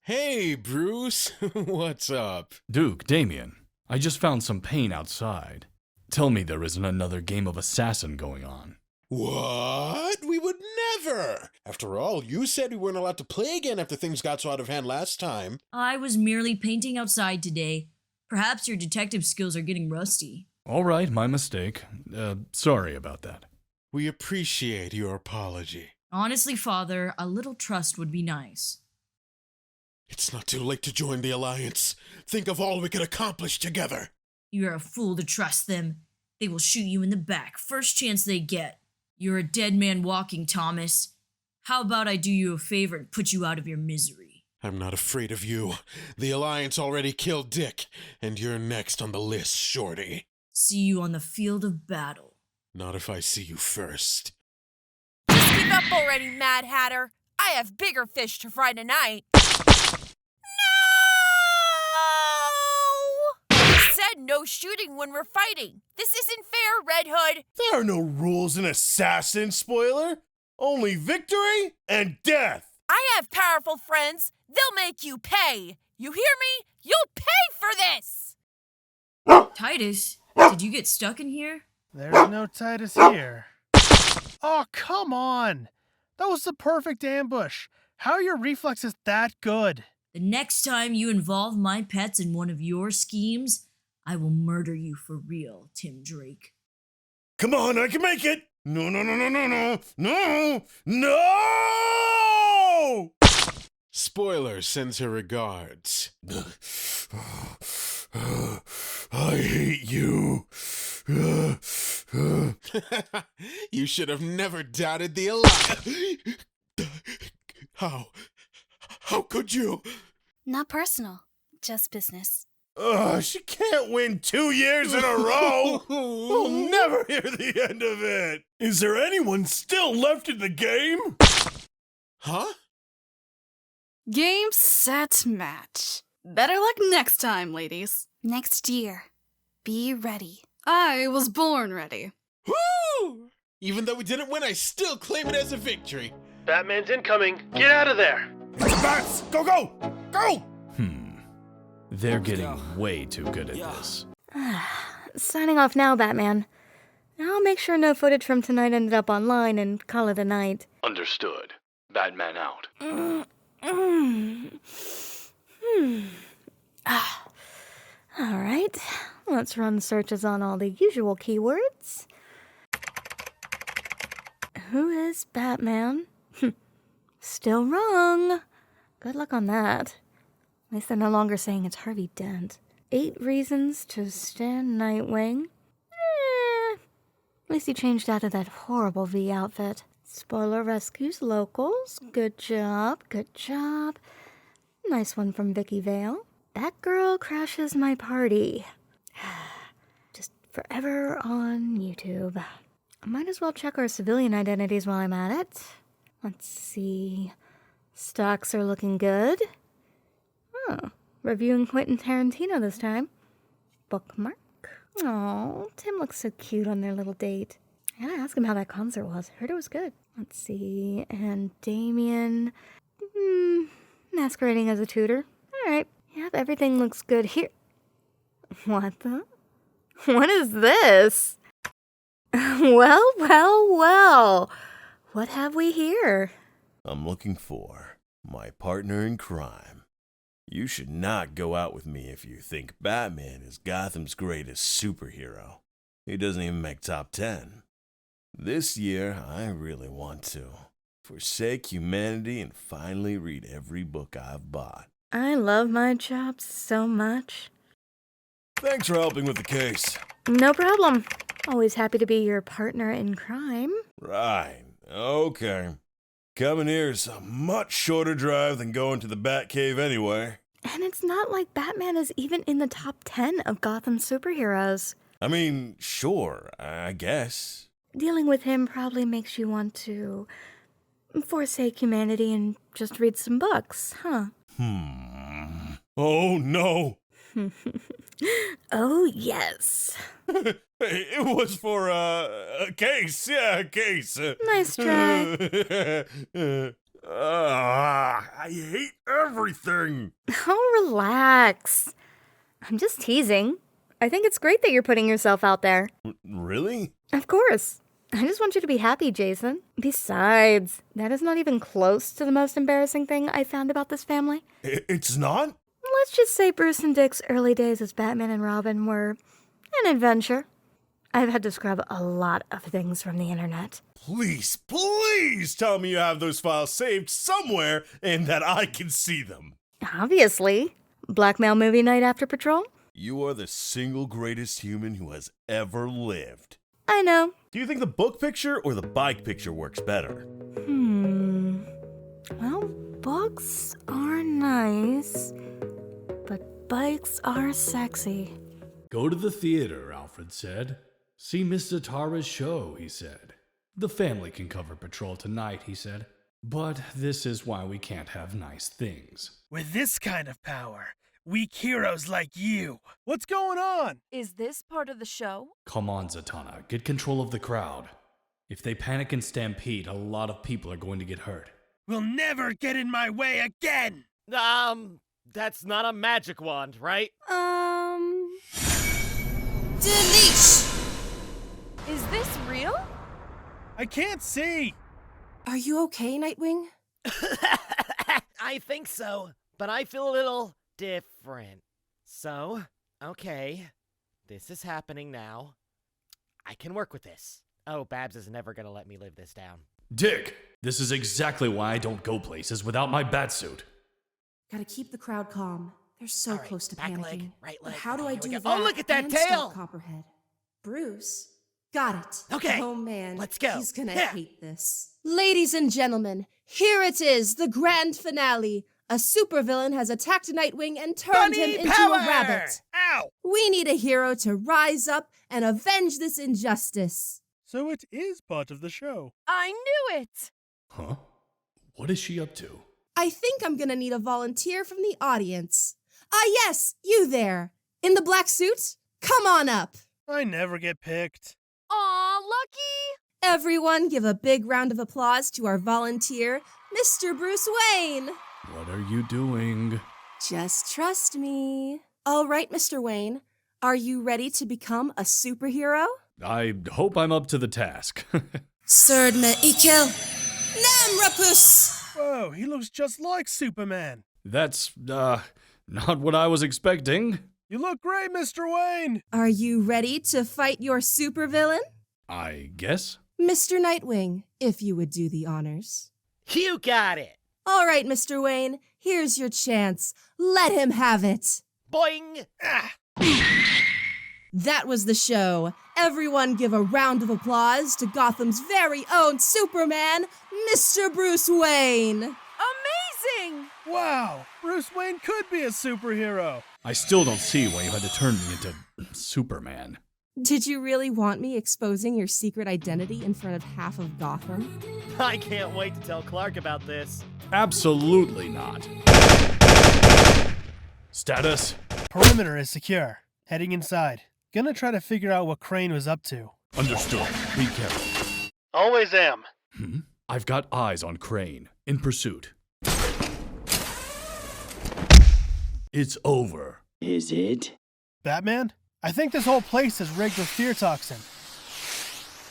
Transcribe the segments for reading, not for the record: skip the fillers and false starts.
Hey, Bruce. What's up? Duke, Damian, I just found some paint outside. Tell me there isn't another game of assassin going on. What? We would never! After all, you said we weren't allowed to play again after things got so out of hand last time. I was merely painting outside today. Perhaps your detective skills are getting rusty. All right, my mistake. Sorry about that. We appreciate your apology. Honestly, Father, a little trust would be nice. It's not too late to join the Alliance. Think of all we could accomplish together. You're a fool to trust them. They will shoot you in the back first chance they get. You're a dead man walking, Thomas. How about I do you a favor and put you out of your misery? I'm not afraid of you. The Alliance already killed Dick, and you're next on the list, Shorty. See you on the field of battle. Not if I see you first. Just give up already, Mad Hatter. I have bigger fish to fry tonight. No! I said no shooting when we're fighting. This isn't fair, Red Hood. There are no rules in Assassin, spoiler. Only victory and death. I have powerful friends. They'll make you pay. You hear me? You'll pay for this! Titus, did you get stuck in here? There's no Titus here. Oh, come on. That was the perfect ambush. How are your reflexes that good? The next time you involve my pets in one of your schemes, I will murder you for real, Tim Drake. Come on, I can make it. No, no, no, no, no, no, no, no! Spoiler sends her regards. I hate you. You should have never doubted the Alliance. How could you? Not personal, just business. She can't win 2 years in a row. We'll never hear the end of it. Is there anyone still left in the game? Huh? Game, set, match. Better luck next time, ladies. Next year, be ready. I was born ready. Woo! Even though we didn't win, I still claim it as a victory. Batman's incoming. Get out of there. It's the bats. Go, go, go! They're getting way too good at this. Signing off now, Batman. I'll make sure no footage from tonight ended up online and call it a night. Understood. Batman out. All right, let's run searches on all the usual keywords. Who is Batman? Still wrong. Good luck on that. At least they're no longer saying it's Harvey Dent. 8 reasons to stand Nightwing. At least he changed out of that horrible V outfit. Spoiler rescues locals. Good job, good job. Nice one from Vicky Vale. That girl crashes my party. Just forever on YouTube. I might as well check our civilian identities while I'm at it. Let's see. Stocks are looking good. Oh, reviewing Quentin Tarantino this time. Bookmark. Oh, Tim looks so cute on their little date. I gotta ask him how that concert was. Heard it was good. Let's see. And Damian. Masquerading as a tutor. Alright. Yep, everything looks good here. What the? What is this? Well. What have we here? I'm looking for my partner in crime. You should not go out with me if you think Batman is Gotham's greatest superhero. He doesn't even make top 10. This year, I really want to forsake humanity and finally read every book I've bought. I love my chops so much. Thanks for helping with the case. No problem. Always happy to be your partner in crime. Right. Okay. Coming here is a much shorter drive than going to the Batcave anyway. And it's not like Batman is even in the top 10 of Gotham superheroes. I mean, sure, I guess. Dealing with him probably makes you want to forsake humanity and just read some books, huh? Oh, no. Oh, yes. It was for a case. Yeah, a case. Nice try. I hate everything. Oh, relax. I'm just teasing. I think it's great that you're putting yourself out there. Really? Of course. I just want you to be happy, Jason. Besides, that is not even close to the most embarrassing thing I found about this family. It's not? Let's just say Bruce and Dick's early days as Batman and Robin were an adventure. I've had to scrub a lot of things from the internet. Please, please tell me you have those files saved somewhere and that I can see them. Obviously. Blackmail movie night after patrol? You are the single greatest human who has ever lived. I know. Do you think the book picture or the bike picture works better? Well, books are nice, but bikes are sexy. Go to the theater, Alfred said. See Miss Zatanna's show, he said. The family can cover patrol tonight, he said. But this is why we can't have nice things. With this kind of power, weak heroes like you. What's going on? Is this part of the show? Come on, Zatanna, get control of the crowd. If they panic and stampede, a lot of people are going to get hurt. We'll never get in my way again. That's not a magic wand, right? Delete! Is this real? I can't see. Are you okay, Nightwing? I think so, but I feel a little different. So, okay, this is happening now. I can work with this. Oh, Babs is never gonna let me live this down. Dick, this is exactly why I don't go places without my batsuit. Gotta keep the crowd calm. They're so right, close to back panicking. leg, right But leg. how do I Here we do go. that? Oh, look at that and tail! stop Copperhead? Bruce? Got it. Okay, Oh man. let's go. He's gonna Yeah. hate this. Ladies and gentlemen, here it is, the grand finale. A supervillain has attacked Nightwing and turned Bunny him into power! a rabbit. Ow! We need a hero to rise up and avenge this injustice. So it is part of the show. I knew it! Huh? What is she up to? I think I'm gonna need a volunteer from the audience. Ah, yes, you there. In the black suit? Come on up. I never get picked. Aw, Lucky! Everyone give a big round of applause to our volunteer, Mr. Bruce Wayne. What are you doing? Just trust me. All right, Mr. Wayne. Are you ready to become a superhero? I hope I'm up to the task. Surdme Ikel. Namrapus! Whoa, he looks just like Superman. That's, not what I was expecting. You look great, Mr. Wayne. Are you ready to fight your supervillain? I guess? Mr. Nightwing, if you would do the honors. You got it! All right, Mr. Wayne, here's your chance. Let him have it. Boing! That was the show. Everyone give a round of applause to Gotham's very own Superman, Mr. Bruce Wayne. Amazing! Wow, Bruce Wayne could be a superhero. I still don't see why you had to turn me into Superman. Did you really want me exposing your secret identity in front of half of Gotham? I can't wait to tell Clark about this. Absolutely not. Status? Perimeter is secure. Heading inside. Gonna try to figure out what Crane was up to. Understood. Be careful. Always am. I've got eyes on Crane. In pursuit. It's over. Is it? Batman? I think this whole place is rigged with fear toxin.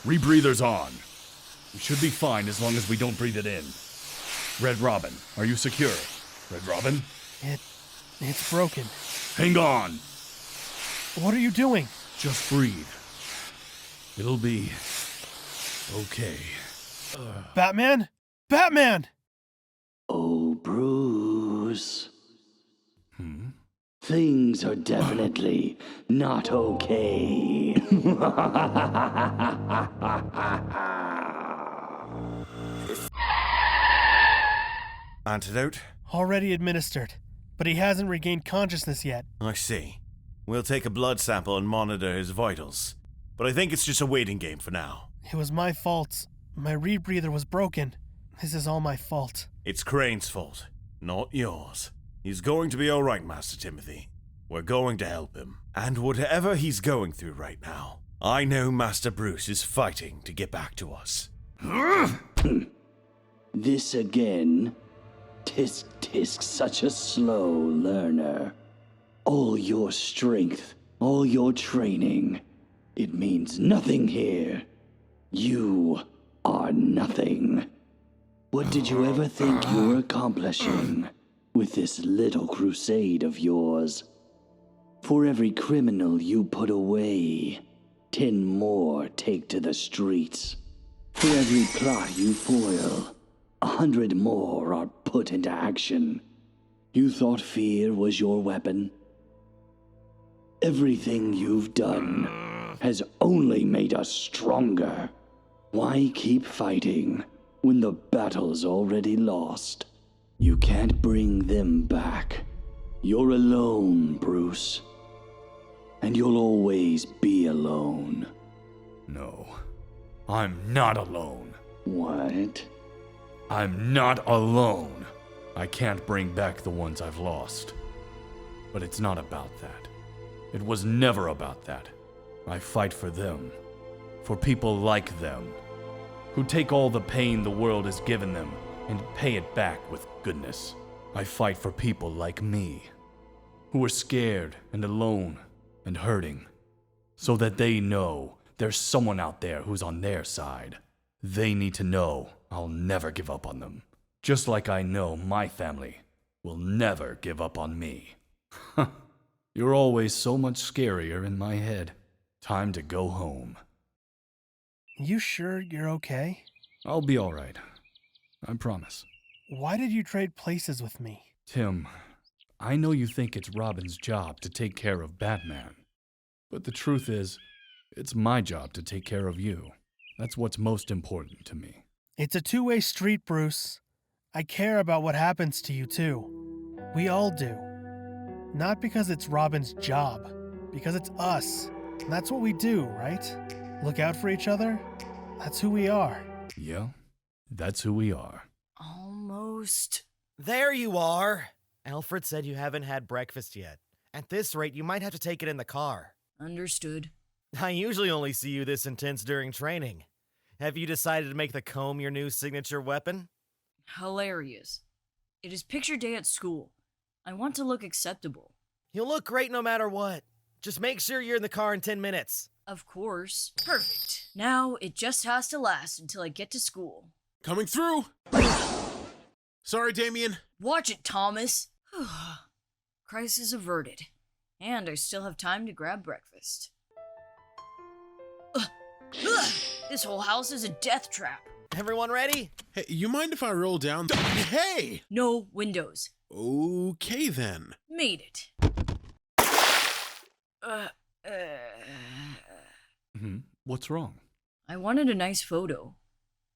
Rebreathers on. We should be fine as long as we don't breathe it in. Red Robin, are you secure? Red Robin? It's broken. Hang on. What are you doing? Just breathe. It'll be okay. Batman? Batman! Oh, Bruce. Things are definitely not okay. Antidote? Already administered, but he hasn't regained consciousness yet. I see. We'll take a blood sample and monitor his vitals. But I think it's just a waiting game for now. It was my fault. My rebreather was broken. This is all my fault. It's Crane's fault, not yours. He's going to be alright, Master Timothy. We're going to help him. And whatever he's going through right now, I know Master Bruce is fighting to get back to us. This again? Tisk tisk, such a slow learner. All your strength, all your training, it means nothing here. You are nothing. What did you ever think you were accomplishing with this little crusade of yours? For every criminal you put away, 10 more take to the streets. For every plot you foil, 100 more are put into action. You thought fear was your weapon? Everything you've done has only made us stronger. Why keep fighting when the battle's already lost? You can't bring them back. You're alone, Bruce. And you'll always be alone. No, I'm not alone. What? I'm not alone. I can't bring back the ones I've lost. But it's not about that. It was never about that. I fight for them. For people like them. Who take all the pain the world has given them and pay it back with goodness. I fight for people like me. Who are scared and alone and hurting. So that they know there's someone out there who's on their side. They need to know I'll never give up on them. Just like I know my family will never give up on me. You're always so much scarier in my head. Time to go home. You sure you're okay? I'll be alright. I promise. Why did you trade places with me? Tim, I know you think it's Robin's job to take care of Batman. But the truth is, it's my job to take care of you. That's what's most important to me. It's a two-way street, Bruce. I care about what happens to you, too. We all do. Not because it's Robin's job, because it's us. And that's what we do, right? Look out for each other? That's who we are. Yeah, that's who we are. Almost. There you are. Alfred said you haven't had breakfast yet. At this rate, you might have to take it in the car. Understood. I usually only see you this intense during training. Have you decided to make the comb your new signature weapon? Hilarious. It is picture day at school. I want to look acceptable. You'll look great no matter what. Just make sure you're in the car in 10 minutes. Of course. Perfect. Now it just has to last until I get to school. Coming through! Sorry, Damian. Watch it, Thomas. Crisis averted. And I still have time to grab breakfast. This whole house is a death trap. Everyone ready? Hey, you mind if I roll down? Hey! No windows. Okay, then. Made it. What's wrong? I wanted a nice photo.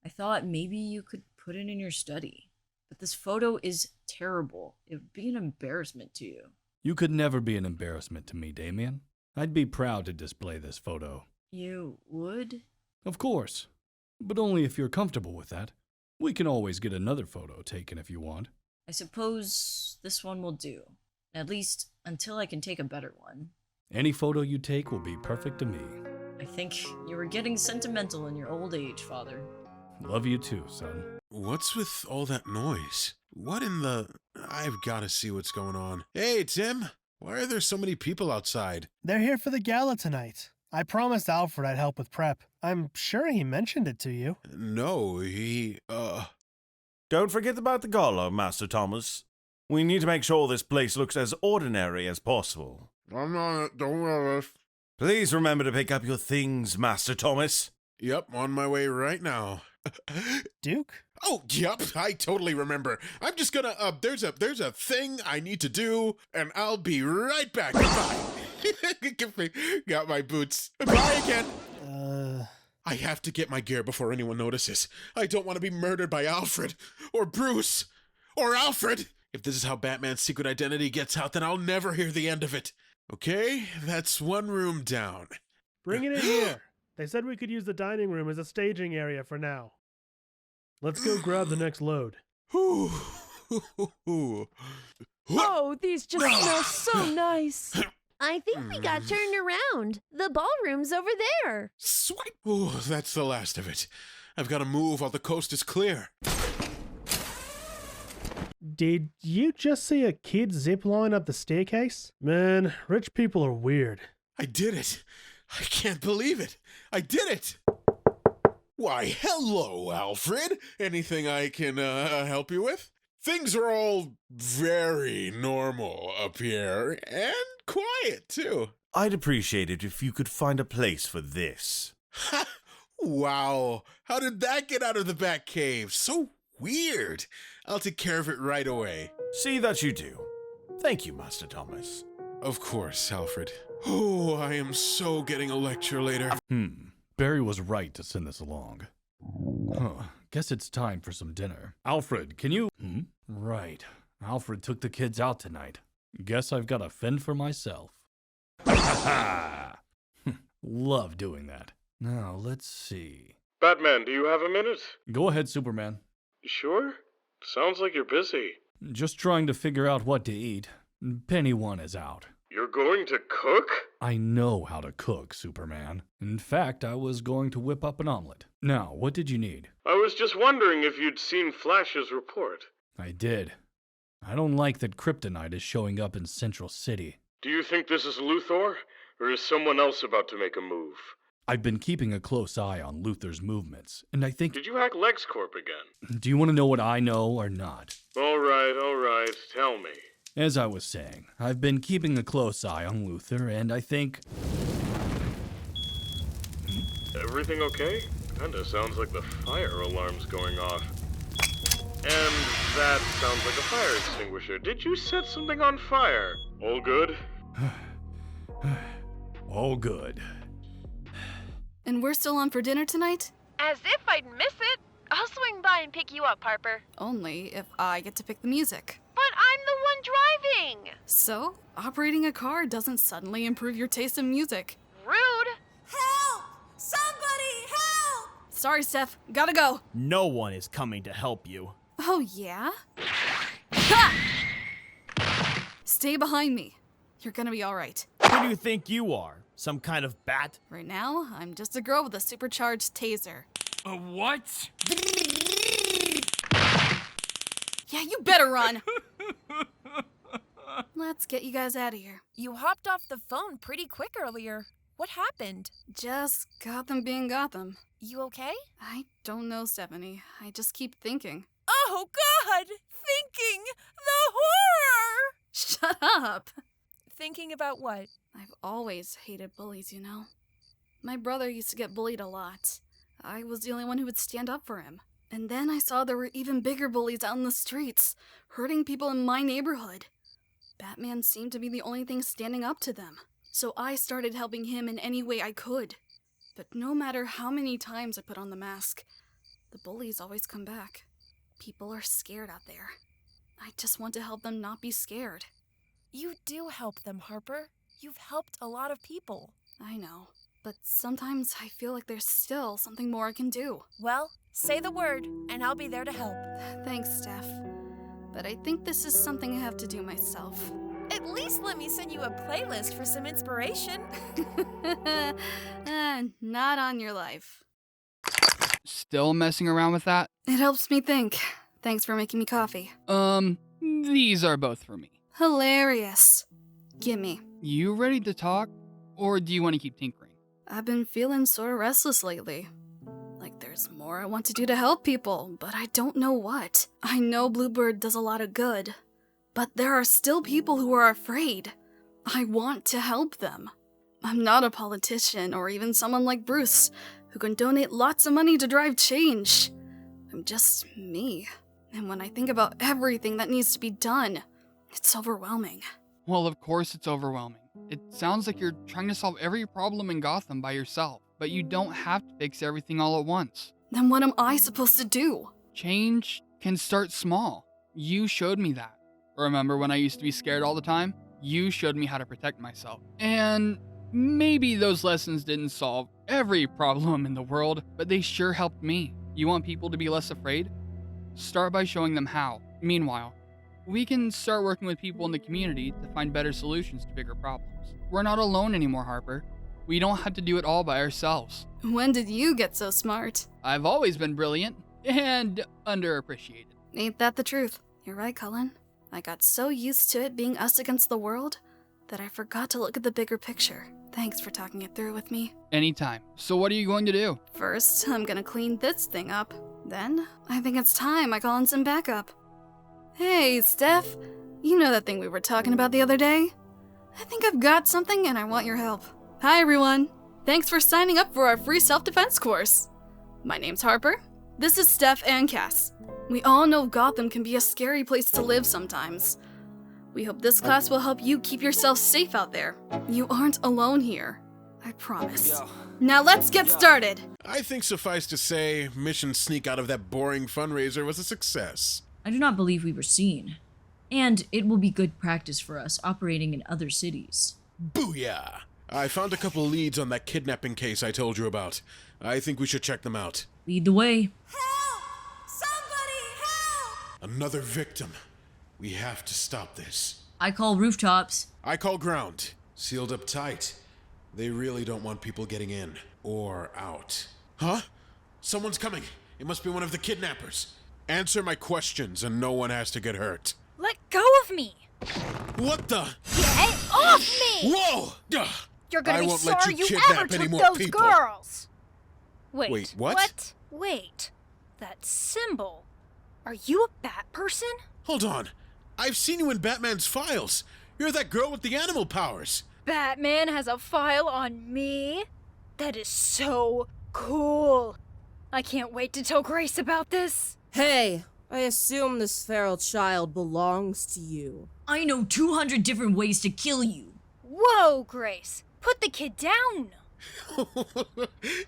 I thought maybe you could put it in your study. But this photo is terrible. It would be an embarrassment to you. You could never be an embarrassment to me, Damian. I'd be proud to display this photo. You would? Of course. But only if you're comfortable with that. We can always get another photo taken if you want. I suppose this one will do. At least until I can take a better one. Any photo you take will be perfect to me. I think you were getting sentimental in your old age, Father. Love you too, son. What's with all that noise? What in the... I've got to see what's going on. Hey, Tim. Why are there so many people outside? They're here for the gala tonight. I promised Alfred I'd help with prep. I'm sure he mentioned it to you. No, he, Don't forget about the gala, Master Thomas. We need to make sure this place looks as ordinary as possible. I'm on it, don't worry. Please remember to pick up your things, Master Thomas. Yep, on my way right now. Duke? Oh, yep, I totally remember. I'm just gonna, there's a thing I need to do, and I'll be right back. Goodbye. Got my boots. Bye again. I have to get my gear before anyone notices. I don't want to be murdered by Alfred, or Bruce, or Alfred. If this is how Batman's secret identity gets out, then I'll never hear the end of it. Okay, that's one room down. Bring it in here. They said we could use the dining room as a staging area for now. Let's go grab the next load. Oh, these just smell so nice. I think we got turned around. The ballroom's over there. Sweet. Oh, that's the last of it. I've got to move while the coast is clear. Did you just see a kid zipline up the staircase? Man, rich people are weird. I did it. I can't believe it. I did it. Why, hello, Alfred. Anything I can help you with? Things are all very normal up here, and quiet, too. I'd appreciate it if you could find a place for this. Ha! Wow. How did that get out of the back cave? So weird. I'll take care of it right away. See that you do. Thank you, Master Thomas. Of course, Alfred. Oh, I am so getting a lecture later. Barry was right to send this along. Guess it's time for some dinner. Alfred, can you... Right. Alfred took the kids out tonight. Guess I've got to fend for myself. Love doing that. Now, let's see. Batman, do you have a minute? Go ahead, Superman. You sure? Sounds like you're busy. Just trying to figure out what to eat. Penny one is out. You're going to cook? I know how to cook, Superman. In fact, I was going to whip up an omelet. Now, what did you need? I was just wondering if you'd seen Flash's report. I did. I don't like that kryptonite is showing up in Central City. Do you think this is Luthor, or is someone else about to make a move? I've been keeping a close eye on Luthor's movements, and I think... Did you hack LexCorp again? Do you want to know what I know or not? All right, tell me. As I was saying, I've been keeping a close eye on Luthor, and I think... Everything okay? Kinda sounds like the fire alarm's going off. And that sounds like a fire extinguisher. Did you set something on fire? All good? All good. And we're still on for dinner tonight? As if I'd miss it. I'll swing by and pick you up, Harper. Only if I get to pick the music. But I'm the one driving. So, operating a car doesn't suddenly improve your taste in music. Rude. Help! Somebody help! Sorry, Steph. Gotta go. No one is coming to help you. Oh, yeah? Ha! Stay behind me. You're gonna be alright. Who do you think you are? Some kind of bat? Right now, I'm just a girl with a supercharged taser. A what? Yeah, you better run! Let's get you guys out of here. You hopped off the phone pretty quick earlier. What happened? Just Gotham being Gotham. You okay? I don't know, Stephanie. I just keep thinking. Oh, God! Thinking! The horror! Shut up! Thinking about what? I've always hated bullies, you know. My brother used to get bullied a lot. I was the only one who would stand up for him. And then I saw there were even bigger bullies out in the streets, hurting people in my neighborhood. Batman seemed to be the only thing standing up to them. So I started helping him in any way I could. But no matter how many times I put on the mask, the bullies always come back. People are scared out there. I just want to help them not be scared. You do help them, Harper. You've helped a lot of people. I know, but sometimes I feel like there's still something more I can do. Well, say the word, and I'll be there to help. Thanks, Steph. But I think this is something I have to do myself. At least let me send you a playlist for some inspiration. Not on your life. Still messing around with that? It helps me think. Thanks for making me coffee. These are both for me. Hilarious. Gimme. You ready to talk? Or do you want to keep tinkering? I've been feeling sort of restless lately. Like there's more I want to do to help people, but I don't know what. I know Bluebird does a lot of good, but there are still people who are afraid. I want to help them. I'm not a politician or even someone like Bruce, who can donate lots of money to drive change. I'm just me. And when I think about everything that needs to be done, it's overwhelming. Well, of course it's overwhelming. It sounds like you're trying to solve every problem in Gotham by yourself, but you don't have to fix everything all at once. Then what am I supposed to do? Change can start small. You showed me that. Remember when I used to be scared all the time? You showed me how to protect myself. And maybe those lessons didn't solve every problem in the world, but they sure helped me. You want people to be less afraid? Start by showing them how. Meanwhile, we can start working with people in the community to find better solutions to bigger problems. We're not alone anymore, Harper. We don't have to do it all by ourselves. When did you get so smart? I've always been brilliant and underappreciated. Ain't that the truth? You're right, Cullen. I got so used to it being us against the world that I forgot to look at the bigger picture. Thanks for talking it through with me. Anytime. So what are you going to do? First, I'm gonna clean this thing up. Then, I think it's time I call in some backup. Hey, Steph. You know that thing we were talking about the other day? I think I've got something and I want your help. Hi, everyone. Thanks for signing up for our free self-defense course. My name's Harper. This is Steph and Cass. We all know Gotham can be a scary place to live sometimes. We hope this class will help you keep yourself safe out there. You aren't alone here. I promise. Now let's get started! I think suffice to say, mission sneak out of that boring fundraiser was a success. I do not believe we were seen. And it will be good practice for us operating in other cities. Booyah! I found a couple leads on that kidnapping case I told you about. I think we should check them out. Lead the way. Help! Somebody help! Another victim. We have to stop this. I call rooftops. I call ground. Sealed up tight. They really don't want people getting in or out. Huh? Someone's coming. It must be one of the kidnappers. Answer my questions and no one has to get hurt. Let go of me! What the? Get off me! Whoa! You're gonna I be won't let sorry you you kidnap ever any took more those people. girls! Wait, what? Wait. That symbol. Are you a bat person? Hold on. I've seen you in Batman's files. You're that girl with the animal powers. Batman has a file on me? That is so cool. I can't wait to tell Grace about this. Hey, I assume this feral child belongs to you. I know 200 different ways to kill you. Whoa, Grace. Put the kid down.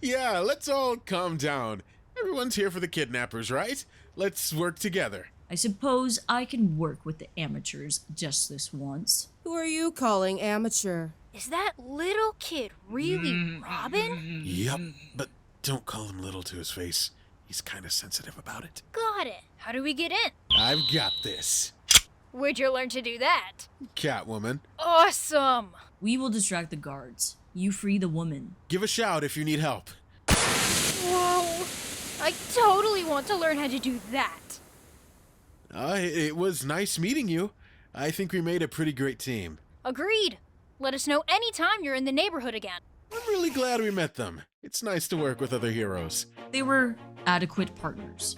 Yeah, let's all calm down. Everyone's here for the kidnappers, right? Let's work together. I suppose I can work with the amateurs just this once. Who are you calling amateur? Is that little kid really Robin? Yup, but don't call him little to his face. He's kind of sensitive about it. Got it. How do we get in? I've got this. Where'd you learn to do that? Catwoman. Awesome. We will distract the guards. You free the woman. Give a shout if you need help. Whoa. I totally want to learn how to do that. It was nice meeting you. I think we made a pretty great team. Agreed. Let us know anytime you're in the neighborhood again. I'm really glad we met them. It's nice to work with other heroes. They were adequate partners.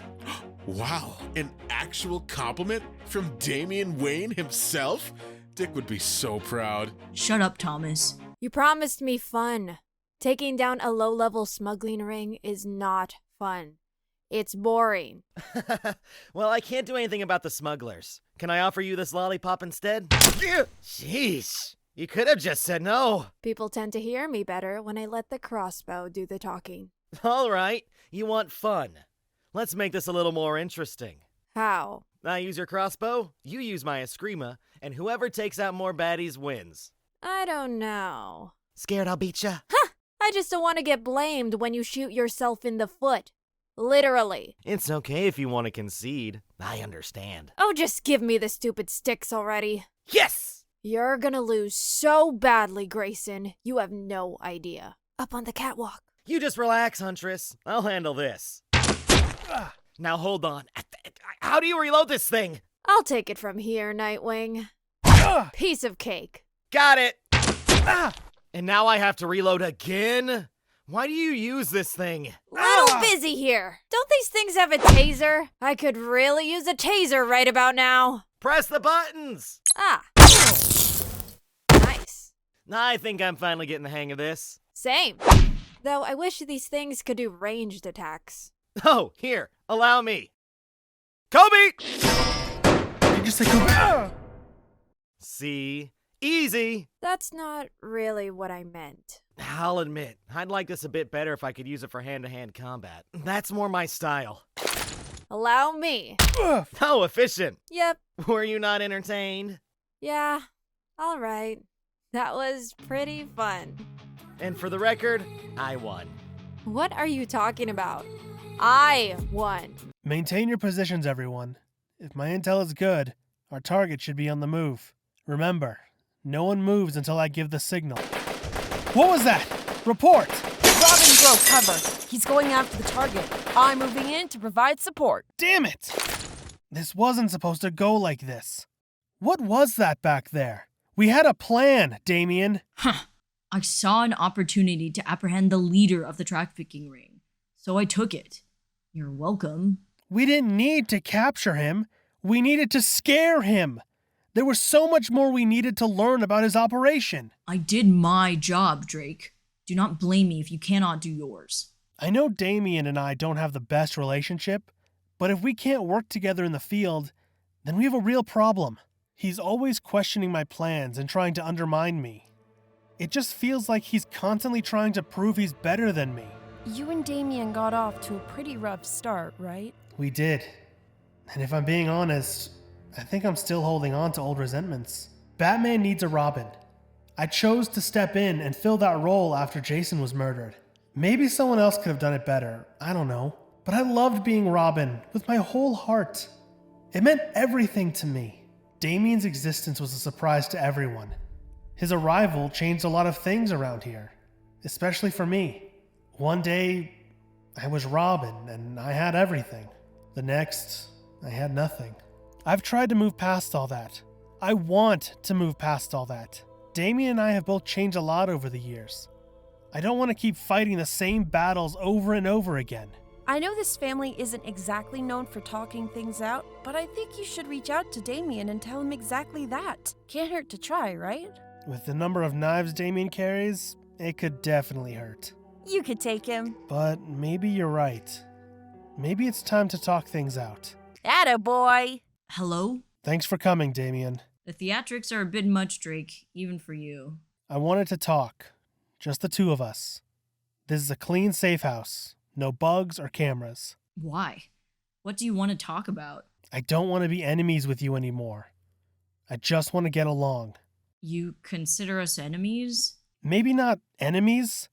Wow, an actual compliment from Damian Wayne himself? Dick would be so proud. Shut up, Thomas. You promised me fun. Taking down a low-level smuggling ring is not fun. It's boring. Well, I can't do anything about the smugglers. Can I offer you this lollipop instead? Sheesh. You could have just said no. People tend to hear me better when I let the crossbow do the talking. All right. You want fun. Let's make this a little more interesting. How? I use your crossbow, you use my eskrima, and whoever takes out more baddies wins. I don't know. Scared I'll beat ya? Huh! I just don't want to get blamed when you shoot yourself in the foot. Literally. It's okay if you want to concede. I understand. Oh, just give me the stupid sticks already. Yes! You're gonna lose so badly, Grayson. You have no idea. Up on the catwalk. You just relax, Huntress. I'll handle this. Now hold on. How do you reload this thing? I'll take it from here, Nightwing. Piece of cake. Got it! And now I have to reload again? Why do you use this thing? Little busy here. Don't these things have a taser? I could really use a taser right about now. Press the buttons! Ah. Nice. I think I'm finally getting the hang of this. Same. Though I wish these things could do ranged attacks. Oh, here. Allow me. Kobe! You just say Kobe? See? Easy. That's not really what I meant. I'll admit, I'd like this a bit better if I could use it for hand-to-hand combat. That's more my style. Allow me. Oh, efficient. Yep. Were you not entertained? Yeah. All right. That was pretty fun. And for the record, I won. What are you talking about? I won. Maintain your positions, everyone. If my intel is good, our target should be on the move. Remember, no one moves until I give the signal. What was that? Report! Robin broke cover. He's going after the target. I'm moving in to provide support. Damn it! This wasn't supposed to go like this. What was that back there? We had a plan, Damian. Huh. I saw an opportunity to apprehend the leader of the trafficking ring, so I took it. You're welcome. We didn't need to capture him. We needed to scare him. There was so much more we needed to learn about his operation. I did my job, Drake. Do not blame me if you cannot do yours. I know Damian and I don't have the best relationship, but if we can't work together in the field, then we have a real problem. He's always questioning my plans and trying to undermine me. It just feels like he's constantly trying to prove he's better than me. You and Damian got off to a pretty rough start, right? We did. And if I'm being honest, I think I'm still holding on to old resentments. Batman needs a Robin. I chose to step in and fill that role after Jason was murdered. Maybe someone else could have done it better, I don't know. But I loved being Robin with my whole heart. It meant everything to me. Damian's existence was a surprise to everyone. His arrival changed a lot of things around here, especially for me. One day, I was Robin and I had everything. The next, I had nothing. I've tried to move past all that. I want to move past all that. Damian and I have both changed a lot over the years. I don't want to keep fighting the same battles over and over again. I know this family isn't exactly known for talking things out, but I think you should reach out to Damian and tell him exactly that. Can't hurt to try, right? With the number of knives Damian carries, it could definitely hurt. You could take him. But maybe you're right. Maybe it's time to talk things out. Attaboy! Hello? Thanks for coming, Damian. The theatrics are a bit much, Drake, even for you. I wanted to talk. Just the two of us. This is a clean, safe house. No bugs or cameras. Why? What do you want to talk about? I don't want to be enemies with you anymore. I just want to get along. You consider us enemies? Maybe not enemies,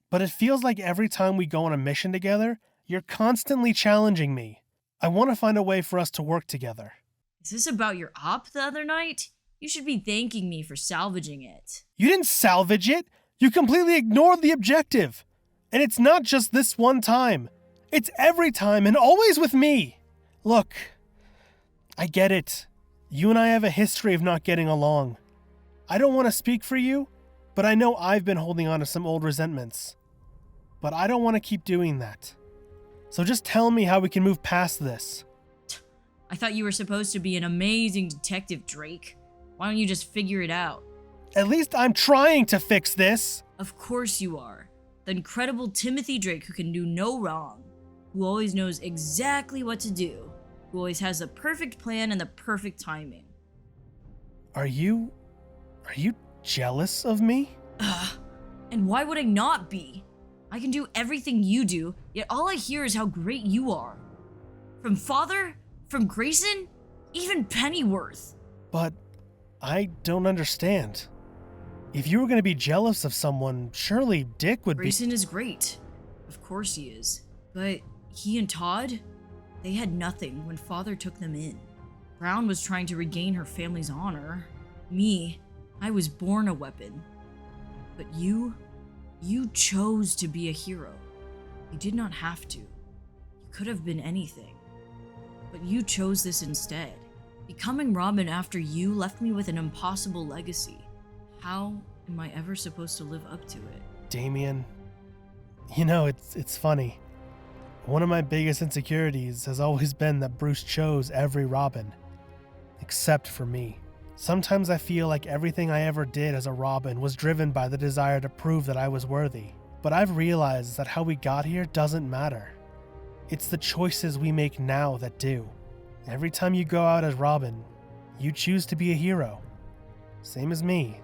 but it feels like every time we go on a mission together, you're constantly challenging me. I want to find a way for us to work together. Is this about your op the other night? You should be thanking me for salvaging it. You didn't salvage it. You completely ignored the objective. And it's not just this one time. It's every time and always with me. Look, I get it. You and I have a history of not getting along. I don't want to speak for you, but I know I've been holding on to some old resentments. But I don't want to keep doing that. So just tell me how we can move past this. I thought you were supposed to be an amazing detective, Drake. Why don't you just figure it out? At least I'm trying to fix this. Of course you are. The incredible Timothy Drake who can do no wrong. Who always knows exactly what to do. Who always has the perfect plan and the perfect timing. Are you jealous of me? And why would I not be? I can do everything you do, yet all I hear is how great you are. From Father, from Grayson, even Pennyworth. But I don't understand. If you were going to be jealous of someone, surely Dick would be. Grayson is great. Of course he is. But he and Todd, they had nothing when Father took them in. Brown was trying to regain her family's honor. Me, I was born a weapon. But you chose to be a hero. You did not have to. You could have been anything. But you chose this instead. Becoming Robin after you left me with an impossible legacy. How am I ever supposed to live up to it? Damian, you know, it's funny. One of my biggest insecurities has always been that Bruce chose every Robin. Except for me. Sometimes I feel like everything I ever did as a Robin was driven by the desire to prove that I was worthy. But I've realized that how we got here doesn't matter. It's the choices we make now that do. Every time you go out as Robin, you choose to be a hero. Same as me.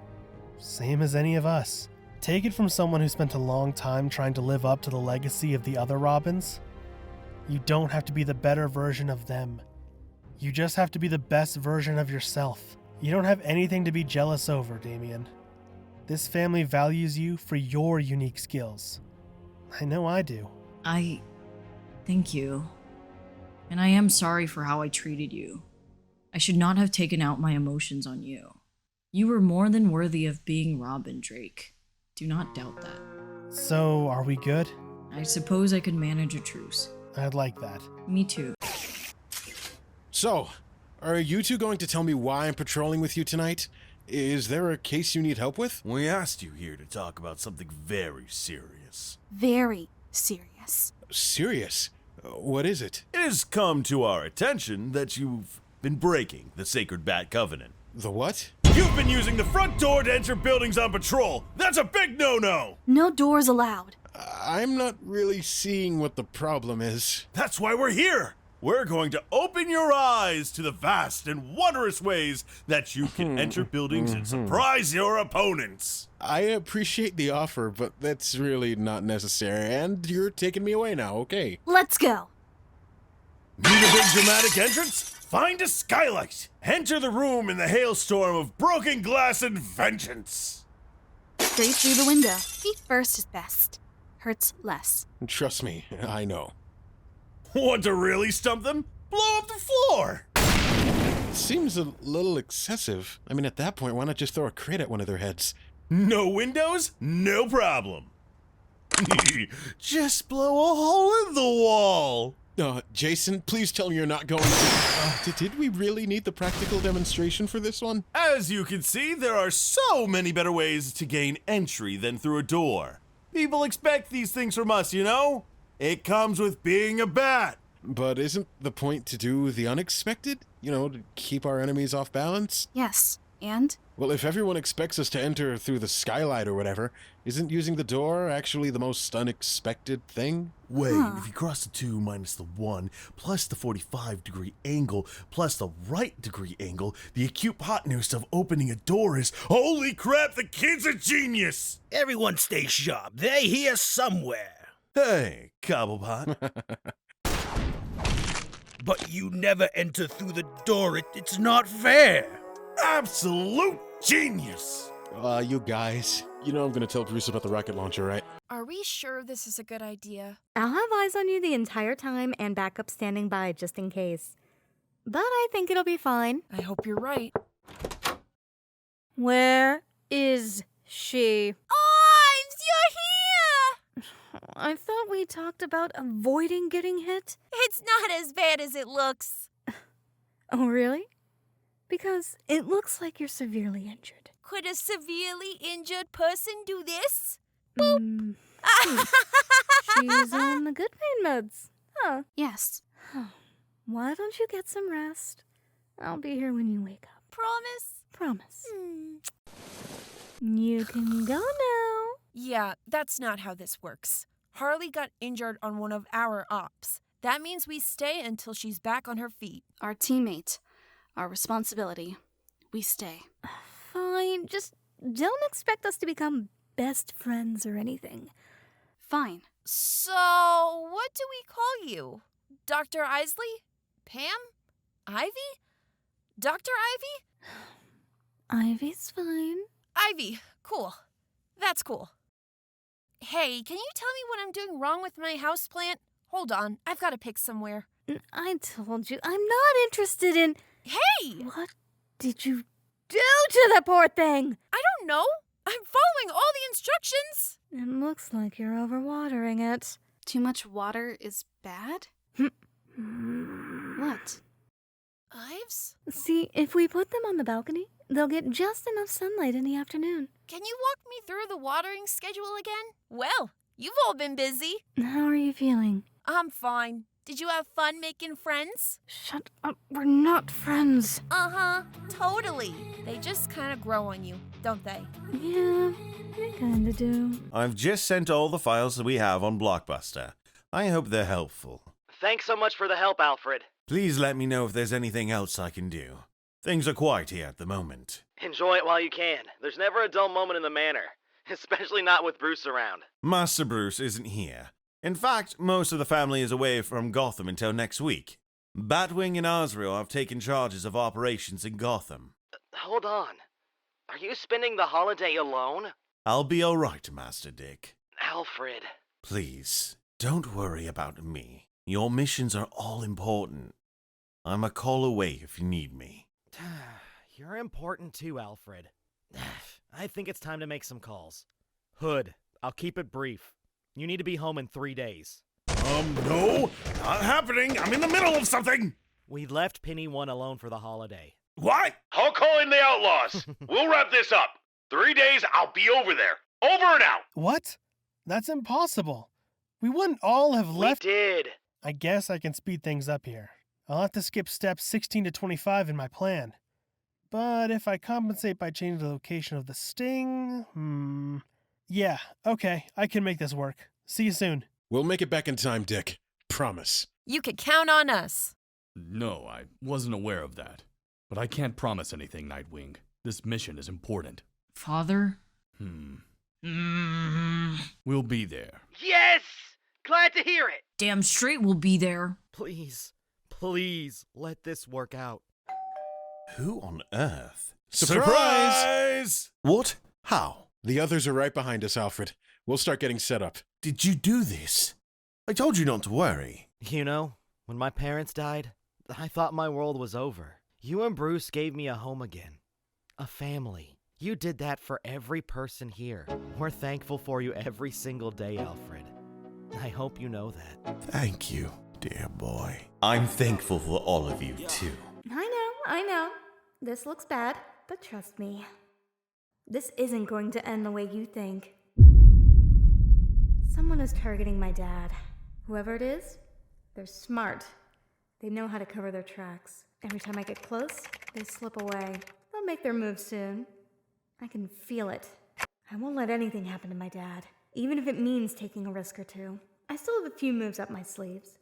Same as any of us. Take it from someone who spent a long time trying to live up to the legacy of the other Robins. You don't have to be the better version of them. You just have to be the best version of yourself. You don't have anything to be jealous over, Damian. This family values you for your unique skills. I know I do. Thank you. And I am sorry for how I treated you. I should not have taken out my emotions on you. You were more than worthy of being Robin, Drake. Do not doubt that. So, are we good? I suppose I could manage a truce. I'd like that. Me too. So, are you two going to tell me why I'm patrolling with you tonight? Is there a case you need help with? We asked you here to talk about something very serious. Very serious. Serious? What is it? It has come to our attention that you've been breaking the Sacred Bat Covenant. The what? You've been using the front door to enter buildings on patrol. That's a big no-no. No doors allowed. I'm not really seeing what the problem is. That's why we're here. We're going to open your eyes to the vast and wondrous ways that you can enter buildings and surprise your opponents. I appreciate the offer, but that's really not necessary, and you're taking me away now, okay? Let's go. Need a big dramatic entrance? Find a skylight. Enter the room in the hailstorm of broken glass and vengeance. Straight through the window. Feet first is best. Hurts less. Trust me, I know. Want to really stump them? Blow up the floor! Seems a little excessive. I mean, at that point, why not just throw a crate at one of their heads? No windows? No problem. Just blow a hole in the wall. Jason, please tell me you're not going to... did we really need the practical demonstration for this one? As you can see, there are so many better ways to gain entry than through a door. People expect these things from us, you know? It comes with being a bat. But isn't the point to do the unexpected? You know, to keep our enemies off balance? Yes, and? Well, if everyone expects us to enter through the skylight or whatever, isn't using the door actually the most unexpected thing? Wait, if you cross the 2 minus the 1, plus the 45-degree angle, plus the right degree angle, the acute hypnosis of opening a door is, holy crap, the kid's a genius! Everyone stay sharp. They're here somewhere. Hey, Cobblepot. But you never enter through the door. It's not fair. Absolute genius. You guys, you know I'm gonna tell Bruce about the rocket launcher, right? Are we sure this is a good idea? I'll have eyes on you the entire time and backup standing by just in case. But I think it'll be fine. I hope you're right. Where is she? Ives, you're here! I thought we talked about avoiding getting hit. It's not as bad as it looks. Oh, really? Because it looks like you're severely injured. Could a severely injured person do this? Boop. She's on the good pain meds. Huh. Yes. Why don't you get some rest? I'll be here when you wake up. Promise? Promise. You can go now. Yeah, that's not how this works. Harley got injured on one of our ops. That means we stay until she's back on her feet. Our teammate. Our responsibility. We stay. Fine, just don't expect us to become best friends or anything. Fine. So, what do we call you? Dr. Isley? Pam? Ivy? Dr. Ivy? Ivy's fine. Ivy, cool. That's cool. Hey, can you tell me what I'm doing wrong with my houseplant? Hold on, I've got to pick somewhere. I told you, I'm not interested in... Hey! What did you do to the poor thing? I don't know. I'm following all the instructions. It looks like you're overwatering it. Too much water is bad? What? Ives? See, if we put them on the balcony, they'll get just enough sunlight in the afternoon. Can you walk me through the watering schedule again? Well, you've all been busy. How are you feeling? I'm fine. Did you have fun making friends? Shut up, we're not friends. Uh-huh, totally. They just kind of grow on you, don't they? Yeah, they kinda do. I've just sent all the files that we have on Blockbuster. I hope they're helpful. Thanks so much for the help, Alfred. Please let me know if there's anything else I can do. Things are quiet here at the moment. Enjoy it while you can. There's never a dull moment in the manor, especially not with Bruce around. Master Bruce isn't here. In fact, most of the family is away from Gotham until next week. Batwing and Azrael have taken charges of operations in Gotham. Hold on. Are you spending the holiday alone? I'll be alright, Master Dick. Alfred. Please, don't worry about me. Your missions are all important. I'm a call away if you need me. You're important too, Alfred. I think it's time to make some calls. Hood, I'll keep it brief. You need to be home in 3 days. No, not happening. I'm in the middle of something. We left Penny 1 alone for the holiday. What? I'll call in the outlaws. We'll wrap this up. 3 days, I'll be over there. Over and out. What? That's impossible. We wouldn't all have left. We did. I guess I can speed things up here. I'll have to skip steps 16 to 25 in my plan. But if I compensate by changing the location of the sting, yeah, okay, I can make this work. See you soon. We'll make it back in time, Dick. Promise. You could count on us. No, I wasn't aware of that. But I can't promise anything, Nightwing. This mission is important. Father? We'll be there. Yes! Glad to hear it! Damn straight we'll be there. Please, let this work out. Who on earth? Surprise! What? How? The others are right behind us, Alfred. We'll start getting set up. Did you do this? I told you not to worry. You know, when my parents died, I thought my world was over. You and Bruce gave me a home again. A family. You did that for every person here. We're thankful for you every single day, Alfred. I hope you know that. Thank you, dear boy. I'm thankful for all of you, too. I know. This looks bad, but trust me. This isn't going to end the way you think. Someone is targeting my dad. Whoever it is, they're smart. They know how to cover their tracks. Every time I get close, they slip away. They'll make their move soon. I can feel it. I won't let anything happen to my dad, even if it means taking a risk or two. I still have a few moves up my sleeves.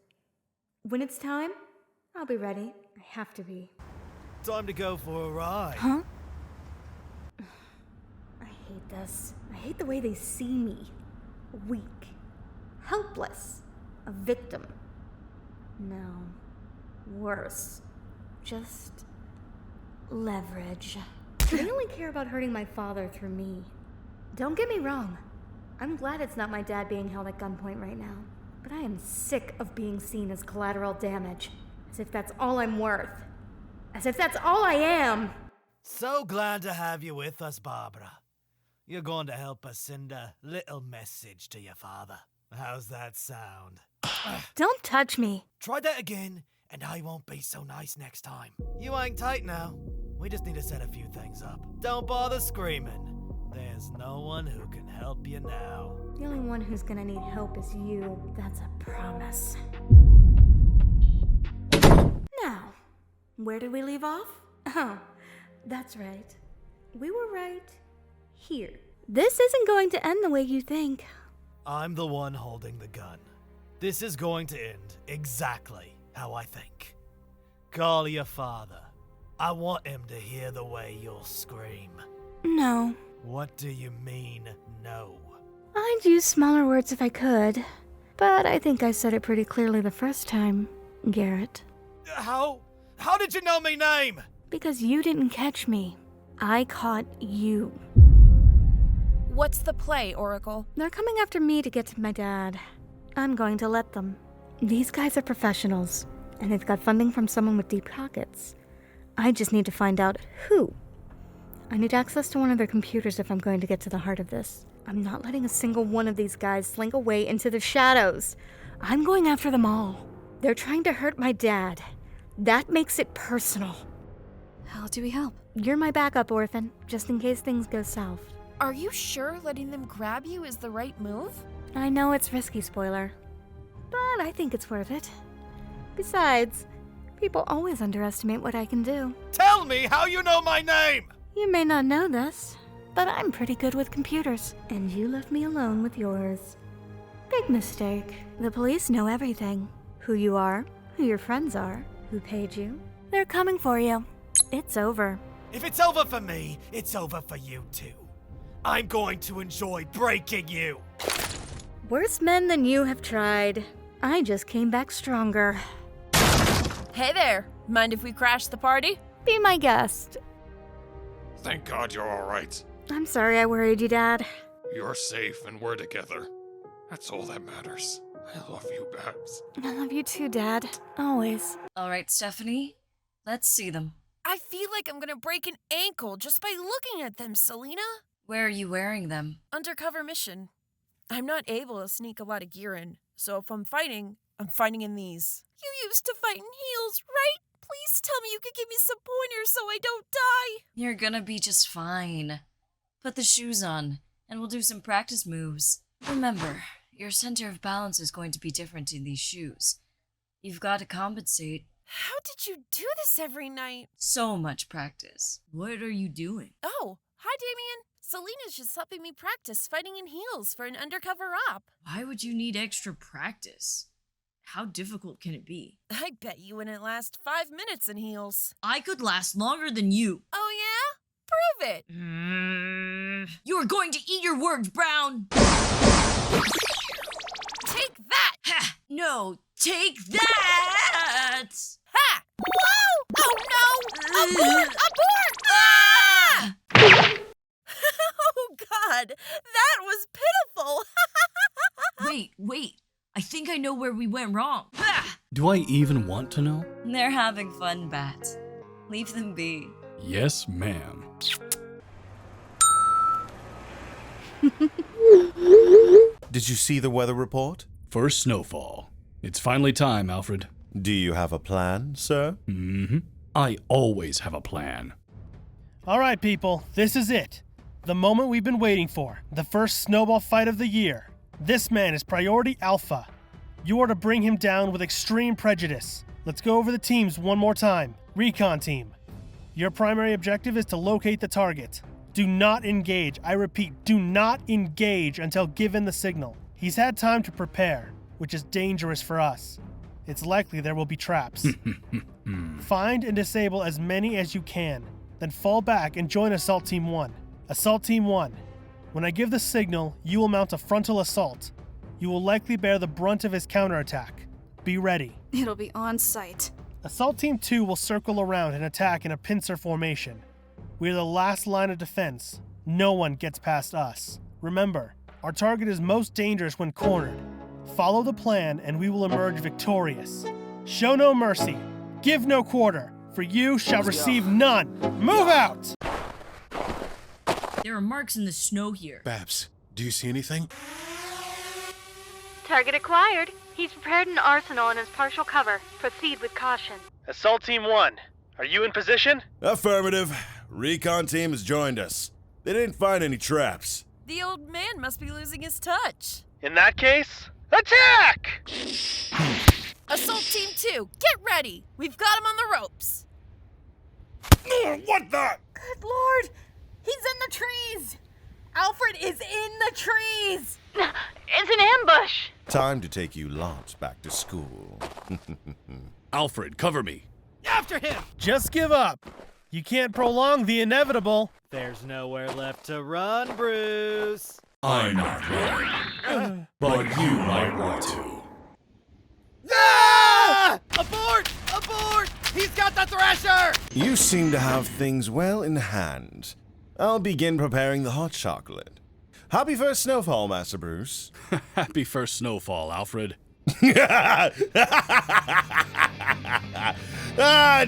When it's time, I'll be ready. I have to be. Time to go for a ride. Huh? I hate this. I hate the way they see me. Weak. Helpless. A victim. No. Worse. Just leverage. They only care about hurting my father through me. Don't get me wrong. I'm glad it's not my dad being held at gunpoint right now. But I am sick of being seen as collateral damage. As if that's all I'm worth. As if that's all I am. So glad to have you with us, Barbara. You're going to help us send a little message to your father. How's that sound? Don't touch me. Try that again, and I won't be so nice next time. You ain't tight now. We just need to set a few things up. Don't bother screaming. There's no one who can help you now. The only one who's gonna need help is you. That's a promise. Now, where did we leave off? Oh, that's right. We were right here. This isn't going to end the way you think. I'm the one holding the gun. This is going to end exactly how I think. Call your father. I want him to hear the way you'll scream. No. What do you mean, no? I'd use smaller words if I could, but I think I said it pretty clearly the first time, Garrett. How did you know me name? Because you didn't catch me. I caught you. What's the play, Oracle? They're coming after me to get to my dad. I'm going to let them. These guys are professionals, and they've got funding from someone with deep pockets. I just need to find out who. I need access to one of their computers if I'm going to get to the heart of this. I'm not letting a single one of these guys slink away into the shadows. I'm going after them all. They're trying to hurt my dad. That makes it personal. How do we help? You're my backup, Orphan, just in case things go south. Are you sure letting them grab you is the right move? I know it's risky, spoiler, but I think it's worth it. Besides, people always underestimate what I can do. Tell me how you know my name! You may not know this, but I'm pretty good with computers, and you left me alone with yours. Big mistake. The police know everything. Who you are, who your friends are, who paid you. They're coming for you. It's over. If it's over for me, it's over for you too. I'm going to enjoy breaking you. Worse men than you have tried. I just came back stronger. Hey there. Mind if we crash the party? Be my guest. Thank God you're alright. I'm sorry I worried you, Dad. You're safe and we're together. That's all that matters. I love you, Babs. I love you too, Dad. Always. All right, Stephanie. Let's see them. I feel like I'm gonna break an ankle just by looking at them, Selena. Where are you wearing them? Undercover mission. I'm not able to sneak a lot of gear in, so if I'm fighting in these. You used to fight in heels, right? Please tell me you can give me some pointers so I don't die. You're gonna be just fine. Put the shoes on, and we'll do some practice moves. Remember, your center of balance is going to be different in these shoes. You've got to compensate. How did you do this every night? So much practice. What are you doing? Oh, hi, Damian. Selena's just helping me practice fighting in heels for an undercover op. Why would you need extra practice? How difficult can it be? I bet you wouldn't last 5 minutes in heels. I could last longer than you. Oh, yeah? Prove it. You are going to eat your words, Brown. Take that. Ha! No, take that! Ha! Whoa! Oh, no! Abort! Abort! Ah! Oh, God. That was pitiful. Wait. I think I know where we went wrong. Do I even want to know? They're having fun, Bat. Leave them be. Yes, ma'am. Did you see the weather report? First snowfall. It's finally time, Alfred. Do you have a plan, sir? Mm-hmm. I always have a plan. All right, people, this is it. The moment we've been waiting for. The first snowball fight of the year. This man is priority alpha. You are to bring him down with extreme prejudice. Let's go over the teams one more time. Recon team. Your primary objective is to locate the target. Do not engage. I repeat, do not engage until given the signal. He's had time to prepare, which is dangerous for us. It's likely there will be traps. Find and disable as many as you can, then fall back and join Assault Team 1. Assault Team 1. When I give the signal, you will mount a frontal assault. You will likely bear the brunt of his counterattack. Be ready. It'll be on sight. Assault Team 2 will circle around and attack in a pincer formation. We are the last line of defense. No one gets past us. Remember, our target is most dangerous when cornered. Follow the plan and we will emerge victorious. Show no mercy. Give no quarter, for you shall receive none. Move out! There are marks in the snow here. Babs, do you see anything? Target acquired. He's prepared an arsenal and is partial cover. Proceed with caution. Assault Team 1, are you in position? Affirmative. Recon team has joined us. They didn't find any traps. The old man must be losing his touch. In that case, attack! Assault Team 2, get ready. We've got him on the ropes. What the? Good Lord! He's in the trees! Alfred is in the trees! It's an ambush! Time to take you lots back to school. Alfred, cover me. After him! Just give up. You can't prolong the inevitable. There's nowhere left to run, Bruce. I'm not running, but you might want to. Ah! Abort! Abort! He's got the Thrasher! You seem to have things well in hand. I'll begin preparing the hot chocolate. Happy first snowfall, Master Bruce. Happy first snowfall, Alfred.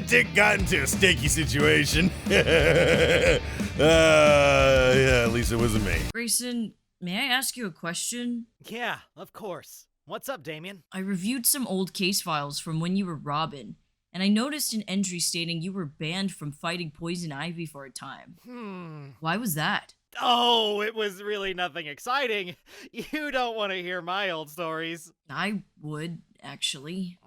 Dick got into a sticky situation. Yeah, at least it wasn't me. Grayson, may I ask you a question? Yeah, of course. What's up, Damian? I reviewed some old case files from when you were Robin, and I noticed an entry stating you were banned from fighting Poison Ivy for a time. Why was that? Oh, it was really nothing exciting. You don't want to hear my old stories. I would, actually.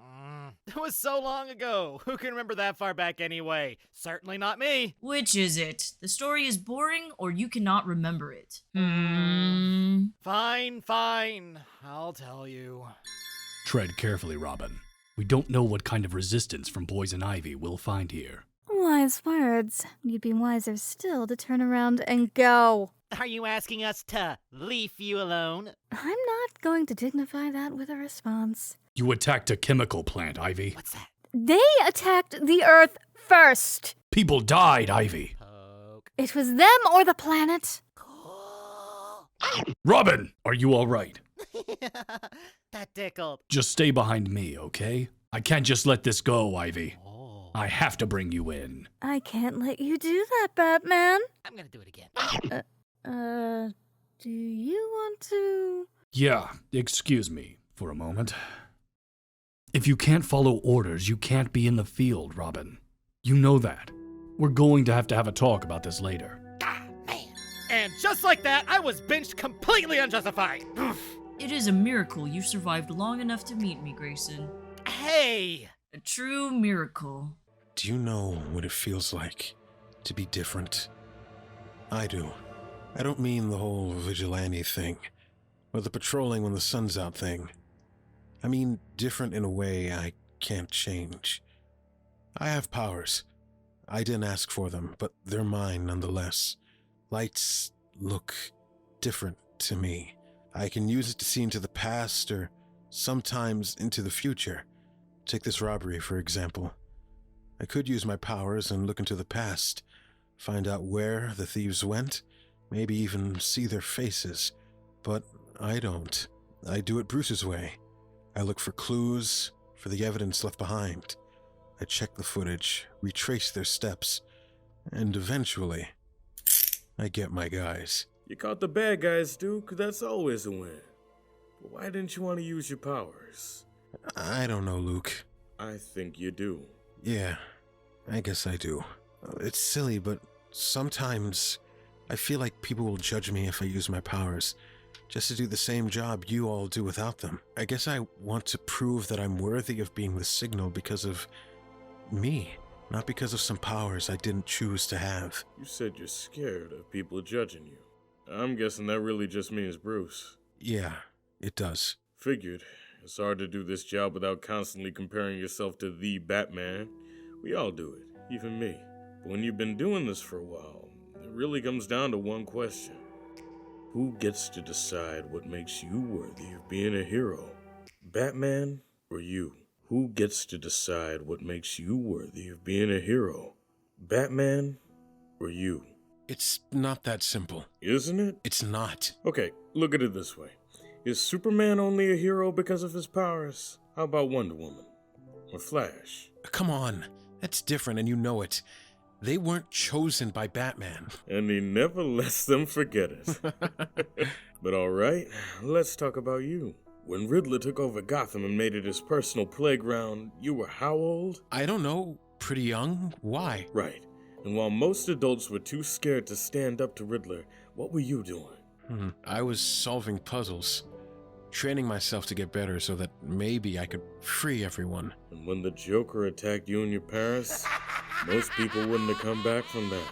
It was so long ago. Who can remember that far back anyway? Certainly not me. Which is it? The story is boring, or you cannot remember it? Fine. I'll tell you. Tread carefully, Robin. We don't know what kind of resistance from Poison Ivy we'll find here. Wise words. You'd be wiser still to turn around and go. Are you asking us to leave you alone? I'm not going to dignify that with a response. You attacked a chemical plant, Ivy. What's that? They attacked the Earth first. People died, Ivy. It was them or the planet. Robin, are you all right? That tickled. Just stay behind me, okay? I can't just let this go, Ivy. I have to bring you in. I can't let you do that, Batman. I'm gonna do it again. Do you want to? Yeah, excuse me for a moment. If you can't follow orders, you can't be in the field, Robin. You know that. We're going to have a talk about this later. And just like that, I was benched completely unjustified. It is a miracle you survived long enough to meet me, Grayson. Hey! A true miracle. Do you know what it feels like to be different? I do. I don't mean the whole vigilante thing, or the patrolling when the sun's out thing. I mean different in a way I can't change. I have powers. I didn't ask for them, but they're mine nonetheless. Lights look different to me. I can use it to see into the past or sometimes into the future. Take this robbery, for example. I could use my powers and look into the past, find out where the thieves went, maybe even see their faces. But I don't. I do it Bruce's way. I look for clues, for the evidence left behind. I check the footage, retrace their steps, and eventually, I get my guys. You caught the bad guys, Duke. That's always a win. But why didn't you want to use your powers? I don't know, Luke. I think you do. Yeah, I guess I do. It's silly, but sometimes I feel like people will judge me if I use my powers, just to do the same job you all do without them. I guess I want to prove that I'm worthy of being the signal because of me, not because of some powers I didn't choose to have. You said you're scared of people judging you. I'm guessing that really just means Bruce. Yeah, it does. Figured. It's hard to do this job without constantly comparing yourself to the Batman. We all do it, even me. But when you've been doing this for a while, it really comes down to one question. Who gets to decide what makes you worthy of being a hero? Batman or you? Who gets to decide what makes you worthy of being a hero? Batman or you? It's not that simple. Isn't it? It's not. Okay, look at it this way. Is Superman only a hero because of his powers? How about Wonder Woman? Or Flash? Come on. That's different and you know it. They weren't chosen by Batman. And he never lets them forget it. But alright, let's talk about you. When Riddler took over Gotham and made it his personal playground, you were how old? I don't know. Pretty young? Why? Right. And while most adults were too scared to stand up to Riddler, what were you doing? I was solving puzzles, training myself to get better so that maybe I could free everyone. And when the Joker attacked you and your parents, most people wouldn't have come back from that.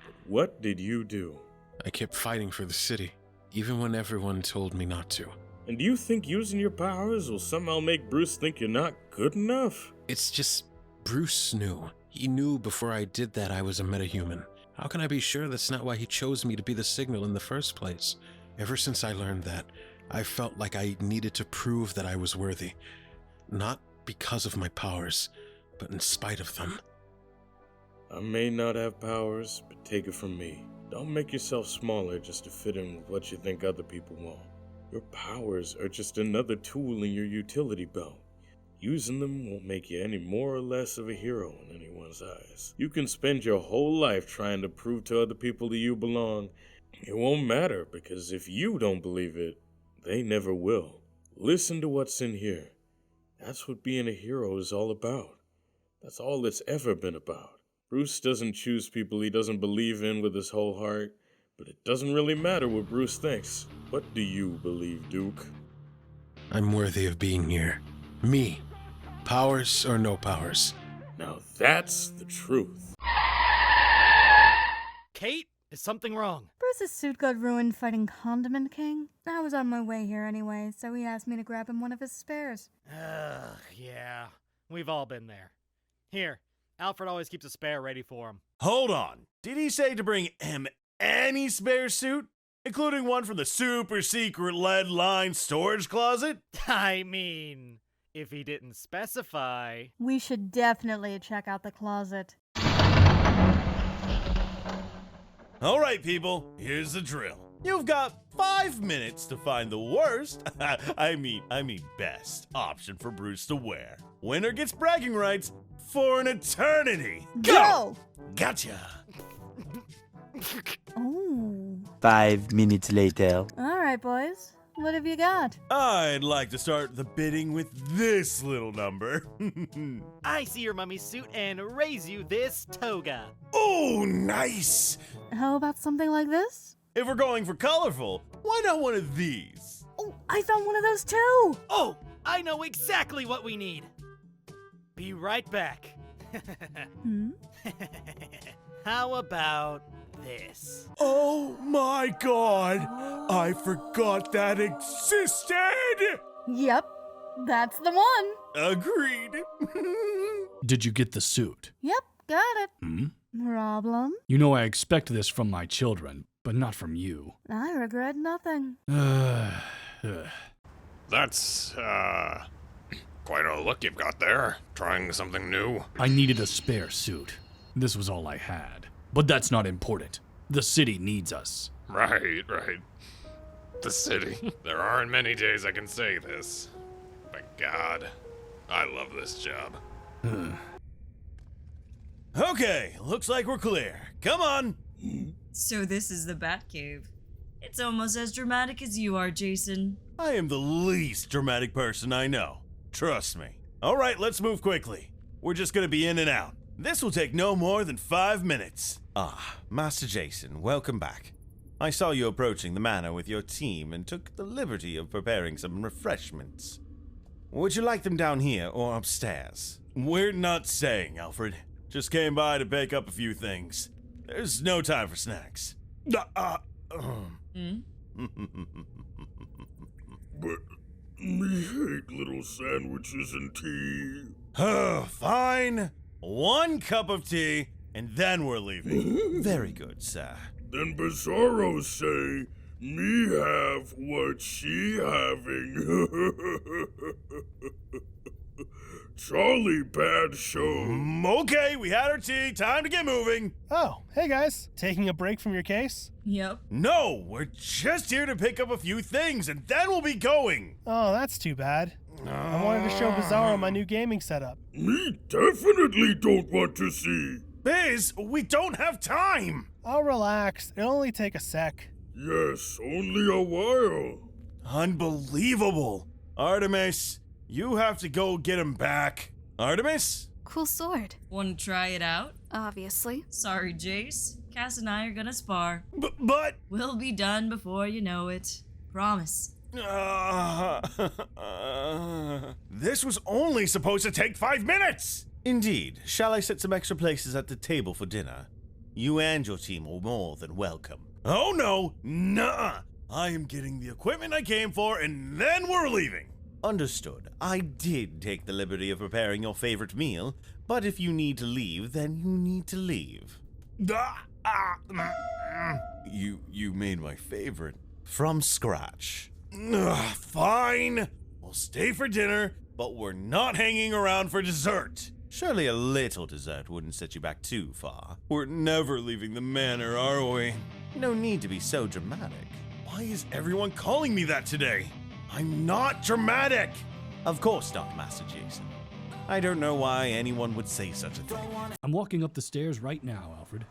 But what did you do? I kept fighting for the city, even when everyone told me not to. And do you think using your powers will somehow make Bruce think you're not good enough? It's just Bruce knew. He knew before I did that I was a metahuman. How can I be sure that's not why he chose me to be the signal in the first place? Ever since I learned that, I felt like I needed to prove that I was worthy. Not because of my powers, but in spite of them. I may not have powers, but take it from me. Don't make yourself smaller just to fit in with what you think other people want. Your powers are just another tool in your utility belt. Using them won't make you any more or less of a hero in anyone's eyes. You can spend your whole life trying to prove to other people that you belong. It won't matter, because if you don't believe it, they never will. Listen to what's in here. That's what being a hero is all about. That's all it's ever been about. Bruce doesn't choose people he doesn't believe in with his whole heart, but it doesn't really matter what Bruce thinks. What do you believe, Duke? I'm worthy of being here. Me. Powers or no powers. Now that's the truth. Kate, is something wrong? Bruce's suit got ruined fighting Condiment King. I was on my way here anyway, so he asked me to grab him one of his spares. Yeah. We've all been there. Here, Alfred always keeps a spare ready for him. Hold on. Did he say to bring him any spare suit? Including one from the super secret lead-lined storage closet? I mean, if he didn't specify... We should definitely check out the closet. All right, people, here's the drill. You've got 5 minutes to find the worst, I mean best option for Bruce to wear. Winner gets bragging rights for an eternity. Go! Gotcha! Ooh. 5 minutes later. All right, boys. What have you got? I'd like to start the bidding with this little number. I see your mummy's suit and raise you this toga. Oh, nice! How about something like this? If we're going for colorful, why not one of these? Oh, I found one of those too! Oh, I know exactly what we need. Be right back. How about this? Oh my god! I forgot that existed! Yep, that's the one. Agreed. Did you get the suit? Yep, got it. Hmm? Problem? You know I expect this from my children, but not from you. I regret nothing. That's, quite a look you've got there. Trying something new. I needed a spare suit. This was all I had. But that's not important. The city needs us. Right. The city. There aren't many days I can say this. But God, I love this job. Okay, looks like we're clear. Come on! So this is the Batcave. It's almost as dramatic as you are, Jason. I am the least dramatic person I know. Trust me. Alright, let's move quickly. We're just gonna be in and out. This will take no more than 5 minutes. Ah, Master Jason, welcome back. I saw you approaching the manor with your team and took the liberty of preparing some refreshments. Would you like them down here or upstairs? We're not saying, Alfred. Just came by to pick up a few things. There's no time for snacks. But me hate little sandwiches and tea. Fine. 1 cup of tea, and then we're leaving. Very good, sir. Then Bizarro say, me have what she having. Jolly bad show. Okay, we had our tea. Time to get moving. Oh, hey guys. Taking a break from your case? Yep. No, we're just here to pick up a few things, and then we'll be going. Oh, that's too bad. I wanted to show Bizarro my new gaming setup. Me definitely don't want to see. Biz, we don't have time. I'll relax. It'll only take a sec. Yes, only a while. Unbelievable. Artemis, you have to go get him back. Artemis? Cool sword. Want to try it out? Obviously. Sorry, Jace. Cass and I are gonna spar. But... We'll be done before you know it. Promise. This was only supposed to take 5 minutes! Indeed. Shall I set some extra places at the table for dinner? You and your team are more than welcome. Oh no! Nuh-uh! I am getting the equipment I came for, and then we're leaving! Understood. I did take the liberty of preparing your favorite meal, but if you need to leave, then you need to leave. You made my favorite. From scratch. Fine. We'll stay for dinner, but we're not hanging around for dessert. Surely a little dessert wouldn't set you back too far. We're never leaving the manor, are we? No need to be so dramatic. Why is everyone calling me that today? I'm not dramatic! Of course not, Master Jason. I don't know why anyone would say such a thing. I'm walking up the stairs right now, Alfred.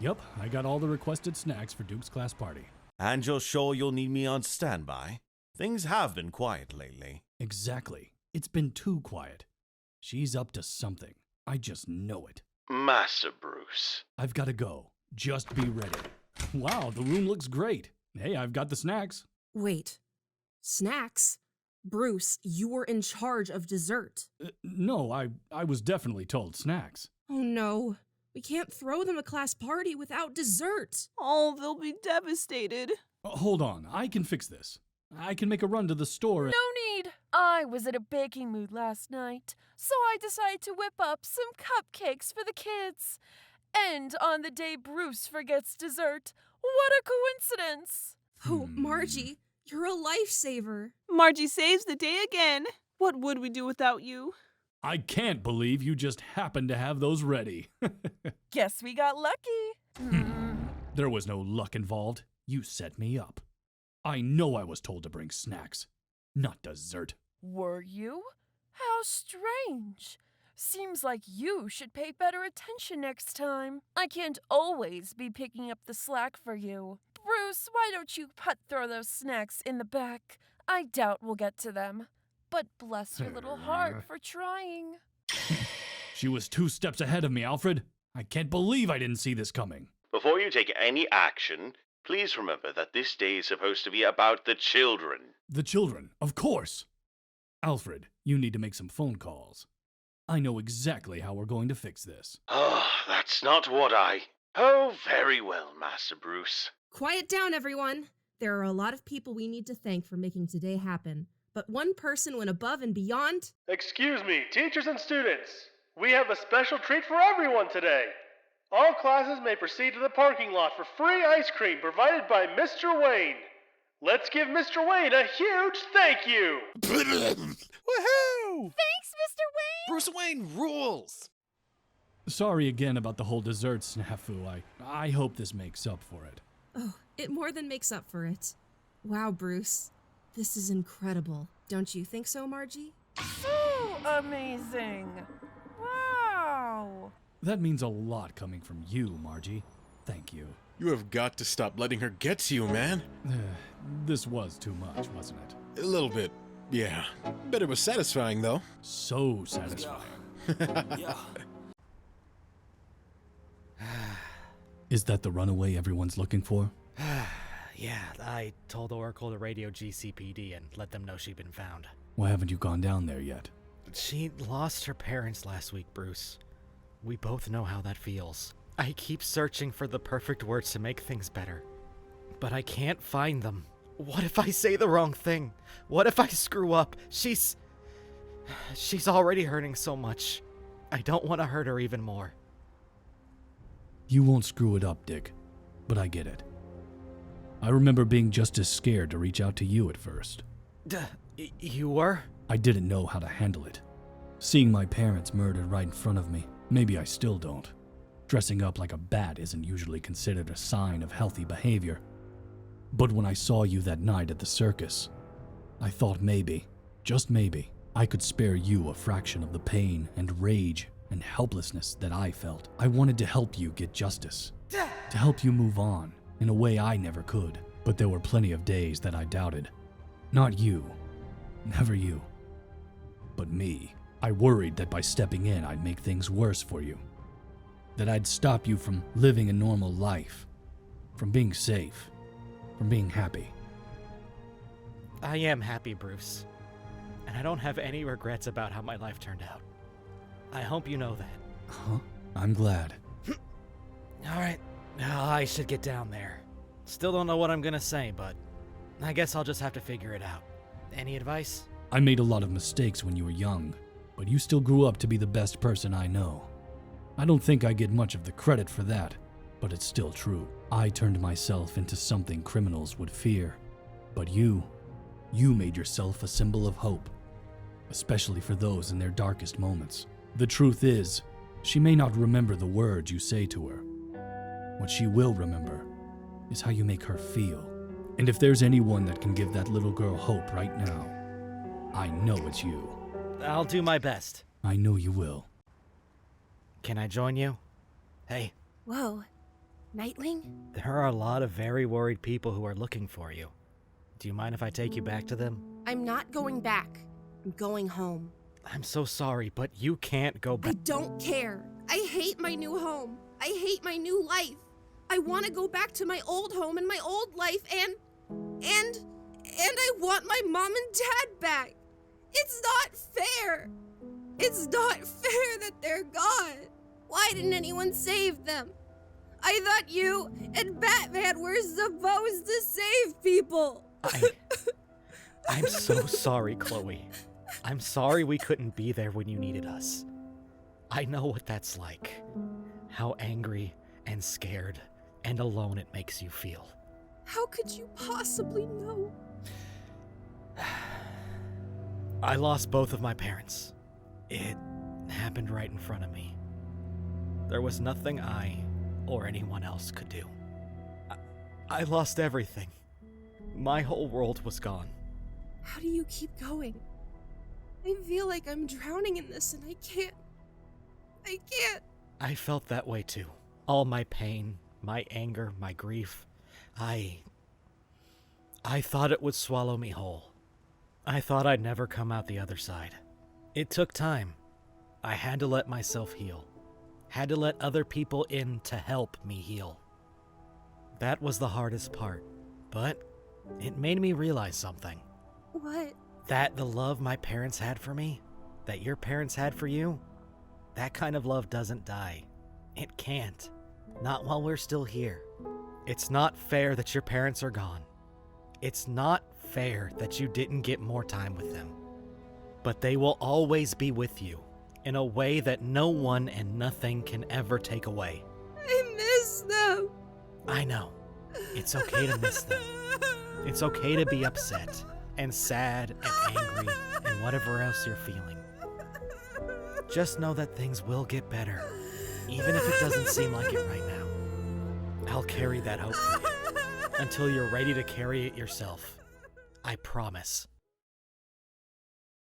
Yep, I got all the requested snacks for Duke's class party. And you're sure you'll need me on standby? Things have been quiet lately. Exactly. It's been too quiet. She's up to something. I just know it. Master Bruce. I've got to go. Just be ready. Wow, the room looks great. Hey, I've got the snacks. Wait. Snacks? Bruce, you were in charge of dessert. No, I was definitely told snacks. Oh no. We can't throw them a class party without dessert. Oh, they'll be devastated. Hold on, I can fix this. I can make a run to the store and— No need. I was in a baking mood last night, so I decided to whip up some cupcakes for the kids. And on the day Bruce forgets dessert, what a coincidence! Oh, Margie, you're a lifesaver. Margie saves the day again. What would we do without you? I can't believe you just happened to have those ready. Guess we got lucky. There was no luck involved. You set me up. I know I was told to bring snacks, not dessert. Were you? How strange. Seems like you should pay better attention next time. I can't always be picking up the slack for you. Bruce, why don't you throw those snacks in the back? I doubt we'll get to them. But bless your little heart for trying. She was 2 steps ahead of me, Alfred. I can't believe I didn't see this coming. Before you take any action, please remember that this day is supposed to be about the children. The children, of course. Alfred, you need to make some phone calls. I know exactly how we're going to fix this. Oh, that's not what I... Oh, very well, Master Bruce. Quiet down, everyone. There are a lot of people we need to thank for making today happen. But one person went above and beyond. Excuse me, teachers and students. We have a special treat for everyone today. All classes may proceed to the parking lot for free ice cream provided by Mr. Wayne. Let's give Mr. Wayne a huge thank you. Woohoo! Thanks, Mr. Wayne! Bruce Wayne rules! Sorry again about the whole dessert snafu. I hope this makes up for it. Oh, it more than makes up for it. Wow, Bruce. This is incredible. Don't you think so, Margie? So amazing. Wow. That means a lot coming from you, Margie. Thank you. You have got to stop letting her get to you, man. This was too much, wasn't it? A little bit, yeah. But it was satisfying, though. So satisfying. Is that the runaway everyone's looking for? Yeah, I told Oracle to radio GCPD and let them know she'd been found. Why haven't you gone down there yet? She lost her parents last week, Bruce. We both know how that feels. I keep searching for the perfect words to make things better, but I can't find them. What if I say the wrong thing? What if I screw up? She's already hurting so much. I don't want to hurt her even more. You won't screw it up, Dick, but I get it. I remember being just as scared to reach out to you at first. You were? I didn't know how to handle it. Seeing my parents murdered right in front of me, maybe I still don't. Dressing up like a bat isn't usually considered a sign of healthy behavior. But when I saw you that night at the circus, I thought maybe, just maybe, I could spare you a fraction of the pain and rage and helplessness that I felt. I wanted to help you get justice, to help you move on in a way I never could. But there were plenty of days that I doubted. Not you, never you, but me. I worried that by stepping in I'd make things worse for you, that I'd stop you from living a normal life, from being safe, from being happy. I am happy, Bruce, and I don't have any regrets about how my life turned out. I hope you know that. Huh? I'm glad. Alright, I should get down there. Still don't know what I'm gonna say, but I guess I'll just have to figure it out. Any advice? I made a lot of mistakes when you were young, but you still grew up to be the best person I know. I don't think I get much of the credit for that, but it's still true. I turned myself into something criminals would fear. But you made yourself a symbol of hope, especially for those in their darkest moments. The truth is, she may not remember the words you say to her. What she will remember is how you make her feel. And if there's anyone that can give that little girl hope right now, I know it's you. I'll do my best. I know you will. Can I join you? Hey. Whoa. Nightwing? There are a lot of very worried people who are looking for you. Do you mind if I take you back to them? I'm not going back. I'm going home. I'm so sorry, but you can't go back. I don't care. I hate my new home. I hate my new life. I want to go back to my old home and my old life and I want my mom and dad back. It's not fair. It's not fair that they're gone. Why didn't anyone save them? I thought you and Batman were supposed to save people. I'm so sorry, Chloe. I'm sorry we couldn't be there when you needed us. I know what that's like. How angry and scared and alone it makes you feel. How could you possibly know? I lost both of my parents. It happened right in front of me. There was nothing I or anyone else could do. I lost everything. My whole world was gone. How do you keep going? I feel like I'm drowning in this and I can't. I felt that way too. All my pain, my anger, my grief. I thought it would swallow me whole. I thought I'd never come out the other side. It took time. I had to let myself heal. Had to let other people in to help me heal. That was the hardest part, but it made me realize something. What? That the love my parents had for me, that your parents had for you, that kind of love doesn't die. It can't. Not while we're still here. It's not fair that your parents are gone. It's not fair that you didn't get more time with them. But they will always be with you, in a way that no one and nothing can ever take away. I miss them. I know. It's okay to miss them. It's okay to be upset, and sad, and angry, and whatever else you're feeling. Just know that things will get better, even if it doesn't seem like it right now. I'll carry that hope for you, until you're ready to carry it yourself. I promise.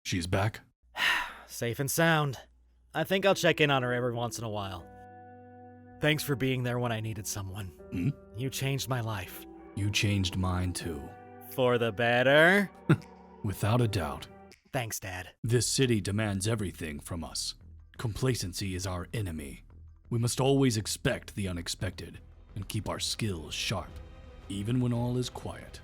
She's back? Safe and sound. I think I'll check in on her every once in a while. Thanks for being there when I needed someone. Hmm? You changed my life. You changed mine too. For the better? Without a doubt. Thanks, Dad. This city demands everything from us. Complacency is our enemy. We must always expect the unexpected and keep our skills sharp, even when all is quiet.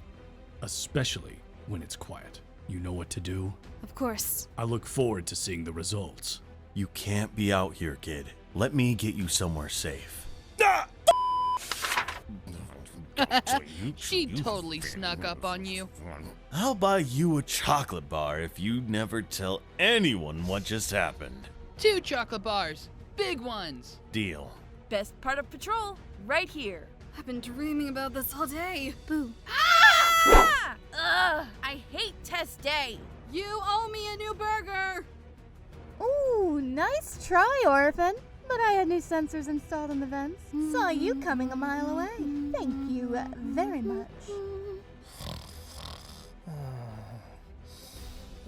Especially when it's quiet. You know what to do? Of course. I look forward to seeing the results. You can't be out here, kid. Let me get you somewhere safe. She totally snuck up on you. I'll buy you a chocolate bar if you never tell anyone what just happened. 2 chocolate bars. Big ones. Deal. Best part of patrol, right here. I've been dreaming about this all day. Boo. Ah! Ugh, I hate test day. You owe me a new burger. Ooh, nice try, Orphan. But I had new sensors installed in the vents. Saw you coming a mile away. Thank you very much.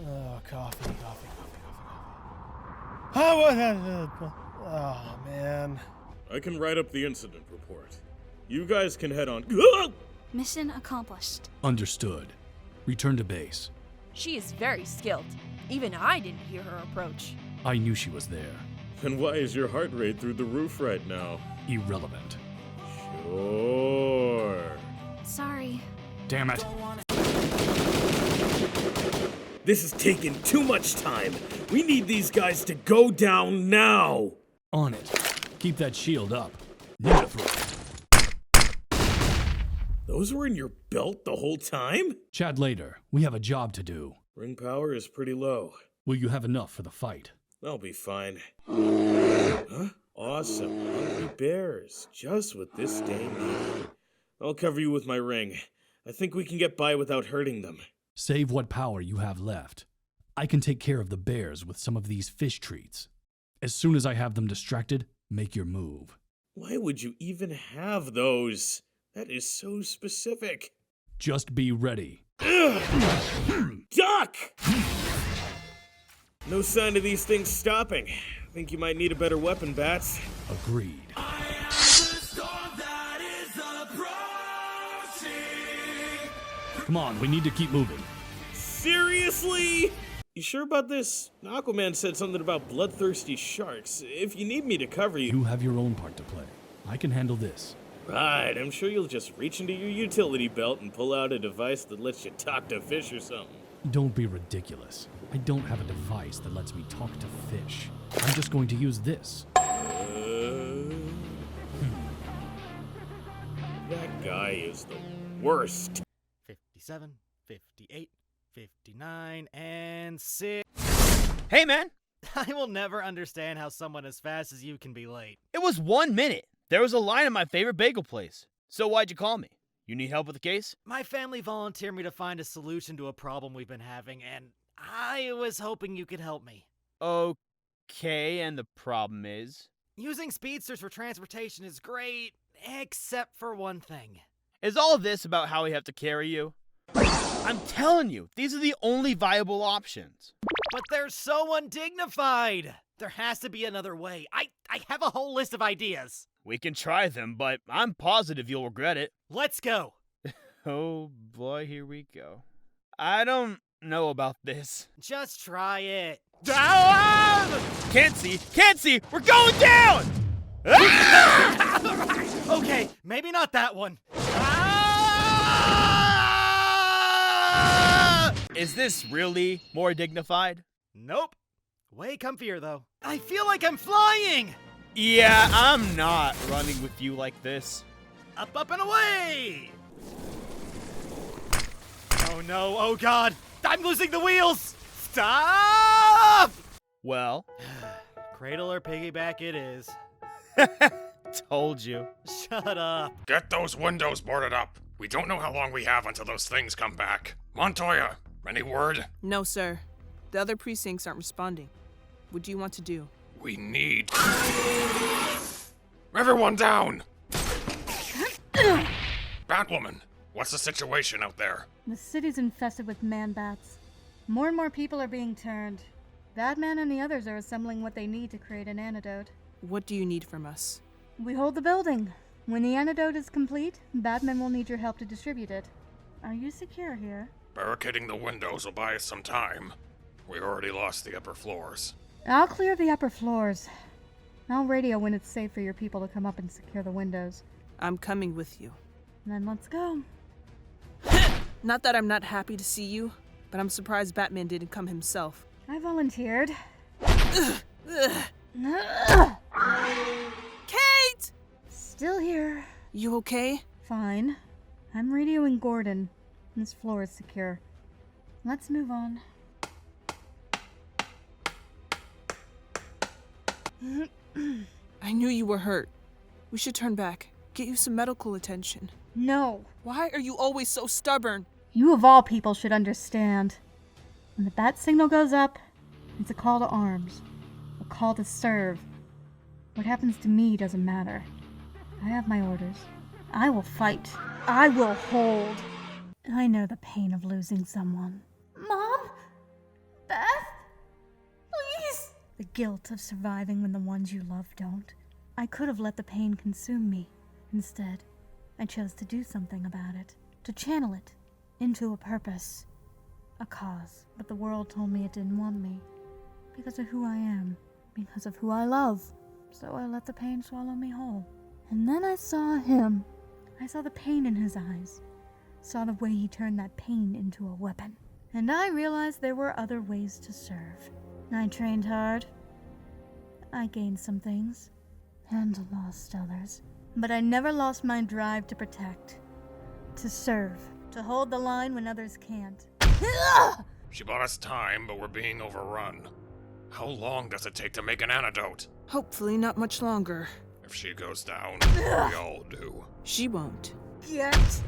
Oh, coffee. Oh, man. I can write up the incident report. You guys can head on. Mission accomplished. Understood. Return to base. She is very skilled. Even I didn't hear her approach. I knew she was there. Then why is your heart rate through the roof right now? Irrelevant. Sure. Sorry. Damn it. This is taking too much time. We need these guys to go down now. On it. Keep that shield up. Ninja throw. Those were in your belt the whole time? Chat later. We have a job to do. Ring power is pretty low. Will you have enough for the fight? I'll be fine. Huh? Awesome. Hungry bears. Just what this day needed. I'll cover you with my ring. I think we can get by without hurting them. Save what power you have left. I can take care of the bears with some of these fish treats. As soon as I have them distracted, make your move. Why would you even have those? That is so specific. Just be ready. Duck! No sign of these things stopping. Think you might need a better weapon, Bats. Agreed. Come on, we need to keep moving. Seriously? You sure about this? Aquaman said something about bloodthirsty sharks. If you need me to cover you... You have your own part to play. I can handle this. Right, I'm sure you'll just reach into your utility belt and pull out a device that lets you talk to fish or something. Don't be ridiculous. I don't have a device that lets me talk to fish. I'm just going to use this. That guy is the worst. 57, 58, 59, and 6. Hey, man! I will never understand how someone as fast as you can be late. It was 1 minute. There was a line at my favorite bagel place. So why'd you call me? You need help with the case? My family volunteered me to find a solution to a problem we've been having, and I was hoping you could help me. Okay, and the problem is? Using speedsters for transportation is great, except for one thing. Is all of this about how we have to carry you? I'm telling you, these are the only viable options. But they're so undignified! There has to be another way. I have a whole list of ideas. We can try them, but I'm positive you'll regret it. Let's go. Oh boy, here we go. I don't know about this. Just try it. Can't see, we're going down! Okay, maybe not that one. Is this really more dignified? Nope. Way comfier, though. I feel like I'm flying! Yeah, I'm not running with you like this. Up, up, and away! Oh no, oh god! I'm losing the wheels! Stop! Well? Cradle or piggyback it is. Told you. Shut up. Get those windows boarded up. We don't know how long we have until those things come back. Montoya, any word? No, sir. The other precincts aren't responding. What do you want to do? We need... Everyone down! Batwoman, what's the situation out there? The city's infested with man-bats. More and more people are being turned. Batman and the others are assembling what they need to create an antidote. What do you need from us? We hold the building. When the antidote is complete, Batman will need your help to distribute it. Are you secure here? Barricading the windows will buy us some time. We already lost the upper floors. I'll clear the upper floors. I'll radio when it's safe for your people to come up and secure the windows. I'm coming with you. Then let's go. Not that I'm not happy to see you, but I'm surprised Batman didn't come himself. I volunteered. Kate! Still here. You okay? Fine. I'm radioing Gordon. This floor is secure. Let's move on. I knew you were hurt. We should turn back. Get you some medical attention. No. Why are you always so stubborn? You of all people should understand. When the bat signal goes up, it's a call to arms. A call to serve. What happens to me doesn't matter. I have my orders. I will fight. I will hold. I know the pain of losing someone. Mom? Beth? Please? The guilt of surviving when the ones you love don't. I could have let the pain consume me. Instead, I chose to do something about it. To channel it into a purpose. A cause. But the world told me it didn't want me. Because of who I am. Because of who I love. So I let the pain swallow me whole. And then I saw him. I saw the pain in his eyes. Saw the way he turned that pain into a weapon. And I realized there were other ways to serve. I trained hard. I gained some things. And lost others. But I never lost my drive to protect. To serve. To hold the line when others can't. She bought us time, but we're being overrun. How long does it take to make an antidote? Hopefully not much longer. If she goes down, we all do. She won't. Get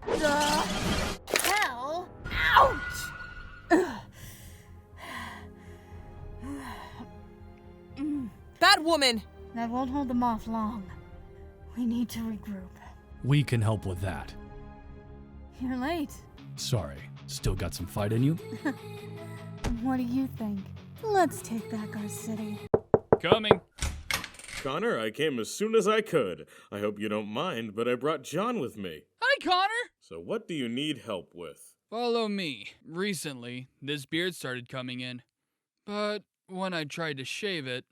the hell out! Batwoman! That won't hold them off long. We need to regroup. We can help with that. You're late. Sorry, still got some fight in you? What do you think? Let's take back our city. Coming. Connor, I came as soon as I could. I hope you don't mind, but I brought John with me. Hi, Connor! So what do you need help with? Follow me. Recently, this beard started coming in. But when I tried to shave it...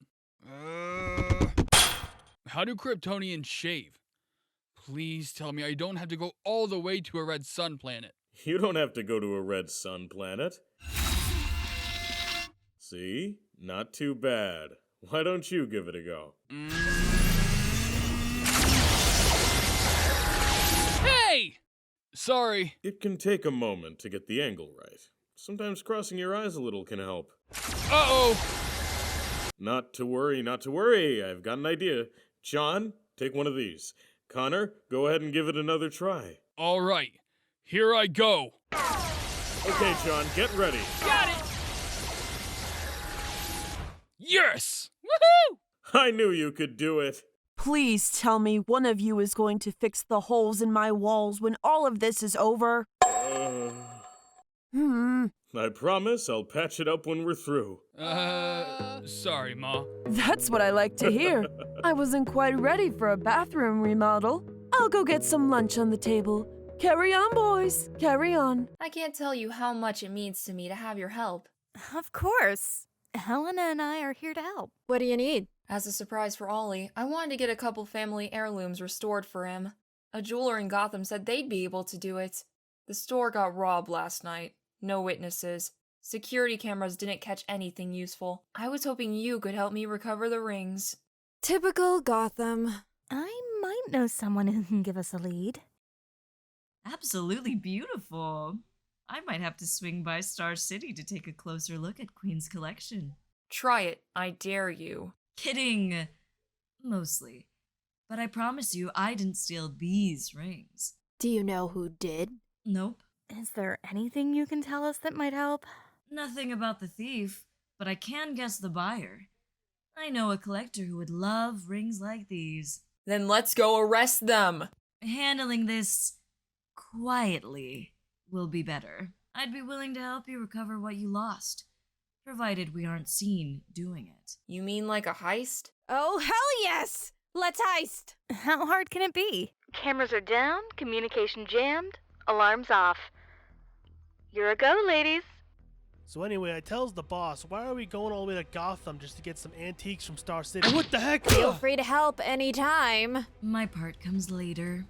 How do Kryptonians shave? Please tell me I don't have to go all the way to a red sun planet. You don't have to go to a red sun planet. See? Not too bad. Why don't you give it a go? Hey! Sorry. It can take a moment to get the angle right. Sometimes crossing your eyes a little can help. Uh-oh! Not to worry, not to worry. I've got an idea. John, take one of these. Connor, go ahead and give it another try. All right. Here I go. Okay, John, get ready. Got it! Yes! Woohoo! I knew you could do it. Please tell me one of you is going to fix the holes in my walls when all of this is over. I promise I'll patch it up when we're through. Sorry, Ma. That's what I like to hear. I wasn't quite ready for a bathroom remodel. I'll go get some lunch on the table. Carry on, boys. Carry on. I can't tell you how much it means to me to have your help. Of course. Helena and I are here to help. What do you need? As a surprise for Ollie, I wanted to get a couple family heirlooms restored for him. A jeweler in Gotham said they'd be able to do it. The store got robbed last night. No witnesses. Security cameras didn't catch anything useful. I was hoping you could help me recover the rings. Typical Gotham. I might know someone who can give us a lead. Absolutely beautiful. I might have to swing by Star City to take a closer look at Queen's collection. Try it, I dare you. Kidding. Mostly. But I promise you, I didn't steal these rings. Do you know who did? Nope. Is there anything you can tell us that might help? Nothing about the thief, but I can guess the buyer. I know a collector who would love rings like these. Then let's go arrest them. Handling this quietly will be better. I'd be willing to help you recover what you lost, provided we aren't seen doing it. You mean like a heist? Oh, hell yes! Let's heist! How hard can it be? Cameras are down, communication jammed, alarms off. You're a go, ladies. So anyway, I tells the boss, why are we going all the way to Gotham just to get some antiques from Star City? What the heck? Feel free to help anytime. My part comes later.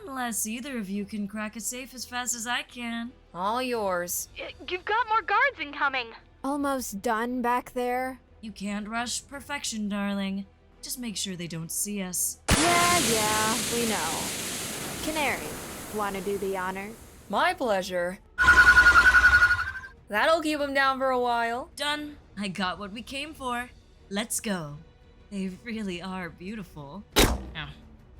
Unless either of you can crack a safe as fast as I can. All yours. You've got more guards incoming. Almost done back there. You can't rush perfection, darling. Just make sure they don't see us. Yeah, we know. Canary, wanna do the honors? My pleasure. That'll keep them down for a while. Done. I got what we came for. Let's go. They really are beautiful. Ow.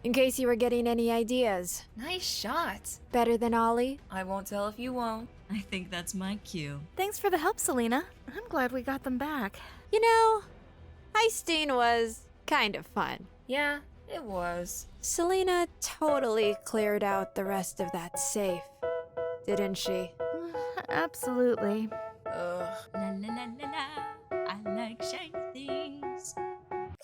In case you were getting any ideas. Nice shot. Better than Ollie? I won't tell if you won't. I think that's my cue. Thanks for the help, Selena. I'm glad we got them back. You know, heisting was kind of fun. Yeah, it was. Selena totally cleared out the rest of that safe, didn't she? Absolutely. La la la la la. I like shiny things.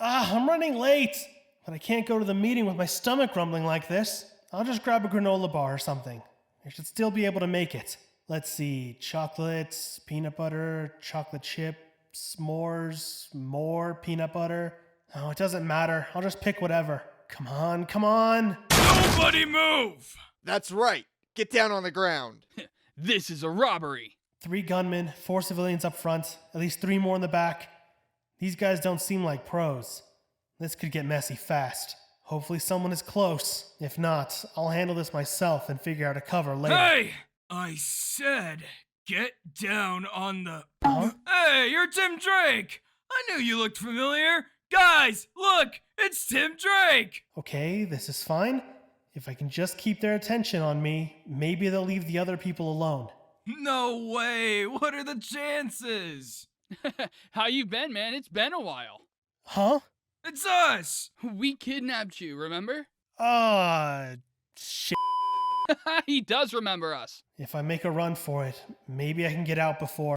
I'm running late, but I can't go to the meeting with my stomach rumbling like this. I'll just grab a granola bar or something. I should still be able to make it. Let's see, chocolates, peanut butter, chocolate chip, s'mores, more peanut butter. Oh, it doesn't matter. I'll just pick whatever. Come on, come on. Nobody move! That's right. Get down on the ground. This is a robbery. 3 gunmen, 4 civilians up front, at least 3 more in the back. These guys don't seem like pros. This could get messy fast. Hopefully someone is close. If not, I'll handle this myself and figure out a cover later. Hey! I said, get down on the... Huh? Hey, you're Tim Drake! I knew you looked familiar. Guys, look! It's Tim Drake! Okay, this is fine. If I can just keep their attention on me, maybe they'll leave the other people alone. No way! What are the chances? How you been, man? It's been a while. Huh? It's us! We kidnapped you, remember? Shit. He does remember us. If I make a run for it, maybe I can get out before...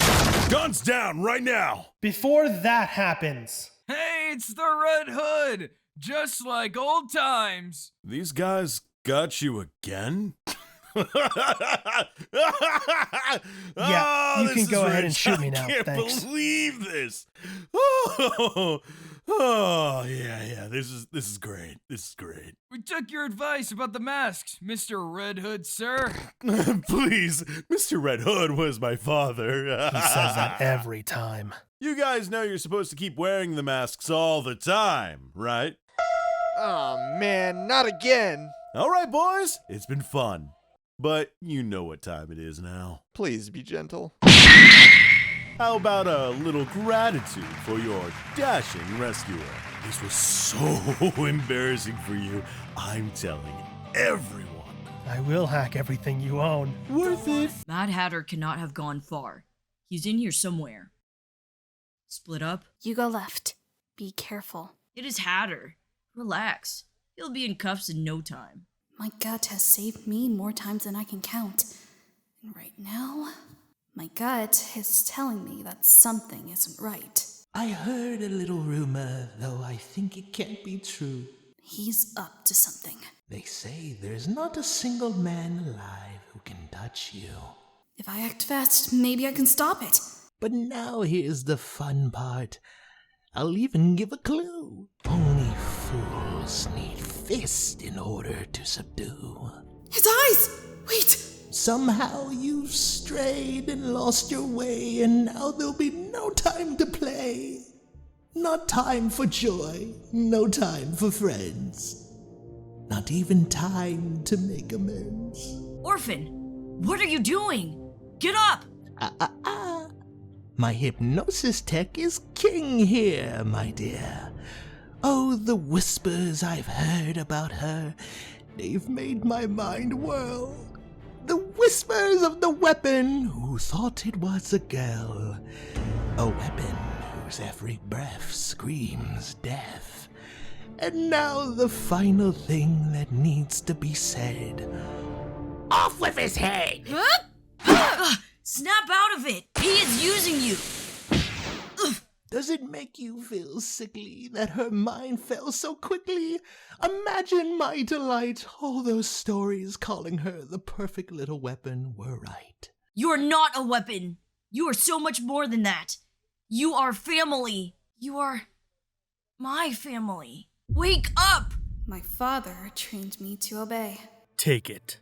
Guns down right now! Before that happens! Hey, it's the Red Hood! Just like old times. These guys got you again? Yeah, you can go ahead and shoot me now, I can't thanks. believe this. Yeah, this is great. This is great. We took your advice about the masks, Mr. Red Hood, sir. Please, Mr. Red Hood was my father. He says that every time. You guys know you're supposed to keep wearing the masks all the time, right? Oh man, not again. All right, boys, it's been fun. But you know what time it is now. Please be gentle. How about a little gratitude for your dashing rescuer? This was so embarrassing for you. I'm telling everyone. I will hack everything you own. Worth it. Mad Hatter cannot have gone far. He's in here somewhere. Split up? You go left. Be careful. It is Hatter. Relax. He'll be in cuffs in no time. My gut has saved me more times than I can count. And right now, my gut is telling me that something isn't right. I heard a little rumor, though I think it can't be true. He's up to something. They say there's not a single man alive who can touch you. If I act fast, maybe I can stop it. But now here's the fun part. I'll even give a clue. Only fools need fists in order to subdue. His eyes! Wait! Somehow you've strayed and lost your way, and now there'll be no time to play. Not time for joy, no time for friends. Not even time to make amends. Orphan, what are you doing? Get up! My hypnosis tech is king here, my dear. Oh, the whispers I've heard about her, they've made my mind whirl. The whispers of the weapon who thought it was a girl. A weapon whose every breath screams death. And now the final thing that needs to be said. Off with his head! Snap out of it! He is using you! Does it make you feel sickly that her mind fell so quickly? Imagine my delight, all those stories calling her the perfect little weapon were right. You are not a weapon! You are so much more than that! You are family! You are my family! Wake up! My father trained me to obey. Take it.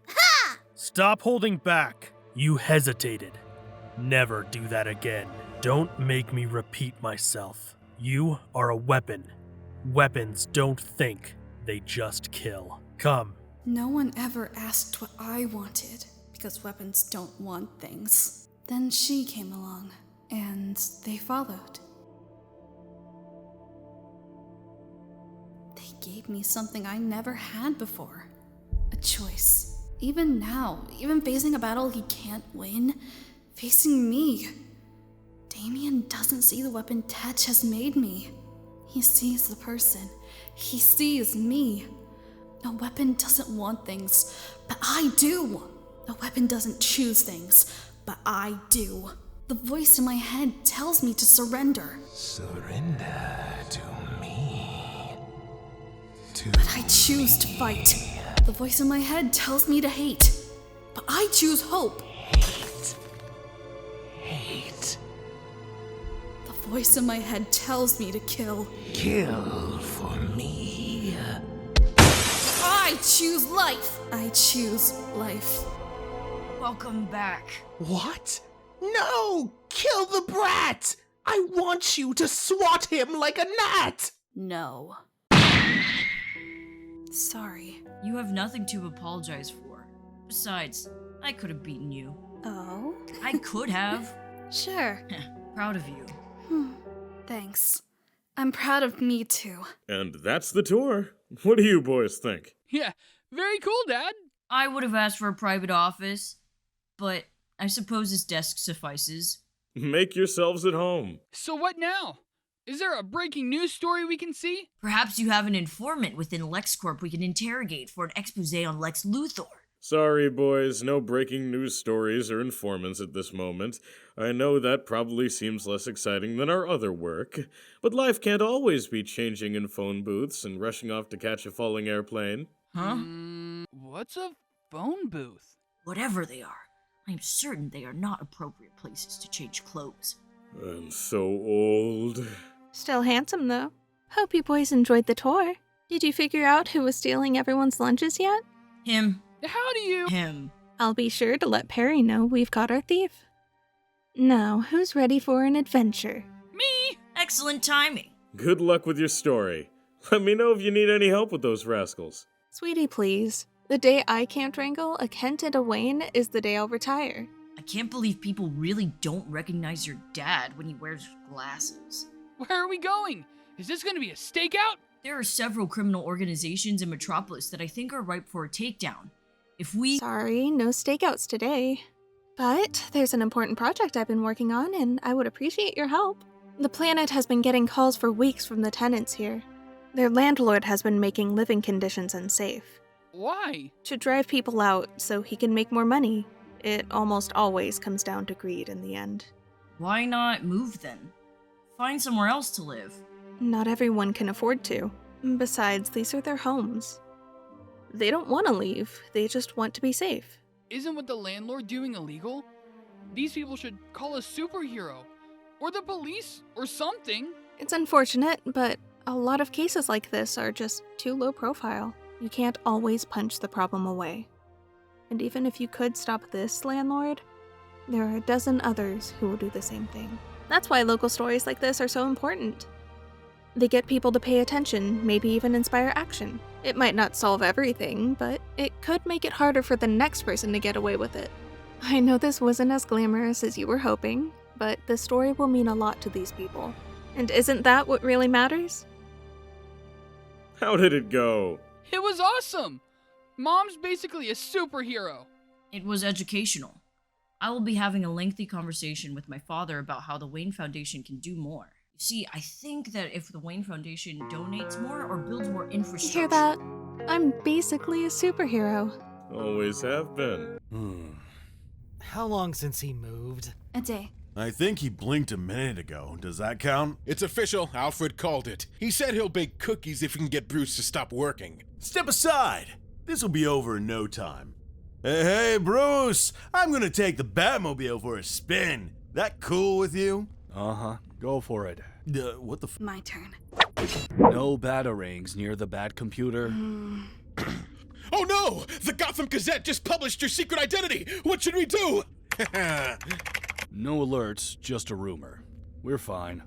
Stop holding back. You hesitated. Never do that again. Don't make me repeat myself. You are a weapon. Weapons don't think, they just kill. Come. No one ever asked what I wanted, because weapons don't want things. Then she came along, and they followed. They gave me something I never had before. A choice. Even now, even facing a battle he can't win, facing me. Damian doesn't see the weapon Tetch has made me. He sees the person. He sees me. A weapon doesn't want things, but I do. A weapon doesn't choose things, but I do. The voice in my head tells me to surrender. Surrender to me. But I choose to fight. The voice in my head tells me to hate, but I choose hope. Hate. The voice in my head tells me to kill. Kill for me. I choose life. I choose life. Welcome back. What? No! Kill the brat! I want you to swat him like a gnat! No. Sorry. You have nothing to apologize for. Besides, I could have beaten you. Oh? I could have. Sure. Proud of you. Thanks. I'm proud of me too. And that's the tour. What do you boys think? Yeah, very cool, Dad. I would have asked for a private office, but I suppose this desk suffices. Make yourselves at home. So what now? Is there a breaking news story we can see? Perhaps you have an informant within LexCorp we can interrogate for an expose on Lex Luthor. Sorry, boys, no breaking news stories or informants at this moment. I know that probably seems less exciting than our other work, but life can't always be changing in phone booths and rushing off to catch a falling airplane. Huh? What's a phone booth? Whatever they are, I am certain they are not appropriate places to change clothes. I'm so old. Still handsome, though. Hope you boys enjoyed the tour. Did you figure out who was stealing everyone's lunches yet? Him. How do you? Him. I'll be sure to let Perry know we've caught our thief. Now, who's ready for an adventure? Me! Excellent timing. Good luck with your story. Let me know if you need any help with those rascals. Sweetie, please. The day I can't wrangle a Kent and a Wayne is the day I'll retire. I can't believe people really don't recognize your dad when he wears glasses. Where are we going? Is this going to be a stakeout? There are several criminal organizations in Metropolis that I think are ripe for a takedown. If we— Sorry, no stakeouts today. But there's an important project I've been working on, and I would appreciate your help. The planet has been getting calls for weeks from the tenants here. Their landlord has been making living conditions unsafe. Why? To drive people out so he can make more money. It almost always comes down to greed in the end. Why not move then? Find somewhere else to live. Not everyone can afford to. Besides, these are their homes. They don't want to leave, they just want to be safe. Isn't what the landlord doing illegal? These people should call a superhero. Or the police, or something. It's unfortunate, but a lot of cases like this are just too low profile. You can't always punch the problem away. And even if you could stop this landlord, there are a dozen others who will do the same thing. That's why local stories like this are so important. They get people to pay attention, maybe even inspire action. It might not solve everything, but it could make it harder for the next person to get away with it. I know this wasn't as glamorous as you were hoping, but the story will mean a lot to these people. And isn't that what really matters? How did it go? It was awesome! Mom's basically a superhero. It was educational. I will be having a lengthy conversation with my father about how the Wayne Foundation can do more. You see, I think that if the Wayne Foundation donates more or builds more infrastructure... Hear that? I'm basically a superhero. Always have been. How long since he moved? A day. I think he blinked a minute ago. Does that count? It's official. Alfred called it. He said he'll bake cookies if we can get Bruce to stop working. Step aside. This will be over in no time. Hey, Bruce! I'm gonna take the Batmobile for a spin. That cool with you? Uh-huh. Go for it. What the My turn. No batarangs near the bat computer. Oh no! The Gotham Gazette just published your secret identity! What should we do? No alerts, just a rumor. We're fine.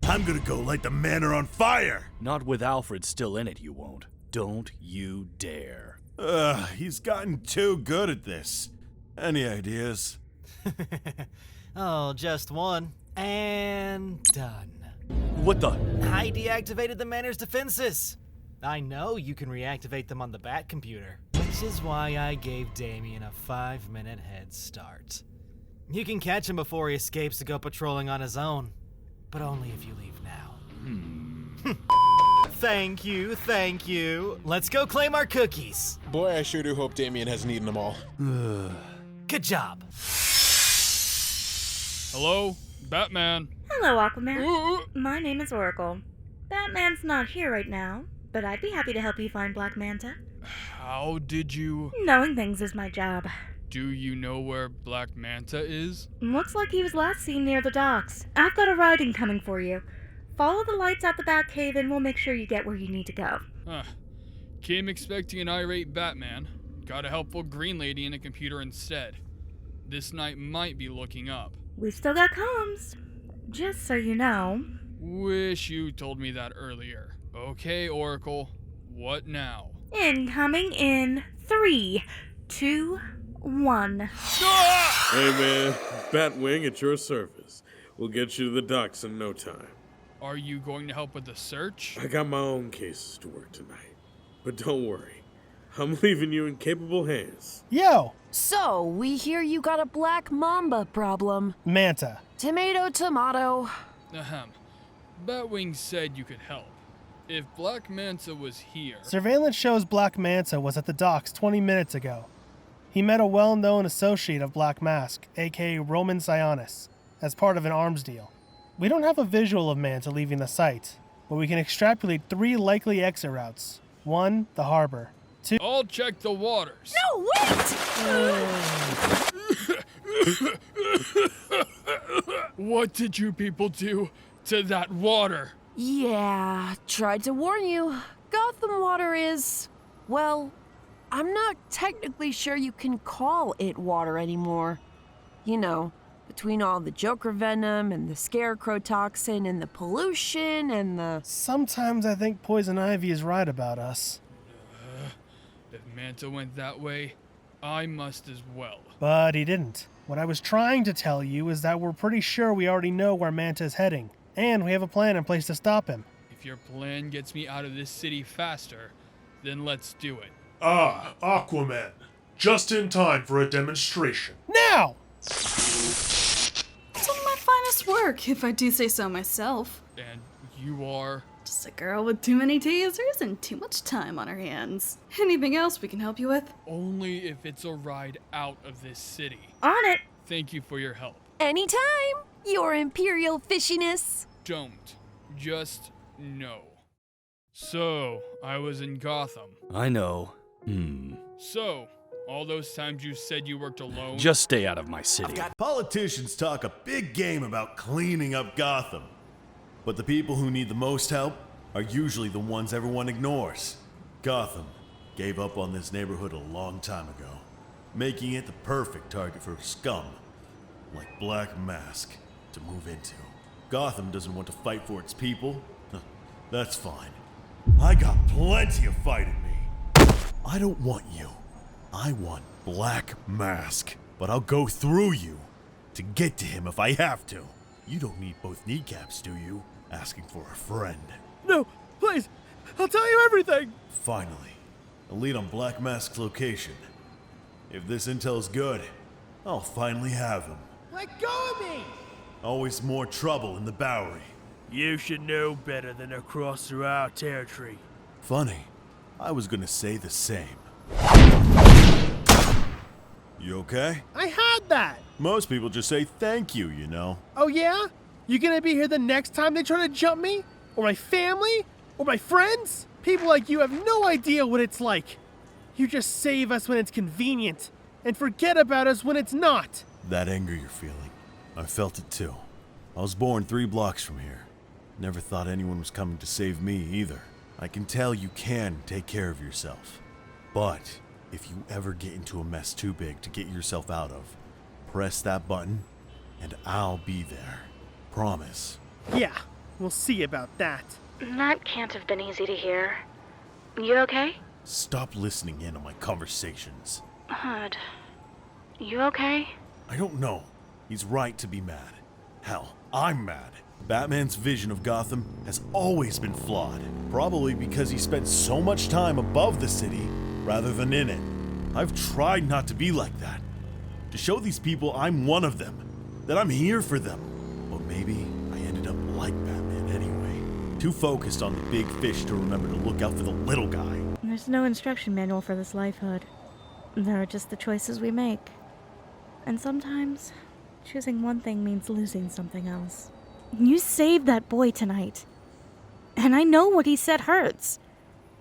I'm gonna go light the manor on fire! Not with Alfred still in it, you won't. Don't you dare. He's gotten too good at this. Any ideas? Oh, just one. And done. What the? I deactivated the manor's defenses. I know you can reactivate them on the bat computer, which is why I gave Damian a 5-minute head start. You can catch him before he escapes to go patrolling on his own, but only if you leave now. Thank you. Let's go claim our cookies. Boy, I sure do hope Damian hasn't eaten them all. Good job. Hello? Batman. Hello, Aquaman. My name is Oracle. Batman's not here right now, but I'd be happy to help you find Black Manta. How did you... Knowing things is my job. Do you know where Black Manta is? Looks like he was last seen near the docks. I've got a ride incoming for you. Follow the lights out the Batcave and we'll make sure you get where you need to go. Came expecting an irate Batman. Got a helpful green lady in a computer instead. This night might be looking up. We've still got comms. Just so you know. Wish you told me that earlier. Okay, Oracle. What now? Incoming in 3, 2, 1. Hey man, Batwing at your service. We'll get you to the docks in no time. Are you going to help with the search? I got my own cases to work tonight. But don't worry, I'm leaving you in capable hands. Yo! So, we hear you got a black mamba problem. Manta. Tomato, tomato. Ahem. Batwing said you could help. If Black Manta was here... Surveillance shows Black Manta was at the docks 20 minutes ago. He met a well-known associate of Black Mask, aka Roman Sionis, as part of an arms deal. We don't have a visual of Manta leaving the site, but we can extrapolate 3 likely exit routes. 1, the harbor. 2... I'll check the waters. No, wait! What did you people do to that water? Yeah, tried to warn you. Gotham water is... well, I'm not technically sure you can call it water anymore. You know, between all the Joker venom and the Scarecrow toxin and the pollution and the... Sometimes I think Poison Ivy is right about us. If Manta went that way, I must as well. But he didn't. What I was trying to tell you is that we're pretty sure we already know where Manta is heading, and we have a plan in place to stop him. If your plan gets me out of this city faster, then let's do it. Aquaman. Just in time for a demonstration. Now! Some of my finest work, if I do say so myself. And you are? Just a girl with too many tasers and too much time on her hands. Anything else we can help you with? Only if it's a ride out of this city. On it! Thank you for your help. Anytime, your imperial fishiness. Don't. Just no. So, I was in Gotham. I know. So, all those times you said you worked alone? Just stay out of my city. Politicians talk a big game about cleaning up Gotham. But the people who need the most help are usually the ones everyone ignores. Gotham gave up on this neighborhood a long time ago, making it the perfect target for scum, like Black Mask, to move into. Gotham doesn't want to fight for its people. That's fine. I got plenty of fight in me. I don't want you. I want Black Mask. But I'll go through you to get to him if I have to. You don't need both kneecaps, do you? Asking for a friend. No, please. I'll tell you everything. Finally, a lead on Black Mask's location. If this intel's good, I'll finally have him. Let go of me! Always more trouble in the Bowery. You should know better than to cross through our territory. Funny, I was gonna say the same. You okay? I had that! Most people just say thank you, you know. Oh yeah? You gonna be here the next time they try to jump me? Or my family? Or my friends? People like you have no idea what it's like. You just save us when it's convenient, and forget about us when it's not. That anger you're feeling, I felt it too. I was born 3 blocks from here. Never thought anyone was coming to save me either. I can tell you can take care of yourself. But if you ever get into a mess too big to get yourself out of, press that button and I'll be there. Promise. Yeah, we'll see about that. That can't have been easy to hear. You okay? Stop listening in on my conversations. Hood, you okay? I don't know. He's right to be mad. Hell, I'm mad. Batman's vision of Gotham has always been flawed, probably because he spent so much time above the city rather than in it. I've tried not to be like that, to show these people I'm one of them, that I'm here for them. But maybe I ended up like Batman anyway, too focused on the big fish to remember to look out for the little guy. There's no instruction manual for this life, Hood. There are just the choices we make. And sometimes, choosing one thing means losing something else. You saved that boy tonight. And I know what he said hurts.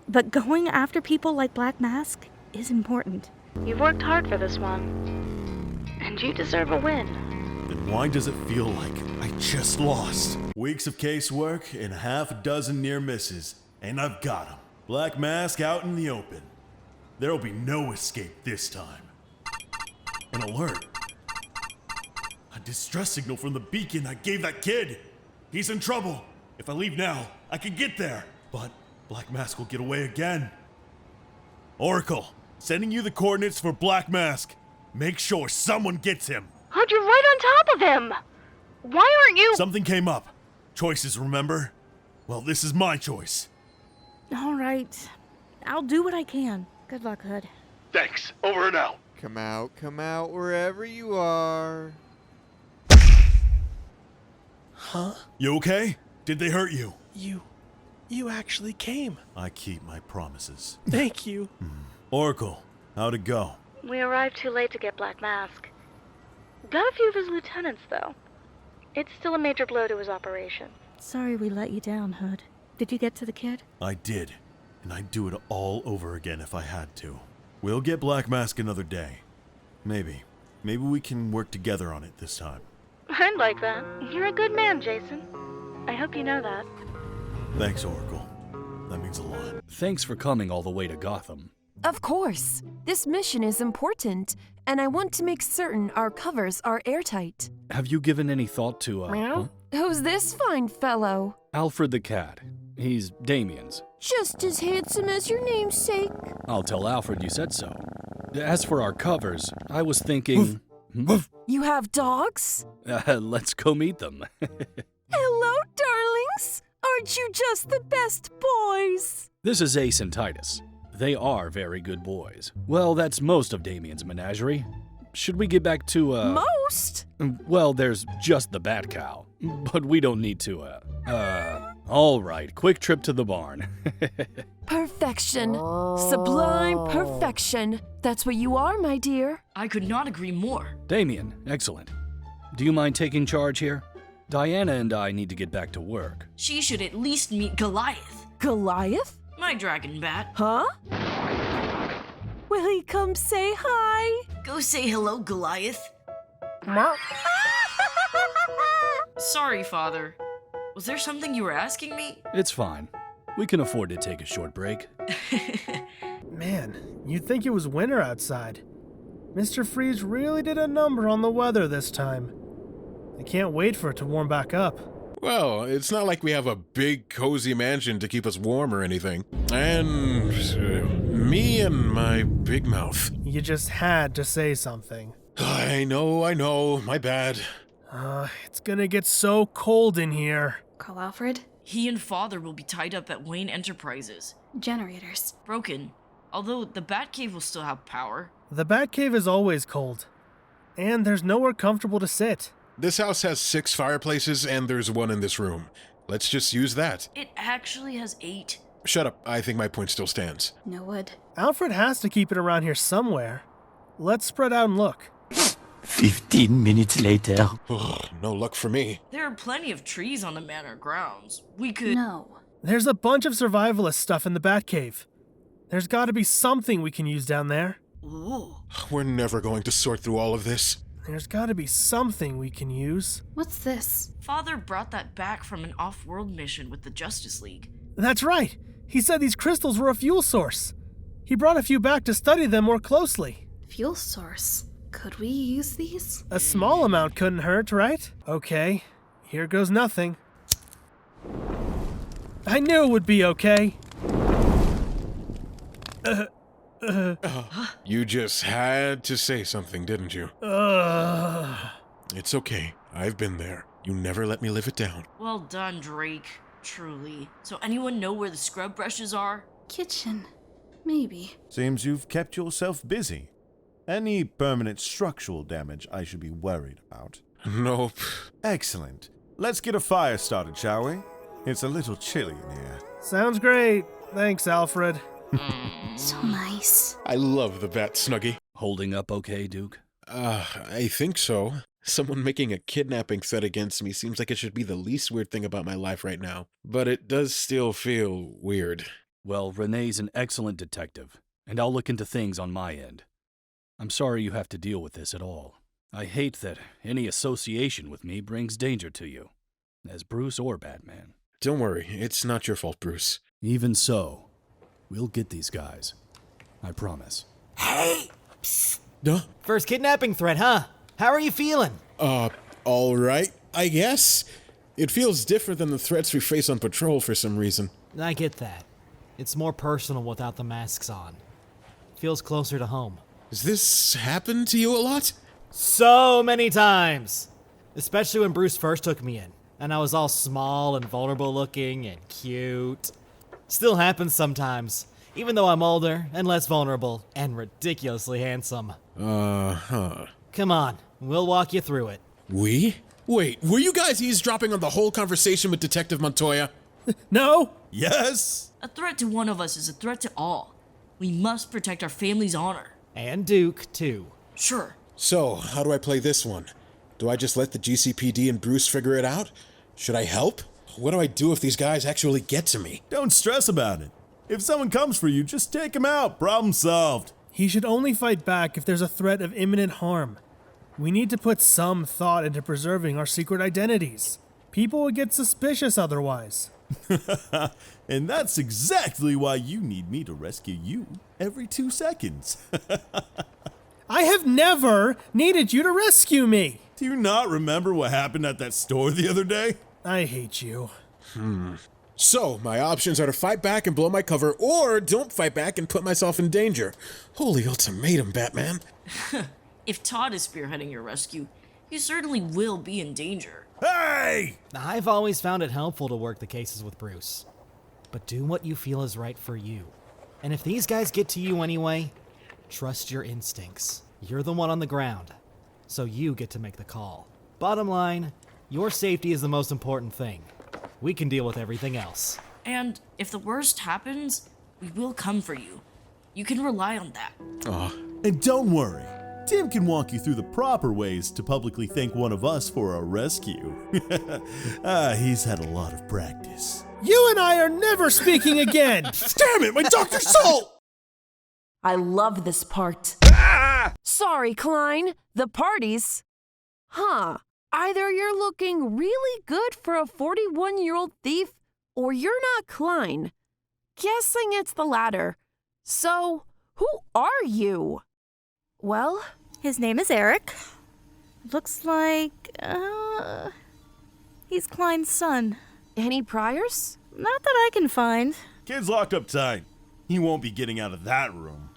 But going after people like Black Mask is important. You've worked hard for this one. And you deserve a win. Then why does it feel like I just lost? Weeks of casework and half a dozen near misses, and I've got him. Black Mask out in the open. There'll be no escape this time. An alert. A distress signal from the beacon I gave that kid. He's in trouble. If I leave now, I can get there. But Black Mask will get away again. Oracle, sending you the coordinates for Black Mask. Make sure someone gets him. Hood, you're right on top of him! Why aren't you— Something came up. Choices, remember? Well, this is my choice. All right. I'll do what I can. Good luck, Hood. Thanks. Over and out. Come out, wherever you are. Huh? You okay? Did they hurt you? You actually came. I keep my promises. Thank you. Oracle, how'd it go? We arrived too late to get Black Mask. Got a few of his lieutenants, though. It's still a major blow to his operation. Sorry we let you down, Hood. Did you get to the kid? I did, and I'd do it all over again if I had to. We'll get Black Mask another day. Maybe. Maybe we can work together on it this time. I'd like that. You're a good man, Jason. I hope you know that. Thanks, Oracle. That means a lot. Thanks for coming all the way to Gotham. Of course. This mission is important, and I want to make certain our covers are airtight. Have you given any thought to, Who's this fine fellow? Alfred the cat. He's Damian's. Just as handsome as your namesake. I'll tell Alfred you said so. As for our covers, I was thinking... You have dogs? Let's go meet them. Hello, darlings. Aren't you just the best boys? This is Ace and Titus. They are very good boys. Well, that's most of Damian's menagerie. Should we get back to, Most? Well, there's just the Bat Cow. But we don't need to, All right, quick trip to the barn. Perfection. Sublime perfection. That's what you are, my dear. I could not agree more. Damian, excellent. Do you mind taking charge here? Diana and I need to get back to work. She should at least meet Goliath. Goliath? My dragon bat. Huh? Will he come say hi? Go say hello, Goliath. Sorry, Father. Was there something you were asking me? It's fine. We can afford to take a short break. Man, you'd think it was winter outside. Mr. Freeze really did a number on the weather this time. I can't wait for it to warm back up. Well, it's not like we have a big, cozy mansion to keep us warm or anything. And me and my big mouth. You just had to say something. I know, my bad. It's gonna get so cold in here. Call Alfred? He and Father will be tied up at Wayne Enterprises. Generators. Broken. Although the Batcave will still have power. The Batcave is always cold. And there's nowhere comfortable to sit. This house has 6 fireplaces, and there's one in this room. Let's just use that. It actually has 8. Shut up. I think my point still stands. No wood. Alfred has to keep it around here somewhere. Let's spread out and look. 15 minutes later. No luck for me. There are plenty of trees on the manor grounds. We could... No. There's a bunch of survivalist stuff in the Batcave. There's gotta be something we can use down there. Ooh. We're never going to sort through all of this. There's gotta be something we can use. What's this? Father brought that back from an off-world mission with the Justice League. That's right. He said these crystals were a fuel source. He brought a few back to study them more closely. Fuel source? Could we use these? A small amount couldn't hurt, right? Okay, here goes nothing. I knew it would be okay. You just had to say something, didn't you? It's okay. I've been there. You never let me live it down. Well done, Drake. Truly. So anyone know where the scrub brushes are? Kitchen. Maybe. Seems you've kept yourself busy. Any permanent structural damage I should be worried about? Nope. Excellent. Let's get a fire started, shall we? It's a little chilly in here. Sounds great. Thanks, Alfred. So nice. I love the Bat Snuggie. Holding up okay, Duke? I think so. Someone making a kidnapping threat against me seems like it should be the least weird thing about my life right now. But it does still feel weird. Well, Renee's an excellent detective, and I'll look into things on my end. I'm sorry you have to deal with this at all. I hate that any association with me brings danger to you, as Bruce or Batman. Don't worry, it's not your fault, Bruce. Even so, we'll get these guys. I promise. Hey! Psst. First kidnapping threat, huh? How are you feeling? All right, I guess. It feels different than the threats we face on patrol for some reason. I get that. It's more personal without the masks on. Feels closer to home. Has this happened to you a lot? So many times! Especially when Bruce first took me in, and I was all small and vulnerable looking and cute. Still happens sometimes, even though I'm older and less vulnerable and ridiculously handsome. Come on, we'll walk you through it. We? Wait, were you guys eavesdropping on the whole conversation with Detective Montoya? No? Yes? A threat to one of us is a threat to all. We must protect our family's honor. And Duke, too. Sure. So, how do I play this one? Do I just let the GCPD and Bruce figure it out? Should I help? What do I do if these guys actually get to me? Don't stress about it. If someone comes for you, just take him out. Problem solved. He should only fight back if there's a threat of imminent harm. We need to put some thought into preserving our secret identities. People would get suspicious otherwise. And that's exactly why you need me to rescue you every 2 seconds. I have never needed you to rescue me. Do you not remember what happened at that store the other day? I hate you. So, my options are to fight back and blow my cover, or don't fight back and put myself in danger. Holy ultimatum, Batman. If Todd is spearheading your rescue, you certainly will be in danger. Hey! I've always found it helpful to work the cases with Bruce. But do what you feel is right for you. And if these guys get to you anyway, trust your instincts. You're the one on the ground, so you get to make the call. Bottom line, your safety is the most important thing. We can deal with everything else. And if the worst happens, we will come for you. You can rely on that. And don't worry. Tim can walk you through the proper ways to publicly thank one of us for a rescue. He's had a lot of practice. You and I are never speaking again! Damn it, my Dr. Salt! I love this part. Sorry, Klein. The parties. Huh. Either you're looking really good for a 41-year-old thief, or you're not Klein. Guessing it's the latter. So, who are you? Well, his name is Eric. Looks like, he's Klein's son. Any priors? Not that I can find. Kid's locked up tight. He won't be getting out of that room.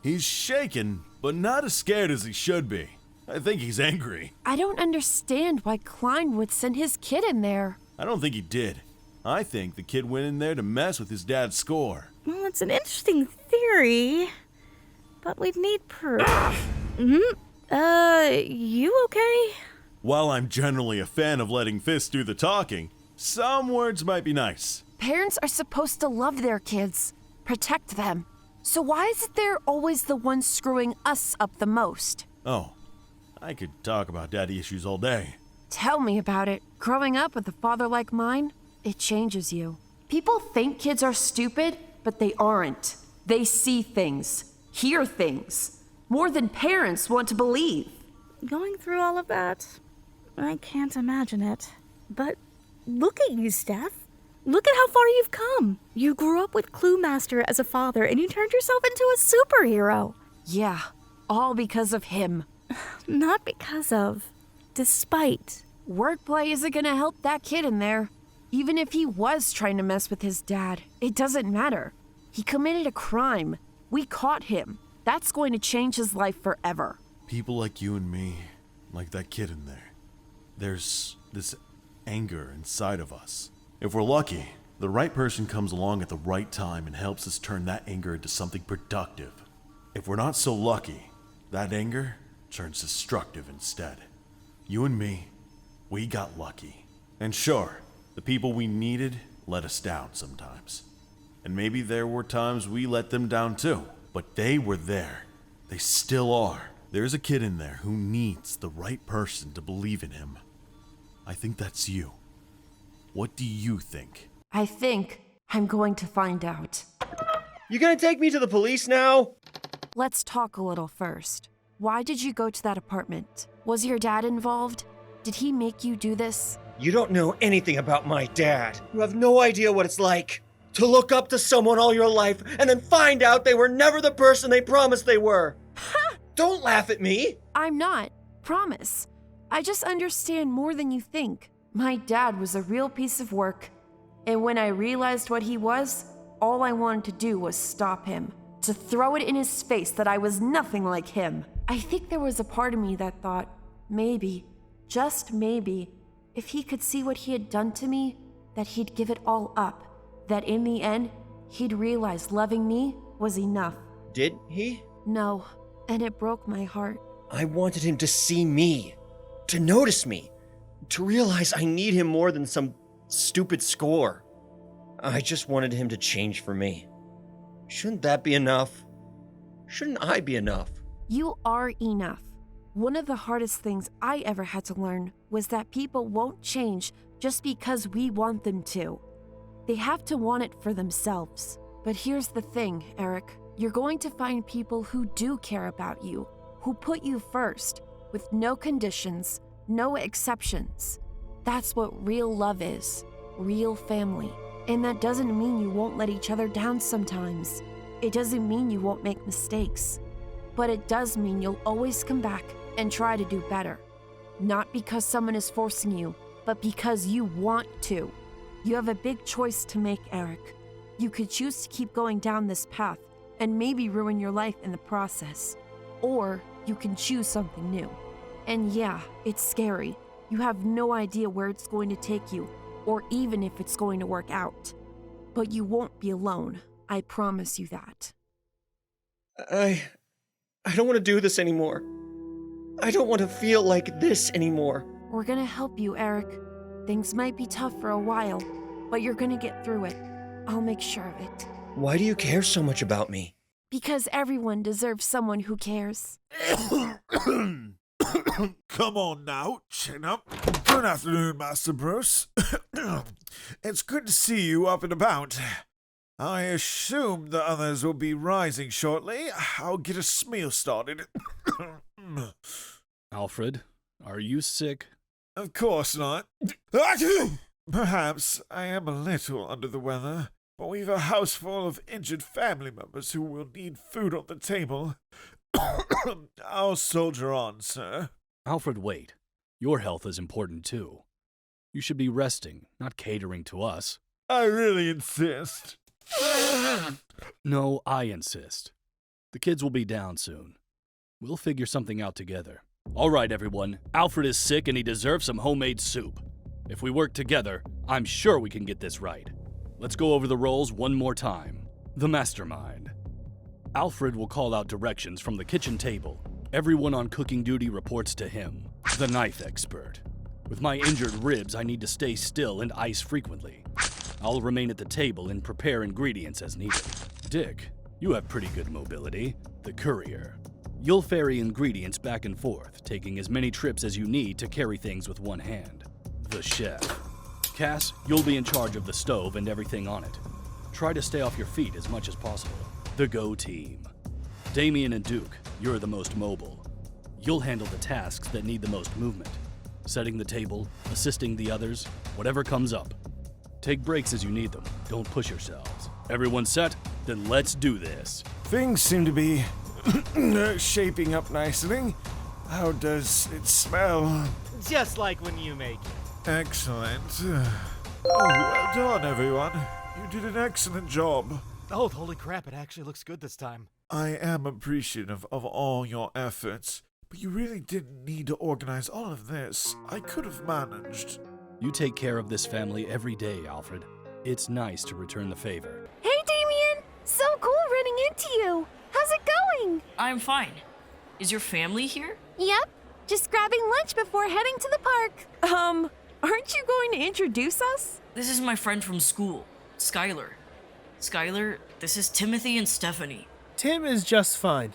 He's shaken, but not as scared as he should be. I think he's angry. I don't understand why Klein would send his kid in there. I don't think he did. I think the kid went in there to mess with his dad's score. Well, it's an interesting theory, but we'd need proof. You okay? While I'm generally a fan of letting fists do the talking, some words might be nice. Parents are supposed to love their kids, protect them. So why is it they're always the ones screwing us up the most? Oh, I could talk about daddy issues all day. Tell me about it. Growing up with a father like mine, it changes you. People think kids are stupid, but they aren't. They see things, hear things, more than parents want to believe. Going through all of that, I can't imagine it. But look at you, Steph. Look at how far you've come. You grew up with Clue Master as a father, and you turned yourself into a superhero. Yeah, all because of him. Not because of. Despite. Wordplay isn't gonna help that kid in there. Even if he was trying to mess with his dad, it doesn't matter. He committed a crime. We caught him. That's going to change his life forever. People like you and me, like that kid in there. There's this anger inside of us. If we're lucky, the right person comes along at the right time and helps us turn that anger into something productive. If we're not so lucky, that anger turns destructive instead. You and me, we got lucky. And sure, the people we needed let us down sometimes. And maybe there were times we let them down too. But they were there. They still are. There's a kid in there who needs the right person to believe in him. I think that's you. What do you think? I think I'm going to find out. You gonna take me to the police now? Let's talk a little first. Why did you go to that apartment? Was your dad involved? Did he make you do this? You don't know anything about my dad. You have no idea what it's like to look up to someone all your life and then find out they were never the person they promised they were. Don't laugh at me. I'm not. Promise. I just understand more than you think. My dad was a real piece of work. And when I realized what he was, all I wanted to do was stop him. To throw it in his face that I was nothing like him. I think there was a part of me that thought, maybe, just maybe, if he could see what he had done to me, that he'd give it all up. That in the end, he'd realize loving me was enough. Did he? No, and it broke my heart. I wanted him to see me, to notice me, to realize I need him more than some stupid score. I just wanted him to change for me. Shouldn't that be enough? Shouldn't I be enough? You are enough. One of the hardest things I ever had to learn was that people won't change just because we want them to. They have to want it for themselves. But here's the thing, Eric. You're going to find people who do care about you, who put you first, with no conditions, no exceptions. That's what real love is, real family. And that doesn't mean you won't let each other down sometimes. It doesn't mean you won't make mistakes. But it does mean you'll always come back and try to do better. Not because someone is forcing you, but because you want to. You have a big choice to make, Eric. You could choose to keep going down this path and maybe ruin your life in the process. Or you can choose something new. And yeah, it's scary. You have no idea where it's going to take you, or even if it's going to work out. But you won't be alone. I promise you that. I don't want to do this anymore. I don't want to feel like this anymore. We're gonna help you, Eric. Things might be tough for a while, but you're gonna get through it. I'll make sure of it. Why do you care so much about me? Because everyone deserves someone who cares. Come on now, chin up. Good afternoon, Master Bruce. It's good to see you up and about. I assume the others will be rising shortly. I'll get a meal started. Alfred, are you sick? Of course not. Perhaps I am a little under the weather, but we've a house full of injured family members who will need food on the table. I'll soldier on, sir. Alfred, wait. Your health is important too. You should be resting, not catering to us. I really insist. No, I insist. The kids will be down soon. We'll figure something out together. All right, everyone. Alfred is sick and he deserves some homemade soup. If we work together, I'm sure we can get this right. Let's go over the roles one more time. The mastermind. Alfred will call out directions from the kitchen table. Everyone on cooking duty reports to him. The knife expert. With my injured ribs, I need to stay still and ice frequently. I'll remain at the table and prepare ingredients as needed. Dick, you have pretty good mobility. The courier. You'll ferry ingredients back and forth, taking as many trips as you need to carry things with one hand. The chef. Cass, you'll be in charge of the stove and everything on it. Try to stay off your feet as much as possible. The Go team. Damian and Duke, you're the most mobile. You'll handle the tasks that need the most movement. Setting the table, assisting the others, whatever comes up. Take breaks as you need them. Don't push yourselves. Everyone set? Then let's do this. Things seem to be shaping up nicely. How does it smell? Just like when you make it. Excellent. Well done, everyone. You did an excellent job. Oh, holy crap, it actually looks good this time. I am appreciative of all your efforts, but you really didn't need to organize all of this. I could have managed. You take care of this family every day, Alfred. It's nice to return the favor. Hey, Damian! So cool running into you. How's it going? I'm fine. Is your family here? Yep. Just grabbing lunch before heading to the park. Aren't you going to introduce us? This is my friend from school, Skylar. Skylar, this is Timothy and Stephanie. Tim is just fine.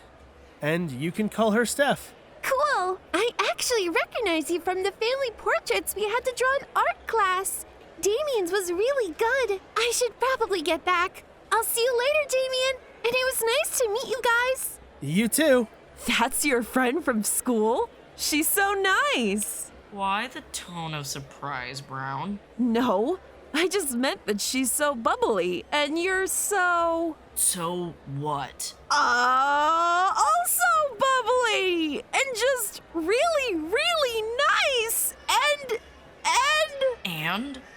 And you can call her Steph. Cool. I actually recognize you from the family portraits we had to draw in art class. Damian's was really good. I should probably get back. I'll see you later, Damian. And it was nice to meet you guys. You too. That's your friend from school? She's so nice. Why the tone of surprise, Brown? No, I just meant that she's so bubbly, and you're so... So what? Also bubbly, and just really, really nice,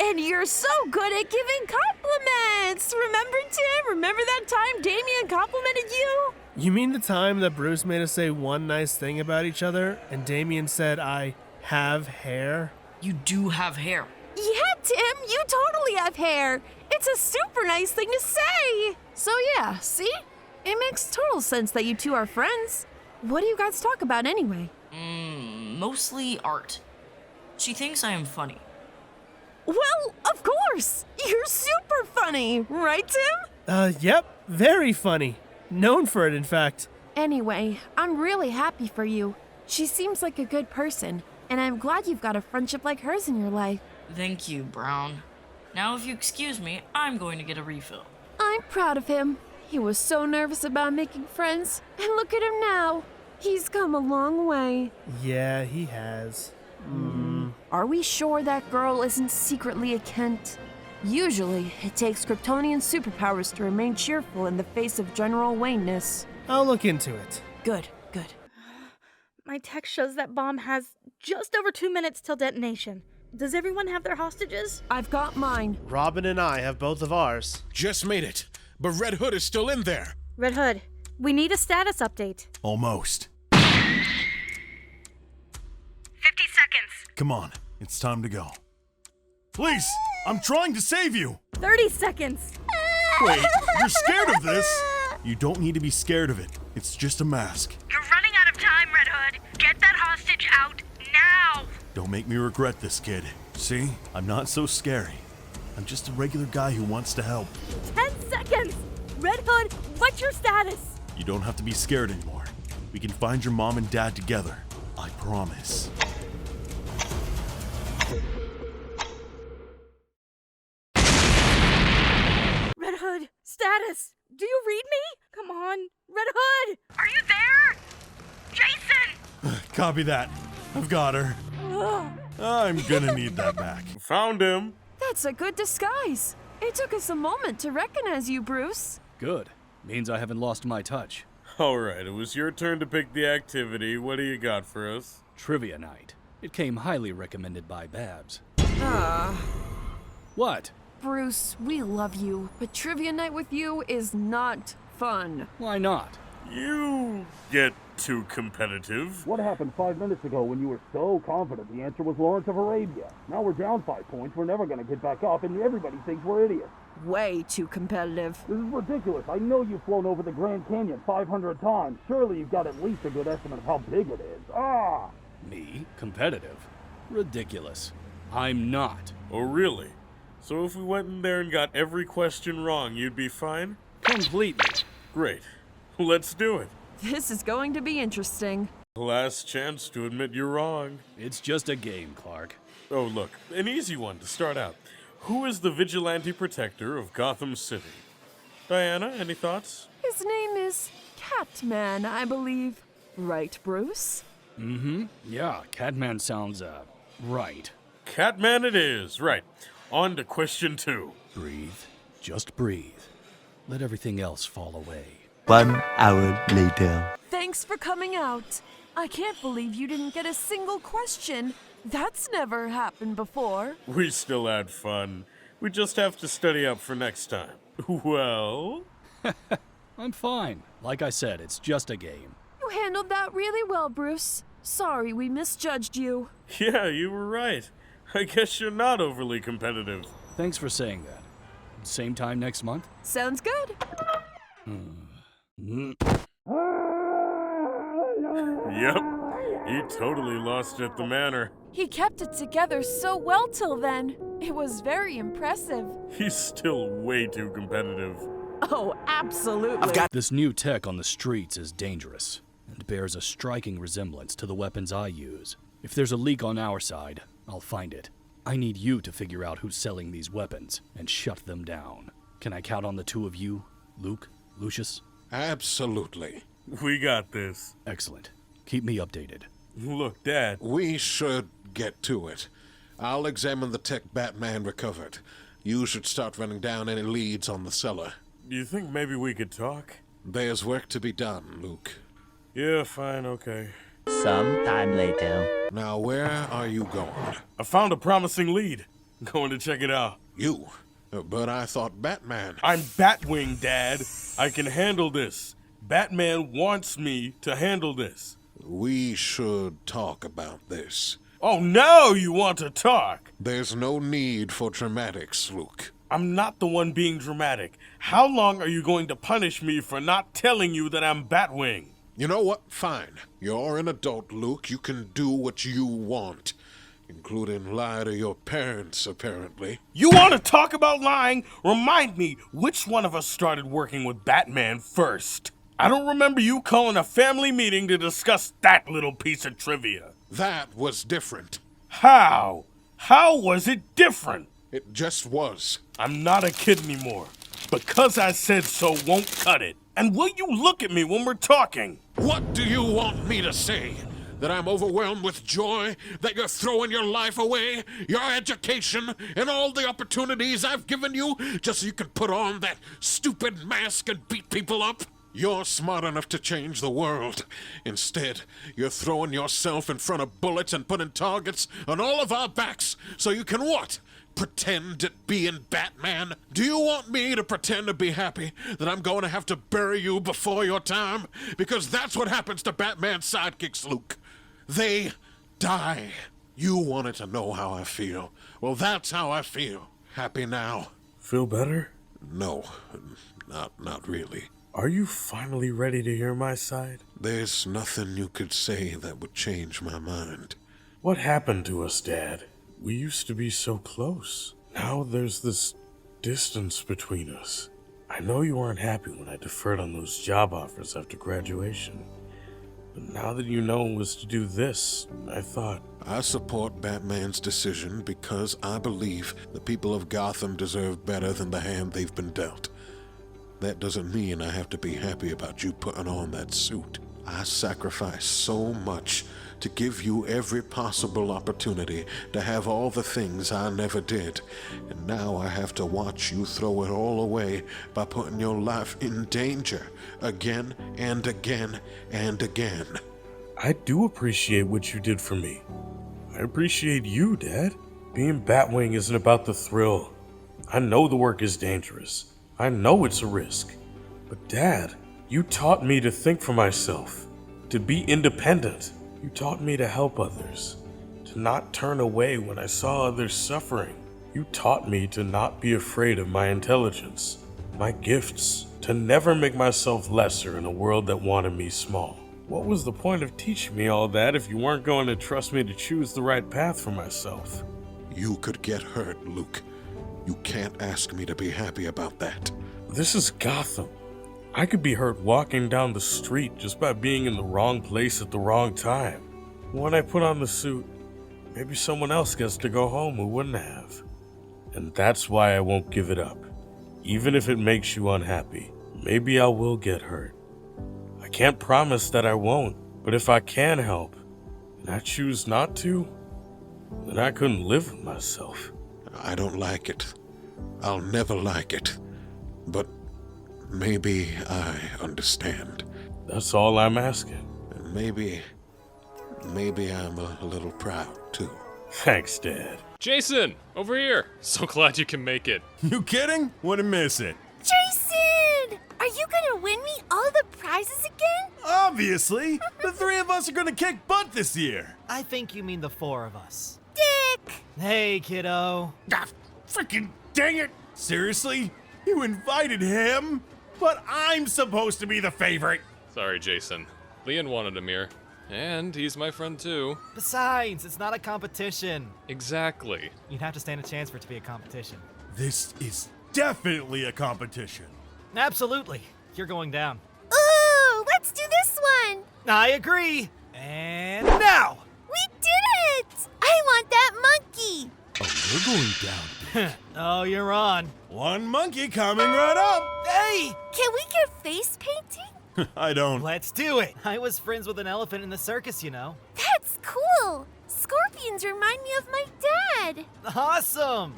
and you're so good at giving compliments. Remember, Tim? Remember that time Damian complimented you? You mean the time that Bruce made us say one nice thing about each other, and Damian said I have hair? You do have hair. Yeah, Tim, you totally have hair. It's a super nice thing to say. So yeah, see? It makes total sense that you two are friends. What do you guys talk about anyway? Mostly art. She thinks I am funny. Well, of course. You're super funny, right, Tim? Yep, very funny. Known for it, in fact. Anyway, I'm really happy for you. She seems like a good person, and I'm glad you've got a friendship like hers in your life. Thank you, Brown. Now, if you excuse me, I'm going to get a refill. I'm proud of him. He was so nervous about making friends, and look at him now. He's come a long way. Yeah, he has. Are we sure that girl isn't secretly a Kent? Usually, it takes Kryptonian superpowers to remain cheerful in the face of general waneness. I'll look into it. Good. My text shows that bomb has just over 2 minutes till detonation. Does everyone have their hostages? I've got mine. Robin and I have both of ours. Just made it, but Red Hood is still in there. Red Hood, we need a status update. Almost. 50 seconds. Come on, it's time to go. Please, I'm trying to save you. 30 seconds. Wait, you're scared of this? You don't need to be scared of it. It's just a mask. You're running out of time, Red Hood. Get that hostage out now. Don't make me regret this, kid. See, I'm not so scary. I'm just a regular guy who wants to help. 10 seconds. Red Hood, what's your status? You don't have to be scared anymore. We can find your mom and dad together. I promise. Red Hood, status! Do you read me? Come on, Red Hood! Are you there? Jason! Copy that. I've got her. I'm gonna need that back. Found him. That's a good disguise. It took us a moment to recognize you, Bruce. Good. Means I haven't lost my touch. Alright, it was your turn to pick the activity. What do you got for us? Trivia night. It came highly recommended by Babs. Ah. What? Bruce, we love you, but trivia night with you is not fun. Why not? You get too competitive. What happened 5 minutes ago when you were so confident the answer was Lawrence of Arabia? Now we're down 5 points, we're never gonna get back up, and everybody thinks we're idiots. Way too competitive. This is ridiculous. I know you've flown over the Grand Canyon 500 times. Surely you've got at least a good estimate of how big it is. Ah! Me? Competitive? Ridiculous. I'm not. Oh, really? So if we went in there and got every question wrong, you'd be fine? Completely. Great. Let's do it. This is going to be interesting. Last chance to admit you're wrong. It's just a game, Clark. Oh, look, an easy one to start out. Who is the vigilante protector of Gotham City? Diana, any thoughts? His name is Catman, I believe. Right, Bruce? Mm-hmm. Yeah, Catman sounds, right. Catman it is, right. On to question 2. Breathe. Just breathe. Let everything else fall away. 1 hour later. Thanks for coming out. I can't believe you didn't get a single question. That's never happened before. We still had fun. We just have to study up for next time. Well? I'm fine. Like I said, it's just a game. You handled that really well, Bruce. Sorry we misjudged you. Yeah, you were right. I guess you're not overly competitive. Thanks for saying that. Same time next month? Sounds good. Yep, he totally lost at the manor. He kept it together so well till then. It was very impressive. He's still way too competitive. Oh, absolutely. This new tech on the streets is dangerous and bears a striking resemblance to the weapons I use. If there's a leak on our side, I'll find it. I need you to figure out who's selling these weapons and shut them down. Can I count on the two of you, Luke, Lucius? Absolutely. We got this. Excellent. Keep me updated. Look, Dad. We should get to it. I'll examine the tech Batman recovered. You should start running down any leads on the seller. You think maybe we could talk? There's work to be done, Luke. Yeah, fine, okay. Some time later. Now, where are you going? I found a promising lead. Going to check it out. You? But I thought Batman. I'm Batwing, Dad. I can handle this. Batman wants me to handle this. We should talk about this. Oh, now you want to talk? There's no need for dramatics, Luke. I'm not the one being dramatic. How long are you going to punish me for not telling you that I'm Batwing? You know what? Fine. You're an adult, Luke. You can do what you want. Including lie to your parents, apparently. You want to talk about lying? Remind me, which one of us started working with Batman first? I don't remember you calling a family meeting to discuss that little piece of trivia. That was different. How? How was it different? It just was. I'm not a kid anymore. Because I said so won't cut it. And will you look at me when we're talking? What do you want me to say? That I'm overwhelmed with joy? That you're throwing your life away? Your education? And all the opportunities I've given you just so you can put on that stupid mask and beat people up? You're smart enough to change the world. Instead, you're throwing yourself in front of bullets and putting targets on all of our backs so you can what? Pretend at being Batman? Do you want me to pretend to be happy that I'm going to have to bury you before your time? Because that's what happens to Batman's sidekicks, Luke. They die. You wanted to know how I feel. Well, that's how I feel. Happy now. Feel better? No, not really. Are you finally ready to hear my side? There's nothing you could say that would change my mind. What happened to us, Dad? We used to be so close. Now there's this distance between us. I know you weren't happy when I deferred on those job offers after graduation. But now that you know it was to do this, I thought... I support Batman's decision because I believe the people of Gotham deserve better than the hand they've been dealt. That doesn't mean I have to be happy about you putting on that suit. I sacrificed so much to give you every possible opportunity to have all the things I never did. And now I have to watch you throw it all away by putting your life in danger again and again and again. I do appreciate what you did for me. I appreciate you, Dad. Being Batwing isn't about the thrill. I know the work is dangerous. I know it's a risk. But Dad, you taught me to think for myself, to be independent. You taught me to help others, to not turn away when I saw others suffering. You taught me to not be afraid of my intelligence, my gifts, to never make myself lesser in a world that wanted me small. What was the point of teaching me all that if you weren't going to trust me to choose the right path for myself? You could get hurt, Luke. You can't ask me to be happy about that. This is Gotham. I could be hurt walking down the street just by being in the wrong place at the wrong time. When I put on the suit, maybe someone else gets to go home who wouldn't have. And that's why I won't give it up. Even if it makes you unhappy, maybe I will get hurt. I can't promise that I won't, but if I can help, and I choose not to, then I couldn't live with myself. I don't like it. I'll never like it. But maybe I understand. That's all I'm asking. And maybe I'm a little proud, too. Thanks, Dad. Jason, over here. So glad you can make it. You kidding? Wouldn't miss it. Jason! Are you gonna win me all the prizes again? Obviously! The three of us are gonna kick butt this year! I think you mean the four of us. Dick! Hey, kiddo. Ah, freaking dang it! Seriously? You invited him? But I'm supposed to be the favorite! Sorry, Jason. Leon wanted him here. And he's my friend too. Besides, it's not a competition. Exactly. You'd have to stand a chance for it to be a competition. This is definitely a competition. Absolutely. You're going down. Ooh, let's do this one. I agree. And now! We did it! I want that monkey. Oh, we're going down. Oh, you're on. One monkey coming right up. Hey! Can we get face painting? I don't. Let's do it. I was friends with an elephant in the circus, you know. That's cool. Scorpions remind me of my dad. Awesome.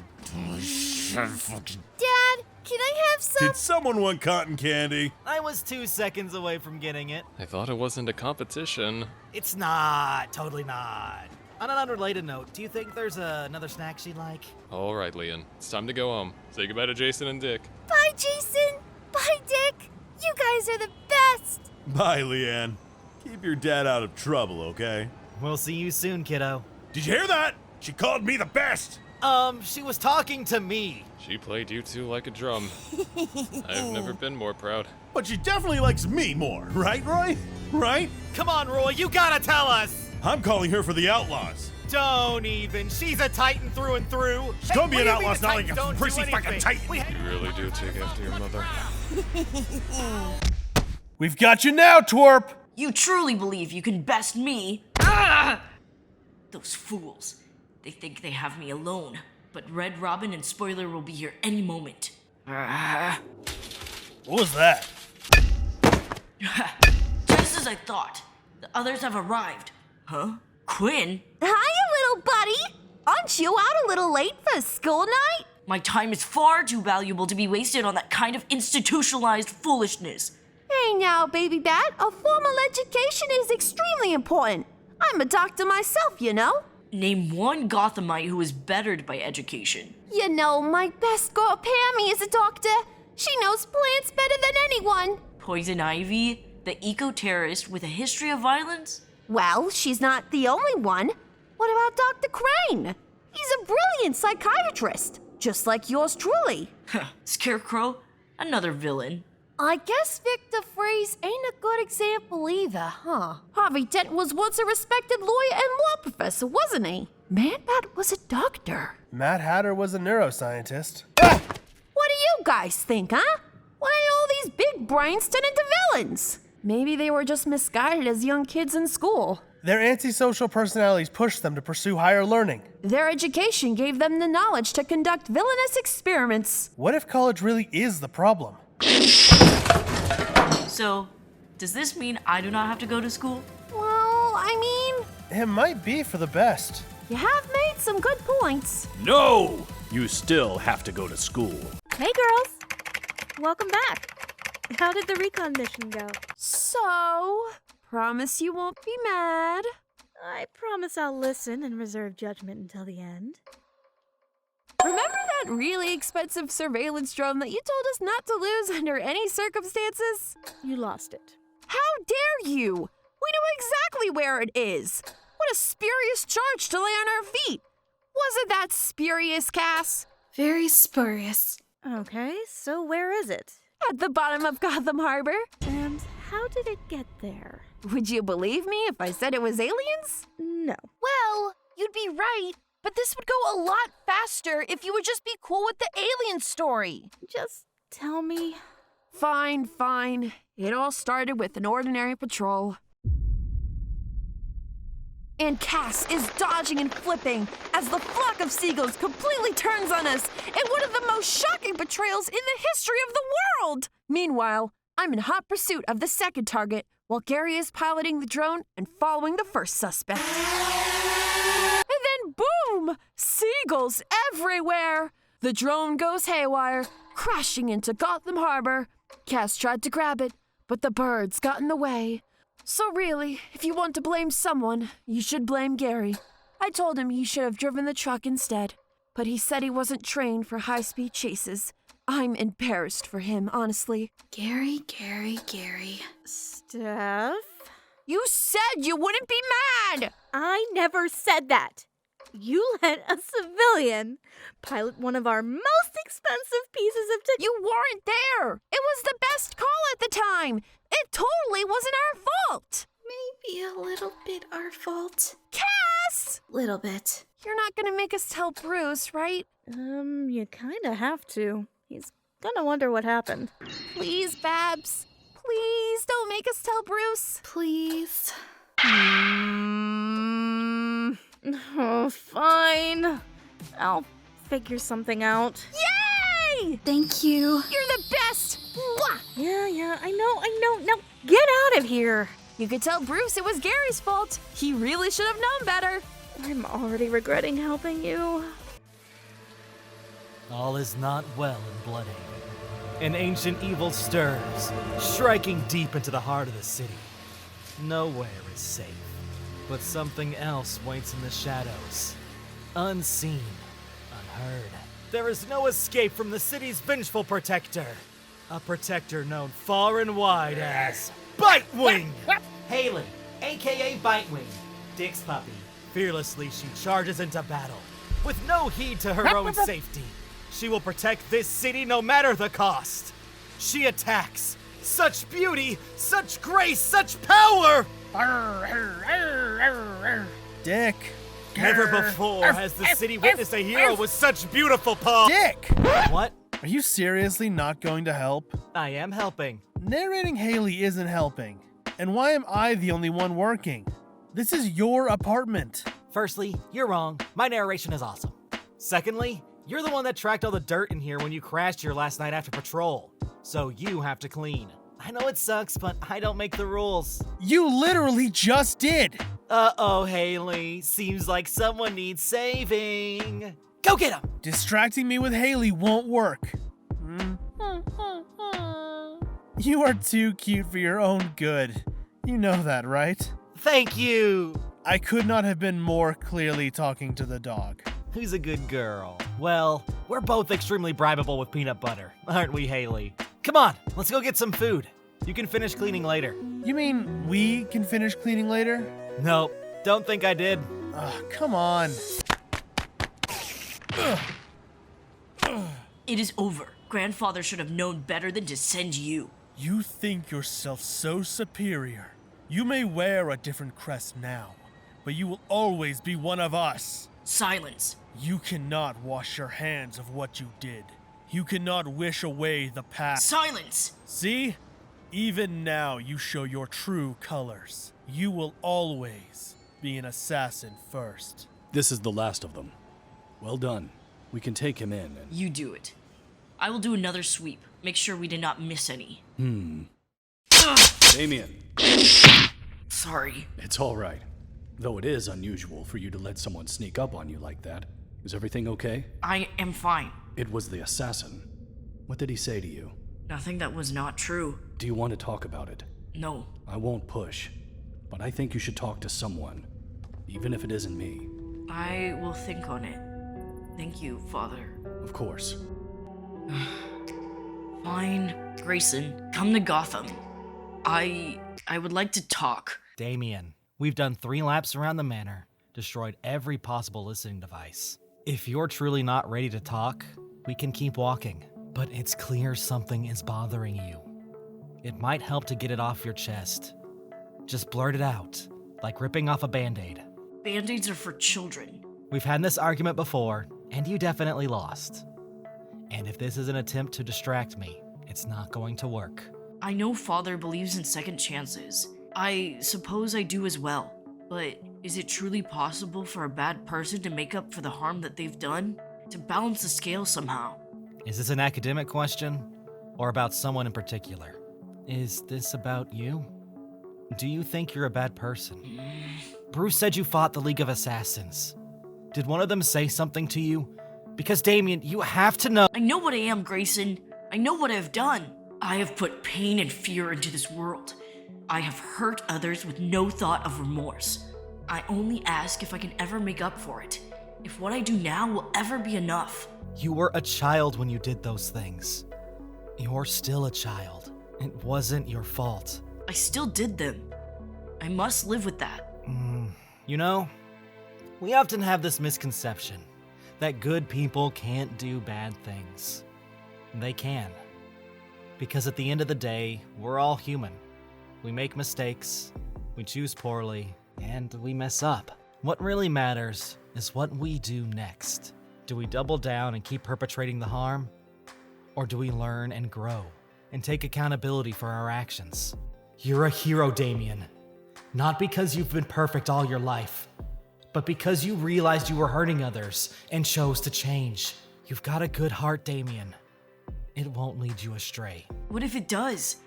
Dad, can I have some? Did someone want cotton candy? I was 2 seconds away from getting it. I thought it wasn't a competition. It's not. Totally not. On an unrelated note, do you think there's another snack she'd like? All right, Leon. It's time to go home. Say goodbye to Jason and Dick. Bye, Jason. Bye, Dick. You guys are the best. Bye, Leanne. Keep your dad out of trouble, okay? We'll see you soon, kiddo. Did you hear that? She called me the best. She was talking to me. She played you two like a drum. I've never been more proud. But she definitely likes me more, right, Roy? Right? Come on, Roy, you gotta tell us. I'm calling her for the Outlaws. Don't even. She's a Titan through and through. She's gonna be an outlaw, not like a prissy fucking Titan. You really do take after your mother. We've got you now, twerp! You truly believe you can best me? Ah! Those fools. They think they have me alone, but Red Robin and Spoiler will be here any moment. What was that? Just as I thought. The others have arrived. Huh? Quinn? Hiya, little buddy! Aren't you out a little late for school night? My time is far too valuable to be wasted on that kind of institutionalized foolishness. Hey now, baby bat, a formal education is extremely important. I'm a doctor myself, you know. Name one Gothamite who is bettered by education. You know, my best girl Pammy is a doctor. She knows plants better than anyone. Poison Ivy? The eco-terrorist with a history of violence? Well, she's not the only one. What about Dr. Crane? He's a brilliant psychiatrist, just like yours truly. Scarecrow? Another villain. I guess Victor Freeze ain't a good example either, huh? Harvey Dent was once a respected lawyer and law professor, wasn't he? Man-Bat was a doctor. Mad Hatter was a neuroscientist. What do you guys think, huh? Why all these big brains turn into villains? Maybe they were just misguided as young kids in school. Their antisocial personalities pushed them to pursue higher learning. Their education gave them the knowledge to conduct villainous experiments. What if college really is the problem? So, does this mean I do not have to go to school? Well, I mean... It might be for the best. You have made some good points. No! You still have to go to school. Hey, girls. Welcome back. How did the recon mission go? So, promise you won't be mad. I promise I'll listen and reserve judgment until the end. Remember that really expensive surveillance drone that you told us not to lose under any circumstances? You lost it. How dare you? We know exactly where it is. What a spurious charge to lay on our feet. Wasn't that spurious, Cass? Very spurious. Okay, so where is it? At the bottom of Gotham Harbor. And how did it get there? Would you believe me if I said it was aliens? No. Well, you'd be right, but this would go a lot faster if you would just be cool with the alien story. Just tell me. Fine, fine. It all started with an ordinary patrol. And Cass is dodging and flipping as the flock of seagulls completely turns on us in one of the most shocking betrayals in the history of the world! Meanwhile, I'm in hot pursuit of the second target while Gary is piloting the drone and following the first suspect. And then boom! Seagulls everywhere! The drone goes haywire, crashing into Gotham Harbor. Cass tried to grab it, but the birds got in the way. So really, if you want to blame someone, you should blame Gary. I told him he should have driven the truck instead, but he said he wasn't trained for high-speed chases. I'm embarrassed for him, honestly. Gary. Steph? You said you wouldn't be mad! I never said that. You let a civilian pilot one of our most expensive pieces of tech. You weren't there! It was the best call at the time! It totally wasn't our fault! Maybe a little bit our fault. Cass! Little bit. You're not gonna make us tell Bruce, right? You kinda have to. He's gonna wonder what happened. Please, Babs. Please don't make us tell Bruce. Please. Oh, fine. I'll figure something out. Yay! Thank you. You're the best! Mwah! Yeah, I know. Now, get out of here. You could tell Bruce it was Gary's fault. He really should have known better. I'm already regretting helping you. All is not well in Bloodhaven. An ancient evil stirs, striking deep into the heart of the city. Nowhere is safe, but something else waits in the shadows. Unseen, unheard. There is no escape from the city's vengeful protector. A protector known far and wide as Bitewing! Haley, aka Bitewing, Dick's puppy. Fearlessly she charges into battle, with no heed to her own safety. She will protect this city no matter the cost. She attacks. Such beauty, such grace, such power! Dick. Never before has the city witnessed a hero with such beautiful paw. Dick! What? Are you seriously not going to help? I am helping. Narrating Haley isn't helping. And why am I the only one working? This is your apartment. Firstly, you're wrong. My narration is awesome. Secondly, you're the one that tracked all the dirt in here when you crashed here last night after patrol. So you have to clean. I know it sucks, but I don't make the rules. You literally just did! Uh-oh, Haley. Seems like someone needs saving. Go get him! Distracting me with Haley won't work. You are too cute for your own good. You know that, right? Thank you! I could not have been more clearly talking to the dog. Who's a good girl? Well, we're both extremely bribable with peanut butter, aren't we, Haley? Come on, let's go get some food. You can finish cleaning later. You mean we can finish cleaning later? Nope, don't think I did. Come on. It is over. Grandfather should have known better than to send you. You think yourself so superior. You may wear a different crest now, but you will always be one of us. Silence. You cannot wash your hands of what you did. You cannot wish away the past. Silence! See? Even now, you show your true colors. You will always be an assassin first. This is the last of them. Well done. We can take him in and... You do it. I will do another sweep. Make sure we did not miss any. Damian. Sorry. It's all right. Though it is unusual for you to let someone sneak up on you like that. Is everything okay? I am fine. It was the assassin. What did he say to you? Nothing that was not true. Do you want to talk about it? No. I won't push, but I think you should talk to someone, even if it isn't me. I will think on it. Thank you, Father. Of course. Fine. Grayson, come to Gotham. I would like to talk. Damian, we've done 3 laps around the manor, destroyed every possible listening device. If you're truly not ready to talk, we can keep walking. But it's clear something is bothering you. It might help to get it off your chest. Just blurt it out, like ripping off a Band-Aid. Band-Aids are for children. We've had this argument before, and you definitely lost. And if this is an attempt to distract me, it's not going to work. I know Father believes in second chances. I suppose I do as well. But is it truly possible for a bad person to make up for the harm that they've done? To balance the scale somehow? Is this an academic question? Or about someone in particular? Is this about you? Do you think you're a bad person? Bruce said you fought the League of Assassins. Did one of them say something to you? Because Damian, you have to know— I know what I am, Grayson. I know what I've done. I have put pain and fear into this world. I have hurt others with no thought of remorse. I only ask if I can ever make up for it. If what I do now will ever be enough. You were a child when you did those things. You're still a child. It wasn't your fault. I still did them. I must live with that. You know, we often have this misconception that good people can't do bad things. They can. Because at the end of the day, we're all human. We make mistakes, we choose poorly, and we mess up. What really matters is what we do next. Do we double down and keep perpetrating the harm? Or do we learn and grow and take accountability for our actions? You're a hero, Damian. Not because you've been perfect all your life, but because you realized you were hurting others and chose to change. You've got a good heart, Damian. It won't lead you astray. What if it does?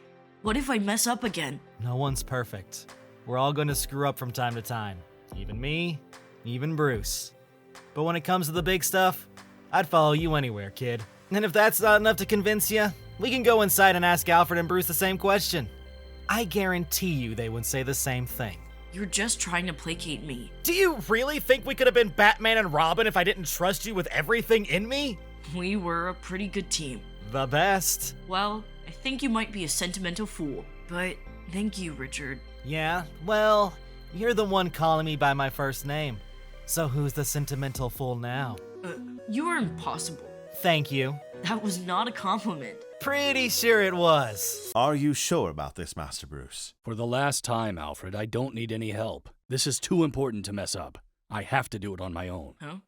What if I mess up again? No one's perfect. We're all going to screw up from time to time. Even me, even Bruce. But when it comes to the big stuff, I'd follow you anywhere, kid. And if that's not enough to convince you, we can go inside and ask Alfred and Bruce the same question. I guarantee you they would say the same thing. You're just trying to placate me. Do you really think we could have been Batman and Robin if I didn't trust you with everything in me? We were a pretty good team. The best. Well, I think you might be a sentimental fool, but thank you, Richard. Yeah, well, you're the one calling me by my first name. So who's the sentimental fool now? You are impossible. Thank you. That was not a compliment. Pretty sure it was. Are you sure about this, Master Bruce? For the last time, Alfred, I don't need any help. This is too important to mess up. I have to do it on my own. Huh?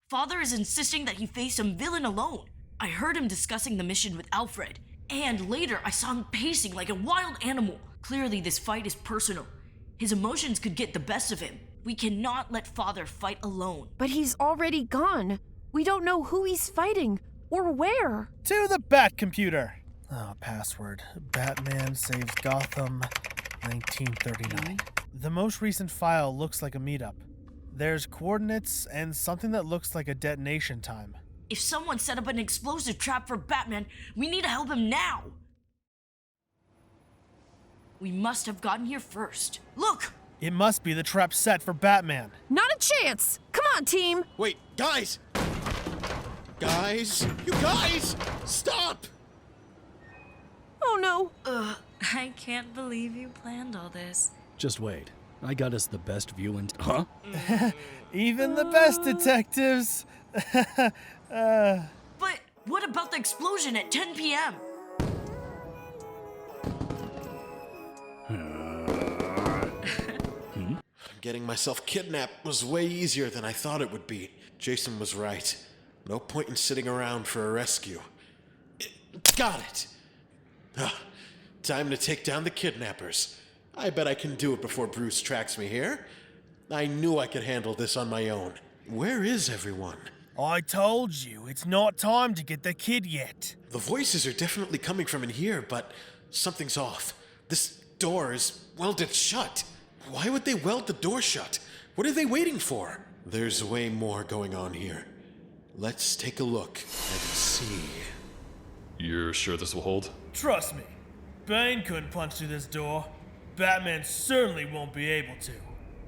Father is insisting that he face some villain alone. I heard him discussing the mission with Alfred, and later I saw him pacing like a wild animal. Clearly this fight is personal. His emotions could get the best of him. We cannot let Father fight alone. But he's already gone. We don't know who he's fighting or where. To the Bat computer. Oh, password. Batman saves Gotham, 1939. The most recent file looks like a meetup. There's coordinates and something that looks like a detonation time. If someone set up an explosive trap for Batman, we need to help him now. We must have gotten here first. Look! It must be the trap set for Batman. Not a chance! Come on, team! Wait, guys! Guys! You guys! Stop! Oh no! I can't believe you planned all this. Just wait. I got us the best view in— Huh? Even the best detectives. But what about the explosion at 10 p.m.? Getting myself kidnapped was way easier than I thought it would be. Jason was right. No point in sitting around for a rescue. Got it! Time to take down the kidnappers. I bet I can do it before Bruce tracks me here. I knew I could handle this on my own. Where is everyone? I told you, it's not time to get the kid yet. The voices are definitely coming from in here, but something's off. This door is welded shut. Why would they weld the door shut? What are they waiting for? There's way more going on here. Let's take a look and see. You're sure this will hold? Trust me, Bane couldn't punch through this door. Batman certainly won't be able to.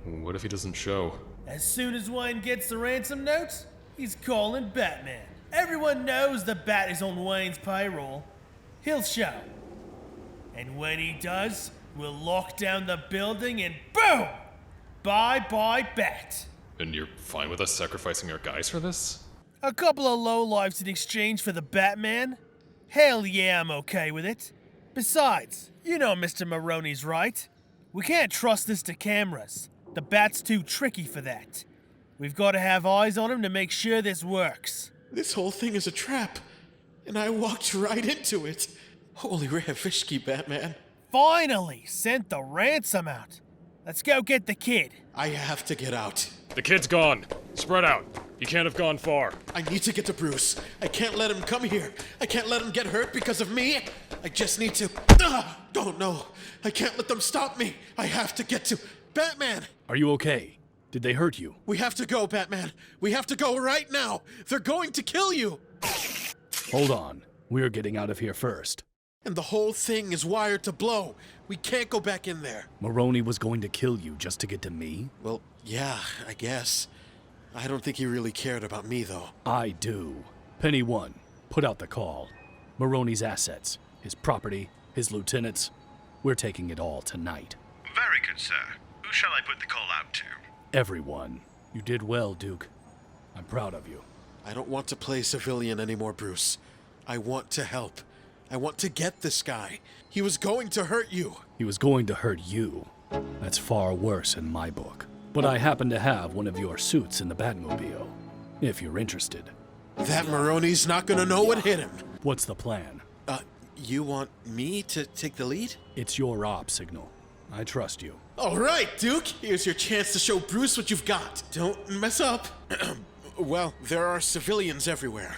What if he doesn't show? As soon as Wayne gets the ransom note, he's calling Batman. Everyone knows the Bat is on Wayne's payroll. He'll show. And when he does, we'll lock down the building and boom! Bye-bye, Bat. And you're fine with us sacrificing our guys for this? A couple of lowlifes in exchange for the Batman? Hell yeah, I'm okay with it. Besides, you know Mr. Maroney's right. We can't trust this to cameras. The Bat's too tricky for that. We've got to have eyes on him to make sure this works. This whole thing is a trap, and I walked right into it. Holy Ravishki, Batman. Finally, sent the ransom out. Let's go get the kid. I have to get out. The kid's gone. Spread out. You can't have gone far. I need to get to Bruce. I can't let him come here. I can't let him get hurt because of me. I just need to... Oh no, I can't let them stop me. I have to get to... Batman! Are you okay? Did they hurt you? We have to go, Batman. We have to go right now. They're going to kill you. Hold on. We're getting out of here first. And the whole thing is wired to blow. We can't go back in there. Maroney was going to kill you just to get to me? Well, yeah, I guess. I don't think he really cared about me, though. I do. Penny 1, put out the call. Maroney's assets, his property, his lieutenants. We're taking it all tonight. Very good, sir. Who shall I put the call out to? Everyone. You did well, Duke. I'm proud of you. I don't want to play civilian anymore, Bruce. I want to help. I want to get this guy. He was going to hurt you. He was going to hurt you. That's far worse in my book. But I happen to have one of your suits in the Batmobile, if you're interested. That Maroney's not gonna know what hit him. What's the plan? You want me to take the lead? It's your op, Signal. I trust you. All right, Duke. Here's your chance to show Bruce what you've got. Don't mess up. Well, there are civilians everywhere.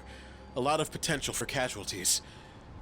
A lot of potential for casualties.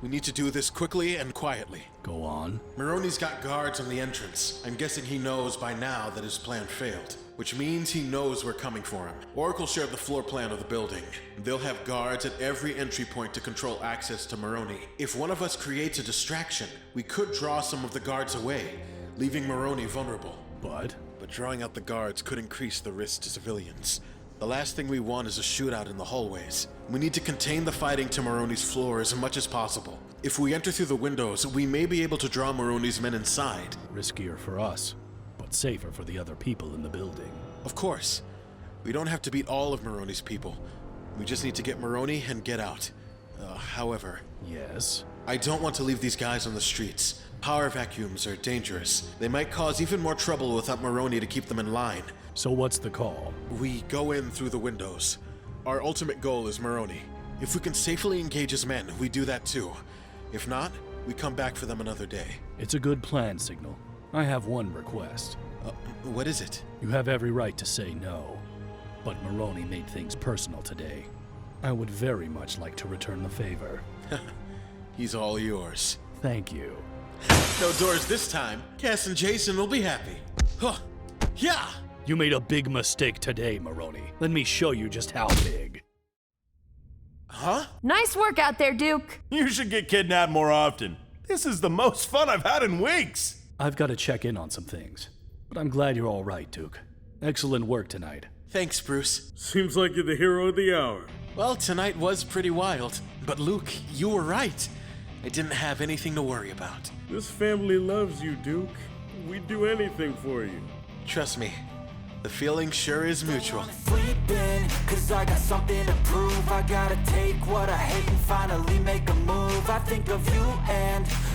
We need to do this quickly and quietly. Go on. Maroney's got guards on the entrance. I'm guessing he knows by now that his plan failed, which means he knows we're coming for him. Oracle shared the floor plan of the building. They'll have guards at every entry point to control access to Maroney. If one of us creates a distraction, we could draw some of the guards away, leaving Maroney vulnerable. But drawing out the guards could increase the risk to civilians. The last thing we want is a shootout in the hallways. We need to contain the fighting to Maroney's floor as much as possible. If we enter through the windows, we may be able to draw Maroney's men inside. Riskier for us, but safer for the other people in the building. Of course. We don't have to beat all of Maroney's people. We just need to get Maroney and get out. However... Yes? I don't want to leave these guys on the streets. Power vacuums are dangerous. They might cause even more trouble without Maroney to keep them in line. So what's the call? We go in through the windows. Our ultimate goal is Maroney. If we can safely engage his men, we do that too. If not, we come back for them another day. It's a good plan, Signal. I have one request. What is it? You have every right to say no, but Maroney made things personal today. I would very much like to return the favor. He's all yours. Thank you. No doors this time. Cass and Jason will be happy. Huh. Yeah! You made a big mistake today, Maroney. Let me show you just how big. Huh? Nice work out there, Duke. You should get kidnapped more often. This is the most fun I've had in weeks. I've got to check in on some things, but I'm glad you're all right, Duke. Excellent work tonight. Thanks, Bruce. Seems like you're the hero of the hour. Well, tonight was pretty wild. But Luke, you were right. I didn't have anything to worry about. This family loves you, Duke. We'd do anything for you. Trust me, the feeling sure is mutual. Sleeping, 'cause I got something to prove. I gotta take what I hate and finally make a move. I think of you and